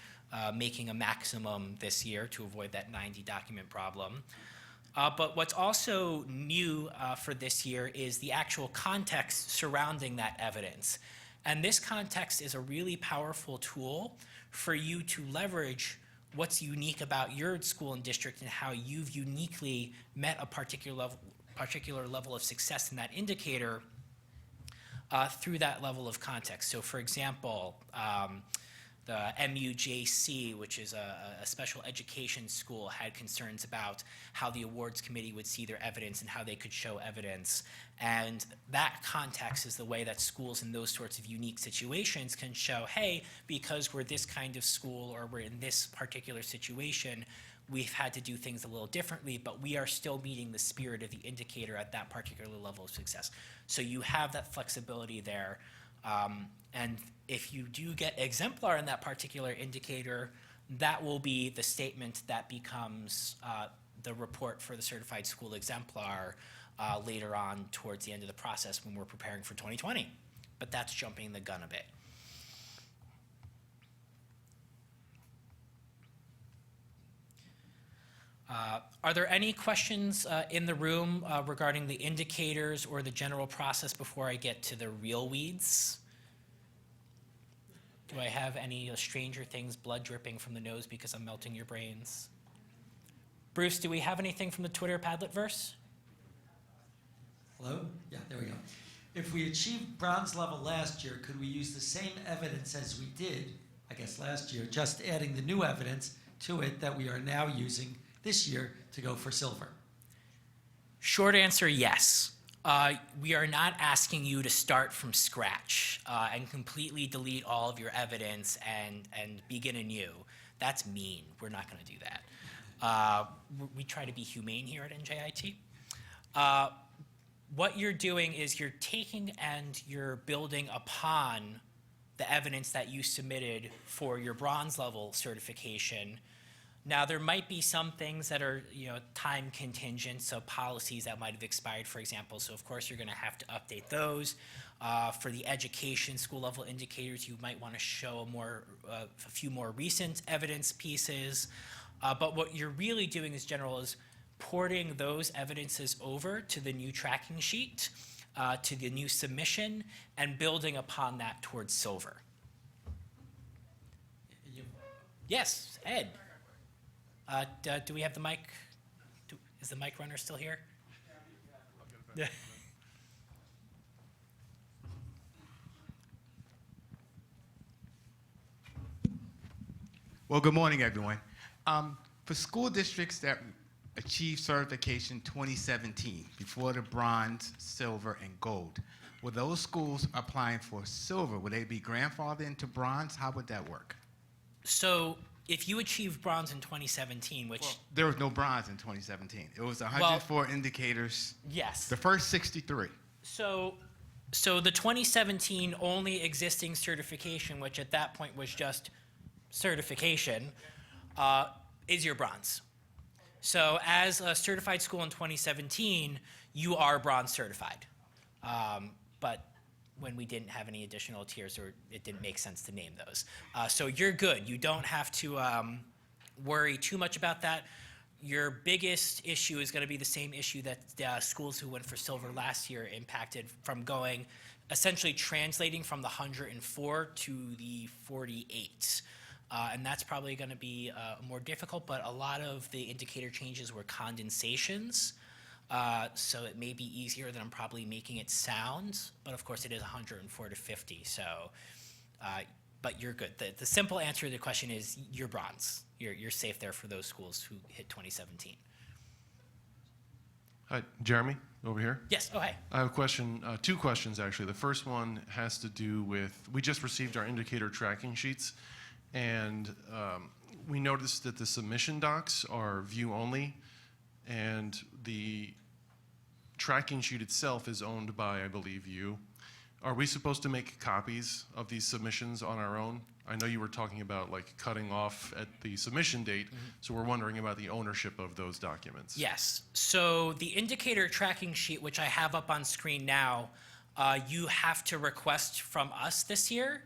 making a maximum this year to avoid that 90 document problem. But what's also new for this year is the actual context surrounding that evidence. And this context is a really powerful tool for you to leverage what's unique about your school and district and how you've uniquely met a particular level of success in that indicator through that level of context. So for example, the MUJC, which is a special education school, had concerns about how the awards committee would see their evidence and how they could show evidence. And that context is the way that schools in those sorts of unique situations can show, hey, because we're this kind of school or we're in this particular situation, we've had to do things a little differently, but we are still meeting the spirit of the indicator at that particular level of success. So you have that flexibility there. And if you do get exemplar in that particular indicator, that will be the statement that becomes the report for the certified school exemplar later on towards the end of the process when we're preparing for 2020. But that's jumping the gun a bit. Are there any questions in the room regarding the indicators or the general process before I get to the real weeds? Do I have any Stranger Things blood dripping from the nose because I'm melting your brains? Bruce, do we have anything from the Twitter Padletverse? Hello? Yeah, there we go. If we achieved bronze level last year, could we use the same evidence as we did, I guess last year, just adding the new evidence to it that we are now using this year to go for silver? Short answer, yes. We are not asking you to start from scratch and completely delete all of your evidence and begin anew. That's mean. We're not going to do that. We try to be humane here at NJIT. What you're doing is you're taking and you're building upon the evidence that you submitted for your bronze level certification. Now, there might be some things that are, time contingent, so policies that might have expired, for example. So, of course, you're going to have to update those. For the education school level indicators, you might want to show a few more recent evidence pieces. But what you're really doing is porting those evidences over to the new tracking sheet, to the new submission, and building upon that towards silver. Yes, Ed. Do we have the mic? Is the mic runner still here? Yeah. Well, good morning, everyone. For school districts that achieved certification 2017, before the bronze, silver, and gold, will those schools applying for silver, will they be grandfathered into bronze? How would that work? So if you achieved bronze in 2017, which There was no bronze in 2017. It was 104 indicators. yes. The first 63. So the 2017 only existing certification, which at that point was just certification, is your bronze. So as a certified school in 2017, you are bronze certified. But when we didn't have any additional tiers, or it didn't make sense to name those. So you're good. You don't have to worry too much about that. Your biggest issue is going to be the same issue that schools who went for silver last year impacted, from going, essentially translating from the 104 to the 48. And that's probably going to be more difficult, but a lot of the indicator changes were condensations. So it may be easier than I'm probably making it sound, but of course it is 104 to 50. So, but you're good. The simple answer to the question is you're bronze. You're safe there for those schools who hit 2017. Hi, Jeremy, over here. Yes. Oh, hey. I have a question, two questions actually. The first one has to do with, we just received our indicator tracking sheets, and we noticed that the submission docs are view only, and the tracking sheet itself is owned by, I believe, you. Are we supposed to make copies of these submissions on our own? I know you were talking about like cutting off at the submission date, so we're wondering about the ownership of those documents. Yes. So the indicator tracking sheet, which I have up on screen now, you have to request from us this year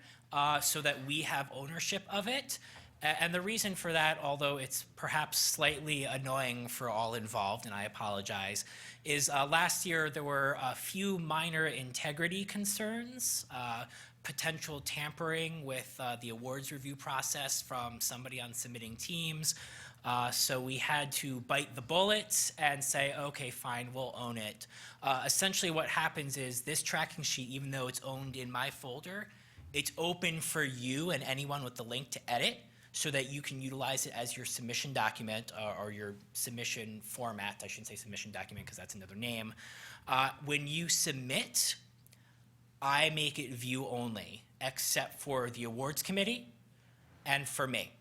so that we have ownership of it. And the reason for that, although it's perhaps slightly annoying for all involved, and I apologize, is last year there were a few minor integrity concerns, potential tampering with the awards review process from somebody on submitting teams. So we had to bite the bullet and say, okay, fine, we'll own it. Essentially what happens is this tracking sheet, even though it's owned in my folder, it's open for you and anyone with the link to edit, so that you can utilize it as your submission document or your submission format. I shouldn't say submission document because that's another name. When you submit, I make it view only, except for the awards committee and for me,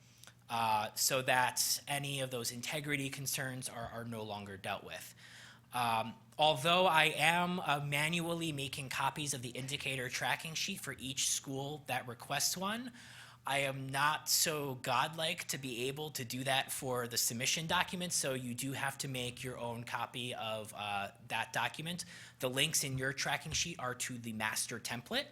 so that any of those integrity concerns are no longer dealt with. Although I am manually making copies of the indicator tracking sheet for each school that requests one, I am not so godlike to be able to do that for the submission document, so you do have to make your own copy of that document. The links in your tracking sheet are to the master template,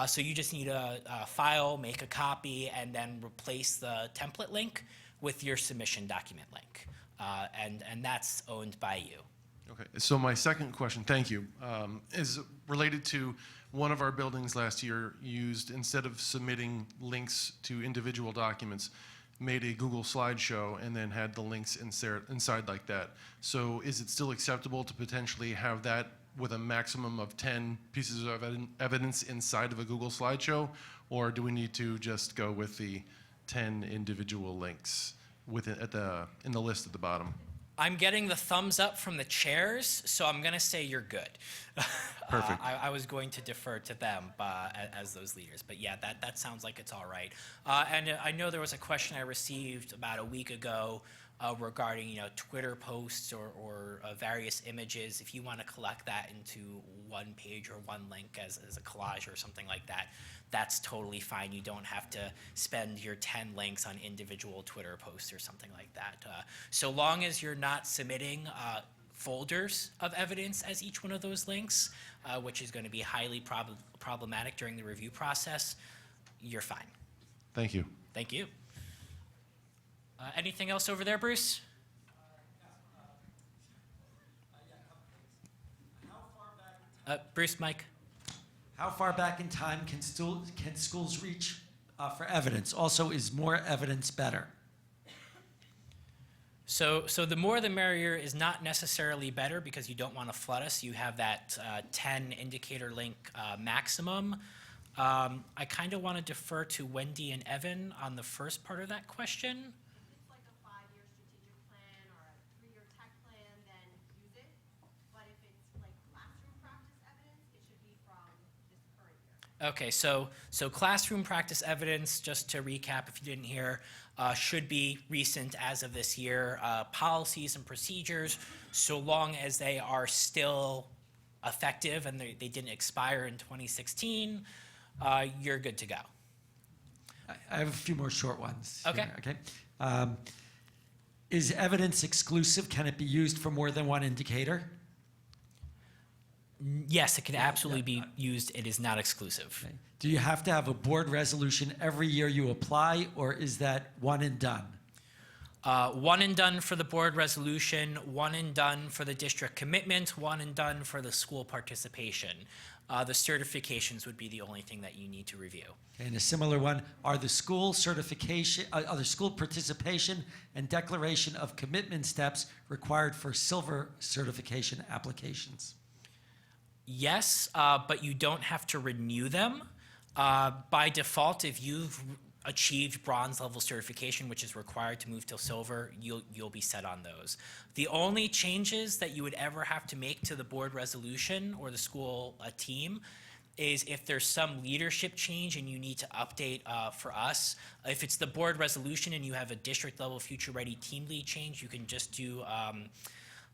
so you just need a file, make a copy, and then replace the template link with your submission document link, and that's owned by you. Okay, so my second question, thank you, is related to one of our buildings last year used, instead of submitting links to individual documents, made a Google slideshow and then had the links inside like that. So is it still acceptable to potentially have that with a maximum of 10 pieces of evidence inside of a Google slideshow? Or do we need to just go with the 10 individual links in the list at the bottom? I'm getting the thumbs up from the chairs, so I'm going to say you're good. Perfect. I was going to defer to them as those leaders, but yeah, that sounds like it's all right. And I know there was a question I received about a week ago regarding Twitter posts or various images. If you want to collect that into one page or one link as a collage or something like that, that's totally fine. You don't have to spend your 10 links on individual Twitter posts or something like that. So long as you're not submitting folders of evidence as each one of those links, which is going to be highly problematic during the review process, you're fine. Thank you. Thank you. Anything else over there, Bruce? Bruce, Mike. How far back in time can schools reach for evidence? Also, is more evidence better? So the more the merrier is not necessarily better, because you don't want to flood us. You have that 10 indicator link maximum. I kind of want to defer to Wendy and Evan on the first part of that question. It's like a 5-year strategic plan or a 3-year Okay, so classroom practice evidence, just to recap if you didn't hear, should be recent as of this year. Policies and procedures, so long as they are still effective and they didn't expire in 2016, you're good to go. I have a few more short ones. Okay. Here, okay. Is evidence exclusive? Can it be used for more than one indicator? Yes, it can absolutely be used. It is not exclusive. Okay. Do you have to have a board resolution every year you apply, or is that one and done? One and done for the board resolution, one and done for the district commitment, one and done for the school participation. The certifications would be the only thing that you need to review. Okay, and a similar one, are the school certification, are the school participation and declaration of commitment steps required for silver certification applications? Yes, but you don't have to renew them. By default, if you've achieved bronze level certification, which is required to move to silver, you'll be set on those. The only changes that you would ever have to make to the board resolution or the school team is if there's some leadership change and you need to update for us. If it's the board resolution and you have a district level future ready team lead change, you can just do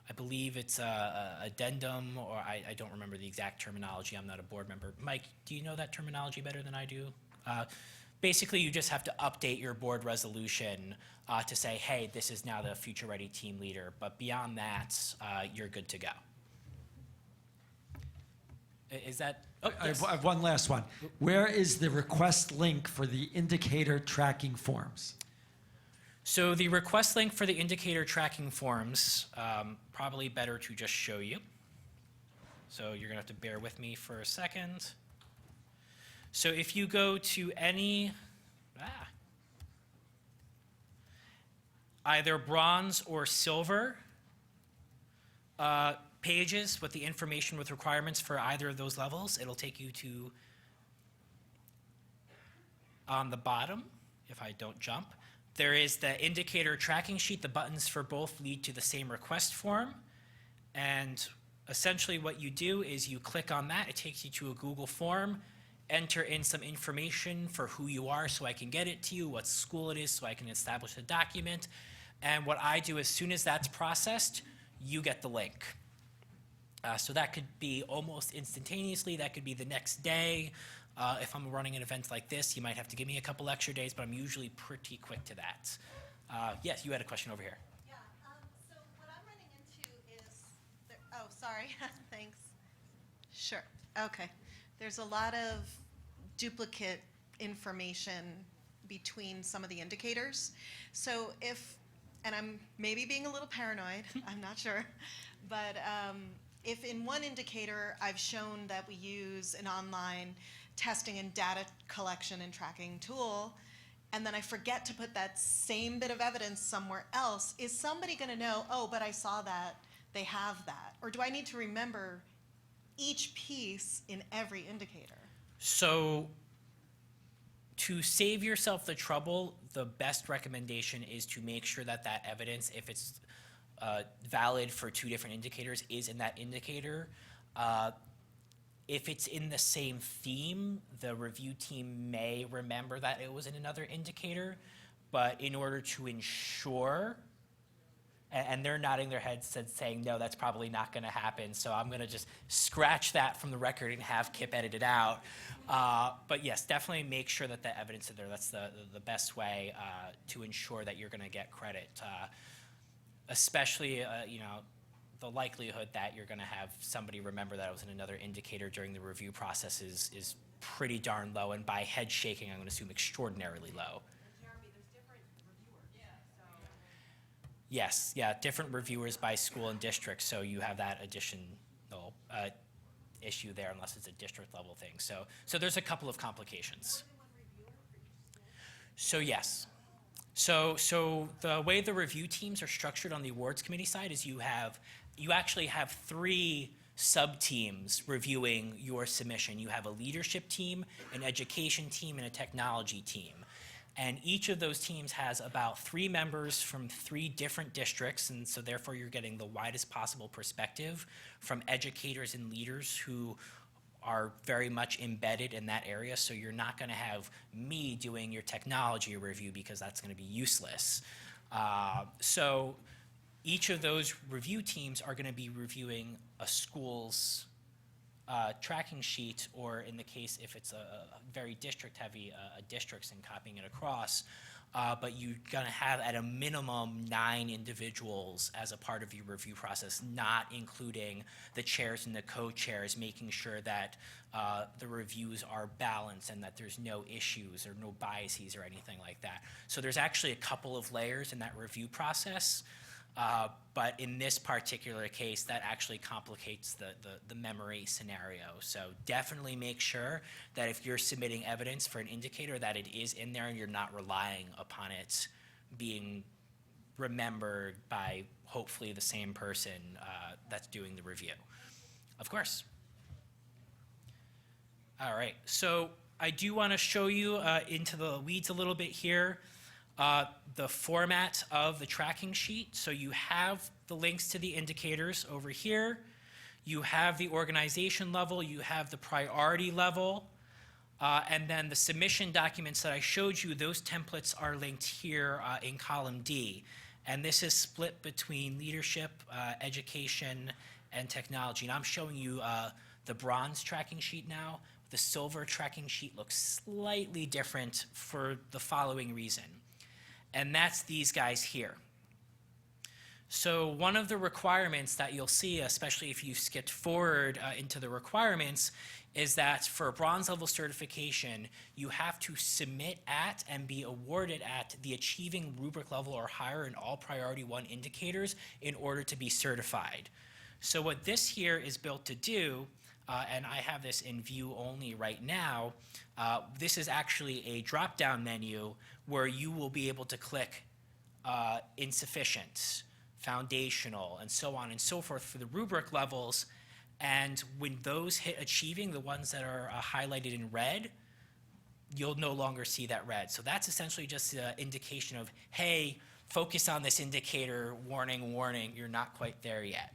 I believe it's a addendum, or I don't remember the exact terminology. I'm not a board member. Mike, do you know that terminology better than I do? Basically, you just have to update your board resolution to say, hey, this is now the future ready team leader. But beyond that, you're good to go. Is that? Oh, yes. I have one last one. Where is the request link for the indicator tracking forms? So the request link for the indicator tracking forms, probably better to just show you. So you're gonna have to bear with me for a second. So if you go to any, either bronze or silver pages with the information with requirements for either of those levels, it'll take you to, on the bottom, if I don't jump, there is the indicator tracking sheet. The buttons for both lead to the same request form. And essentially what you do is you click on that. It takes you to a Google form. Enter in some information for who you are so I can get it to you, what school it is so I can establish the document. And what I do, as soon as that's processed, you get the link. So that could be almost instantaneously. That could be the next day. If I'm running an event like this, you might have to give me a couple extra days, but I'm usually pretty quick to that. Yes, you had a question over here. Yeah, so what I'm running into is, oh, sorry, thanks. Sure, okay. There's a lot of duplicate information between some of the indicators. So if, and I'm maybe being a little paranoid, I'm not sure, but if in one indicator I've shown that we use an online testing and data collection and tracking tool, and then I forget to put that same bit of evidence somewhere else, is somebody gonna know, oh, but I saw that, they have that? Or do I need to remember each piece in every indicator? So to save yourself the trouble, the best recommendation is to make sure that that evidence, if it's valid for two different indicators, is in that indicator. If it's in the same theme, the review team may remember that it was in another indicator, but in order to ensure, and they're nodding their heads saying, no, that's probably not gonna happen, so I'm gonna just scratch that from the record and have Kip edit it out. But yes, definitely make sure that the evidence is there. That's the best way to ensure that you're gonna get credit, especially, you know, the likelihood that you're gonna have somebody remember that it was in another indicator during the review process is pretty darn low, and by head shaking, I'm gonna assume extraordinarily low. Yes, yeah, different reviewers by school and district, so you have that additional issue there unless it's a district level thing. So there's a couple of complications. So yes. So the way the review teams are structured on the awards committee side is you actually have 3 sub-teams reviewing your submission. You have a leadership team, an education team, and a technology team. And each of those teams has about 3 members from 3 different districts, and so therefore you're getting the widest possible perspective from educators and leaders who are very much embedded in that area, so you're not going to have me doing your technology review because that's going to be useless. So each of those review teams are going to be reviewing a school's tracking sheet, or in the case if it's a very district heavy, districts and copying it across. But you're going to have at a minimum 9 individuals as a part of your review process, not including the chairs and the co-chairs, making sure that the reviews are balanced and that there's no issues or no biases or anything like that. So there's actually a couple of layers in that review process. But in this particular case, that actually complicates the memory scenario. So definitely make sure that if you're submitting evidence for an indicator, that it is in there and you're not relying upon it being remembered by hopefully the same person that's doing the review. Of course. All right, so I do want to show you into the weeds a little bit here. The format of the tracking sheet. So you have the links to the indicators over here. You have the organization level. You have the priority level. And then the submission documents that I showed you, those templates are linked here in column D. And this is split between leadership, education, and technology. And I'm showing you the bronze tracking sheet now. The silver tracking sheet looks slightly different for the following reason. And that's these guys here. So one of the requirements that you'll see, especially if you skipped forward into the requirements, is that for bronze level certification, you have to submit at and be awarded at the achieving rubric level or higher in all priority 1 indicators in order to be certified. So what this here is built to do, and I have this in view only right now, this is actually a drop-down menu where you will be able to click insufficient, foundational, and so on and so forth for the rubric levels. And when those hit achieving, the ones that are highlighted in red, you'll no longer see that red. So that's essentially just an indication of, hey, focus on this indicator, warning, warning, you're not quite there yet.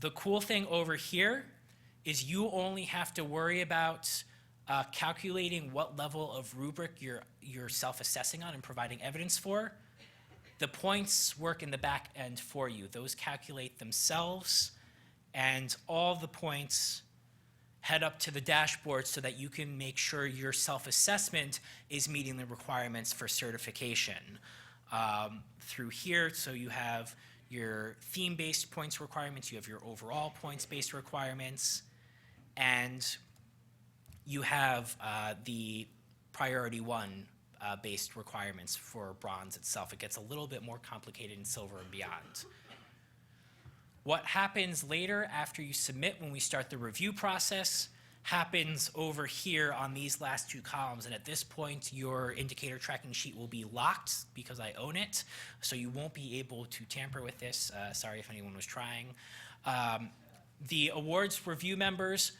The cool thing over here is you only have to worry about calculating what level of rubric you're self-assessing on and providing evidence for. The points work in the back end for you. Those calculate themselves, and all the points head up to the dashboard so that you can make sure your self-assessment is meeting the requirements for certification. Through here, so you have your theme-based points requirements, you have your overall points-based requirements, and you have the priority 1 based requirements for bronze itself. It gets a little bit more complicated in silver and beyond. What happens later after you submit when we start the review process happens over here on these last 2 columns, and at this point your indicator tracking sheet will be locked because I own it, so you won't be able to tamper with this. Sorry if anyone was trying. The awards review members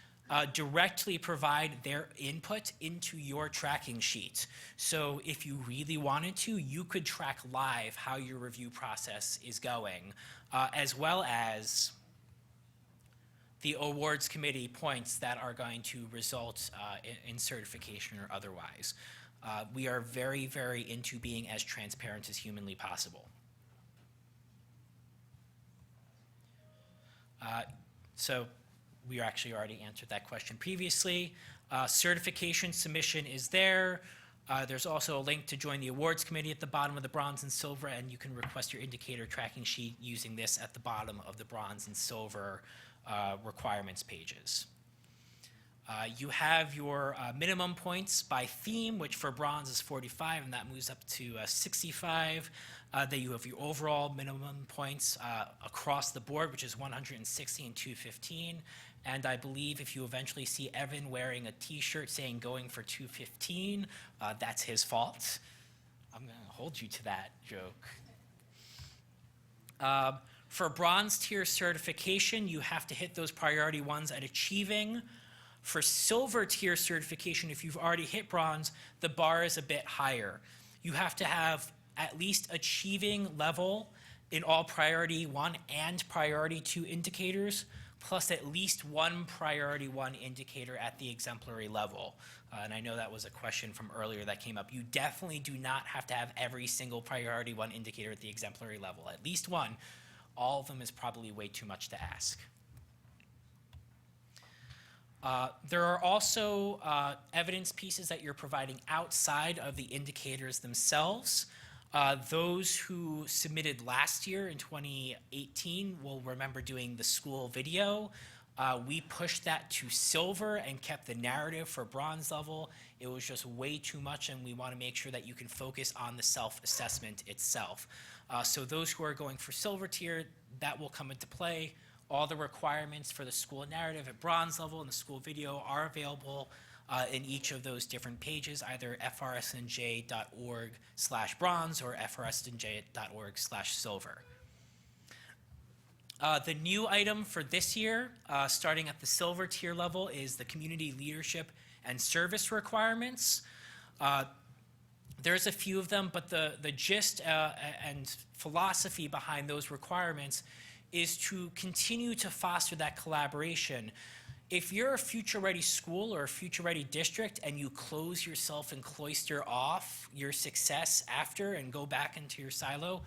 directly provide their input into your tracking sheet. So if you really wanted to, you could track live how your review process is going, as well as the awards committee points that are going to result in certification or otherwise. We are very, very into being as transparent as humanly possible. So we actually already answered that question previously. Certification submission is there. There's also a link to join the awards committee at the bottom of the bronze and silver, and you can request your indicator tracking sheet using this at the bottom of the bronze and silver requirements pages. You have your minimum points by theme, which for bronze is 45, and that moves up to 65. Then you have your overall minimum points across the board, which is 160 and 215. And I believe if you eventually see Evan wearing a t-shirt saying going for 215, that's his fault. I'm going to hold you to that joke. For bronze tier certification, you have to hit those priority 1s at achieving. For silver tier certification, if you've already hit bronze, the bar is a bit higher. You have to have at least achieving level in all priority 1 and priority 2 indicators, plus at least one priority one indicator at the exemplary level. And I know that was a question from earlier that came up. You definitely do not have to have every single priority one indicator at the exemplary level. At least one. All of them is probably way too much to ask. There are also evidence pieces that you're providing outside of the indicators themselves. Those who submitted last year in 2018 will remember doing the school video. We pushed that to silver and kept the narrative for bronze level. It was just way too much, and we want to make sure that you can focus on the self-assessment itself. So those who are going for silver tier, that will come into play. All the requirements for the school narrative at bronze level and the school video are available in each of those different pages, either FRS-NJ.org/bronze or FRS-NJ.org/silver. The new item for this year, starting at the silver tier level, is the community leadership and service requirements. There's a few of them, but the gist and philosophy behind those requirements is to continue to foster that collaboration. If you're a future-ready school or a future-ready district and you close yourself and cloister off your success after and go back into your silo,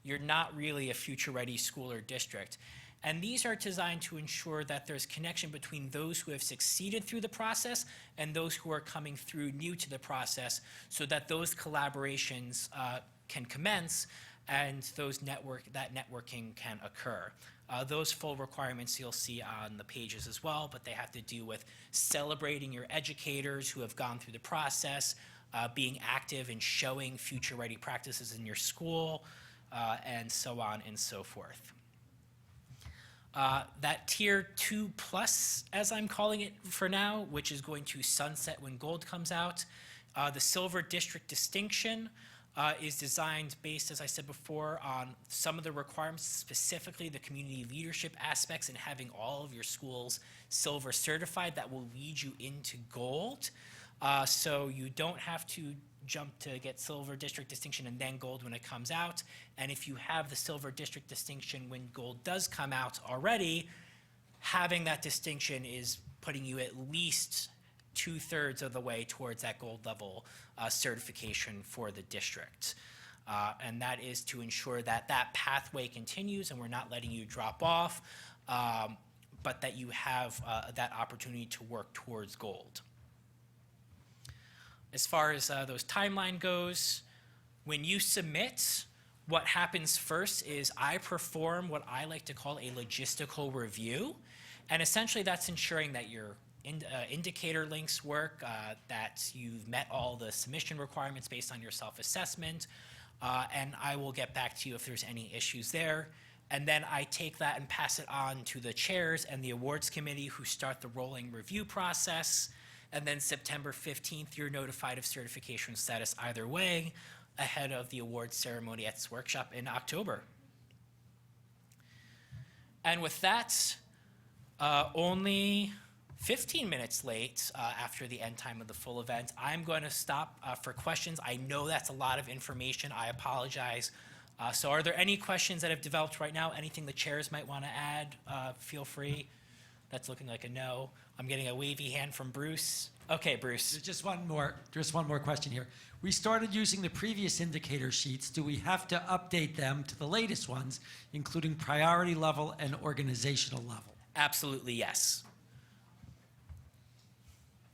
you're not really a future-ready school or district. And these are designed to ensure that there's connection between those who have succeeded through the process and those who are coming through new to the process, so that those collaborations can commence and that networking can occur. Those full requirements you'll see on the pages as well, but they have to do with celebrating your educators who have gone through the process, being active in showing future-ready practices in your school, and so on and so forth. That tier 2+, as I'm calling it for now, which is going to sunset when gold comes out, the silver district distinction is designed based, as I said before, on some of the requirements, specifically the community leadership aspects and having all of your schools silver certified. That will lead you into gold. So you don't have to jump to get silver district distinction and then gold when it comes out. And if you have the silver district distinction when gold does come out already, having that distinction is putting you at least 2/3 of the way towards that gold level certification for the district. And that is to ensure that that pathway continues and we're not letting you drop off, but that you have that opportunity to work towards gold. As far as those timeline goes, when you submit, what happens first is I perform what I like to call a logistical review. And essentially that's ensuring that your indicator links work, that you've met all the submission requirements based on your self-assessment, and I will get back to you if there's any issues there. And then I take that and pass it on to the chairs and the awards committee, who start the rolling review process. And then September 15th, you're notified of certification status either way, ahead of the awards ceremony at this workshop in October. And with that, only 15 minutes late after the end time of the full event, I'm going to stop for questions. I know that's a lot of information. I apologize. So are there any questions that have developed right now? Anything the chairs might want to add? Feel free. That's looking like a no. I'm getting a wavy hand from Bruce. Okay, Bruce. There's just one more question here. We started using the previous indicator sheets. Do we have to update them to the latest ones, including priority level and organizational level? Absolutely, yes.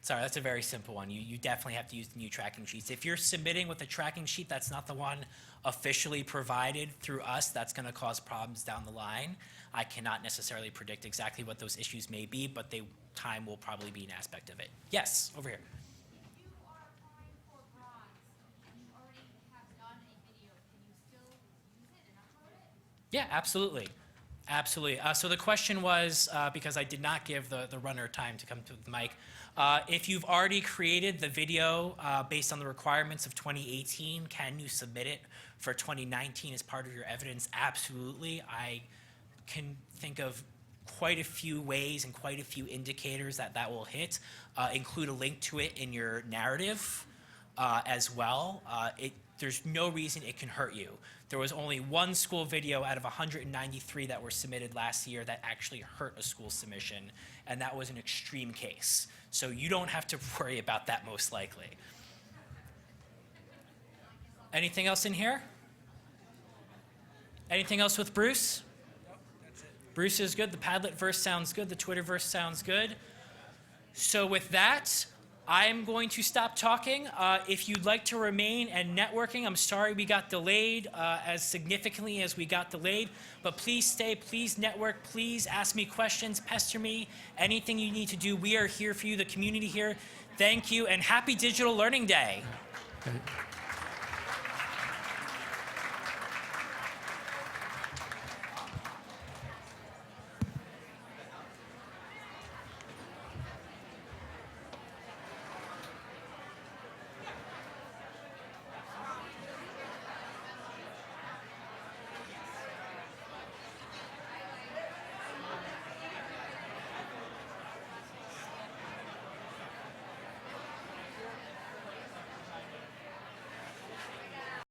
Sorry, that's a very simple one. You definitely have to use the new tracking sheets. If you're submitting with a tracking sheet that's not the one officially provided through us, that's going to cause problems down the line. I cannot necessarily predict exactly what those issues may be, but time will probably be an aspect of it. Yes, over here. If you are applying for bronze and you already have done a video, can you still use it and upload it? Yeah, absolutely. Absolutely. So the question was, because I did not give the runner time to come to the mic, if you've already created the video based on the requirements of 2018, can you submit it for 2019 as part of your evidence? Absolutely. I can think of quite a few ways and quite a few indicators that will hit. Include a link to it in your narrative as well. There's no reason it can hurt you. There was only one school video out of 193 that were submitted last year that actually hurt a school submission, and that was an extreme case. So you don't have to worry about that most likely. Anything else in here? Anything else with Bruce? Bruce is good. The Padlet verse sounds good. The Twitterverse sounds good. So with that, I'm going to stop talking. If you'd like to remain and networking, I'm sorry we got delayed as significantly as we got delayed, but please stay, please network, please ask me questions, pester me, anything you need to do. We are here for you, the community here. Thank you, and happy Digital Learning Day. Okay.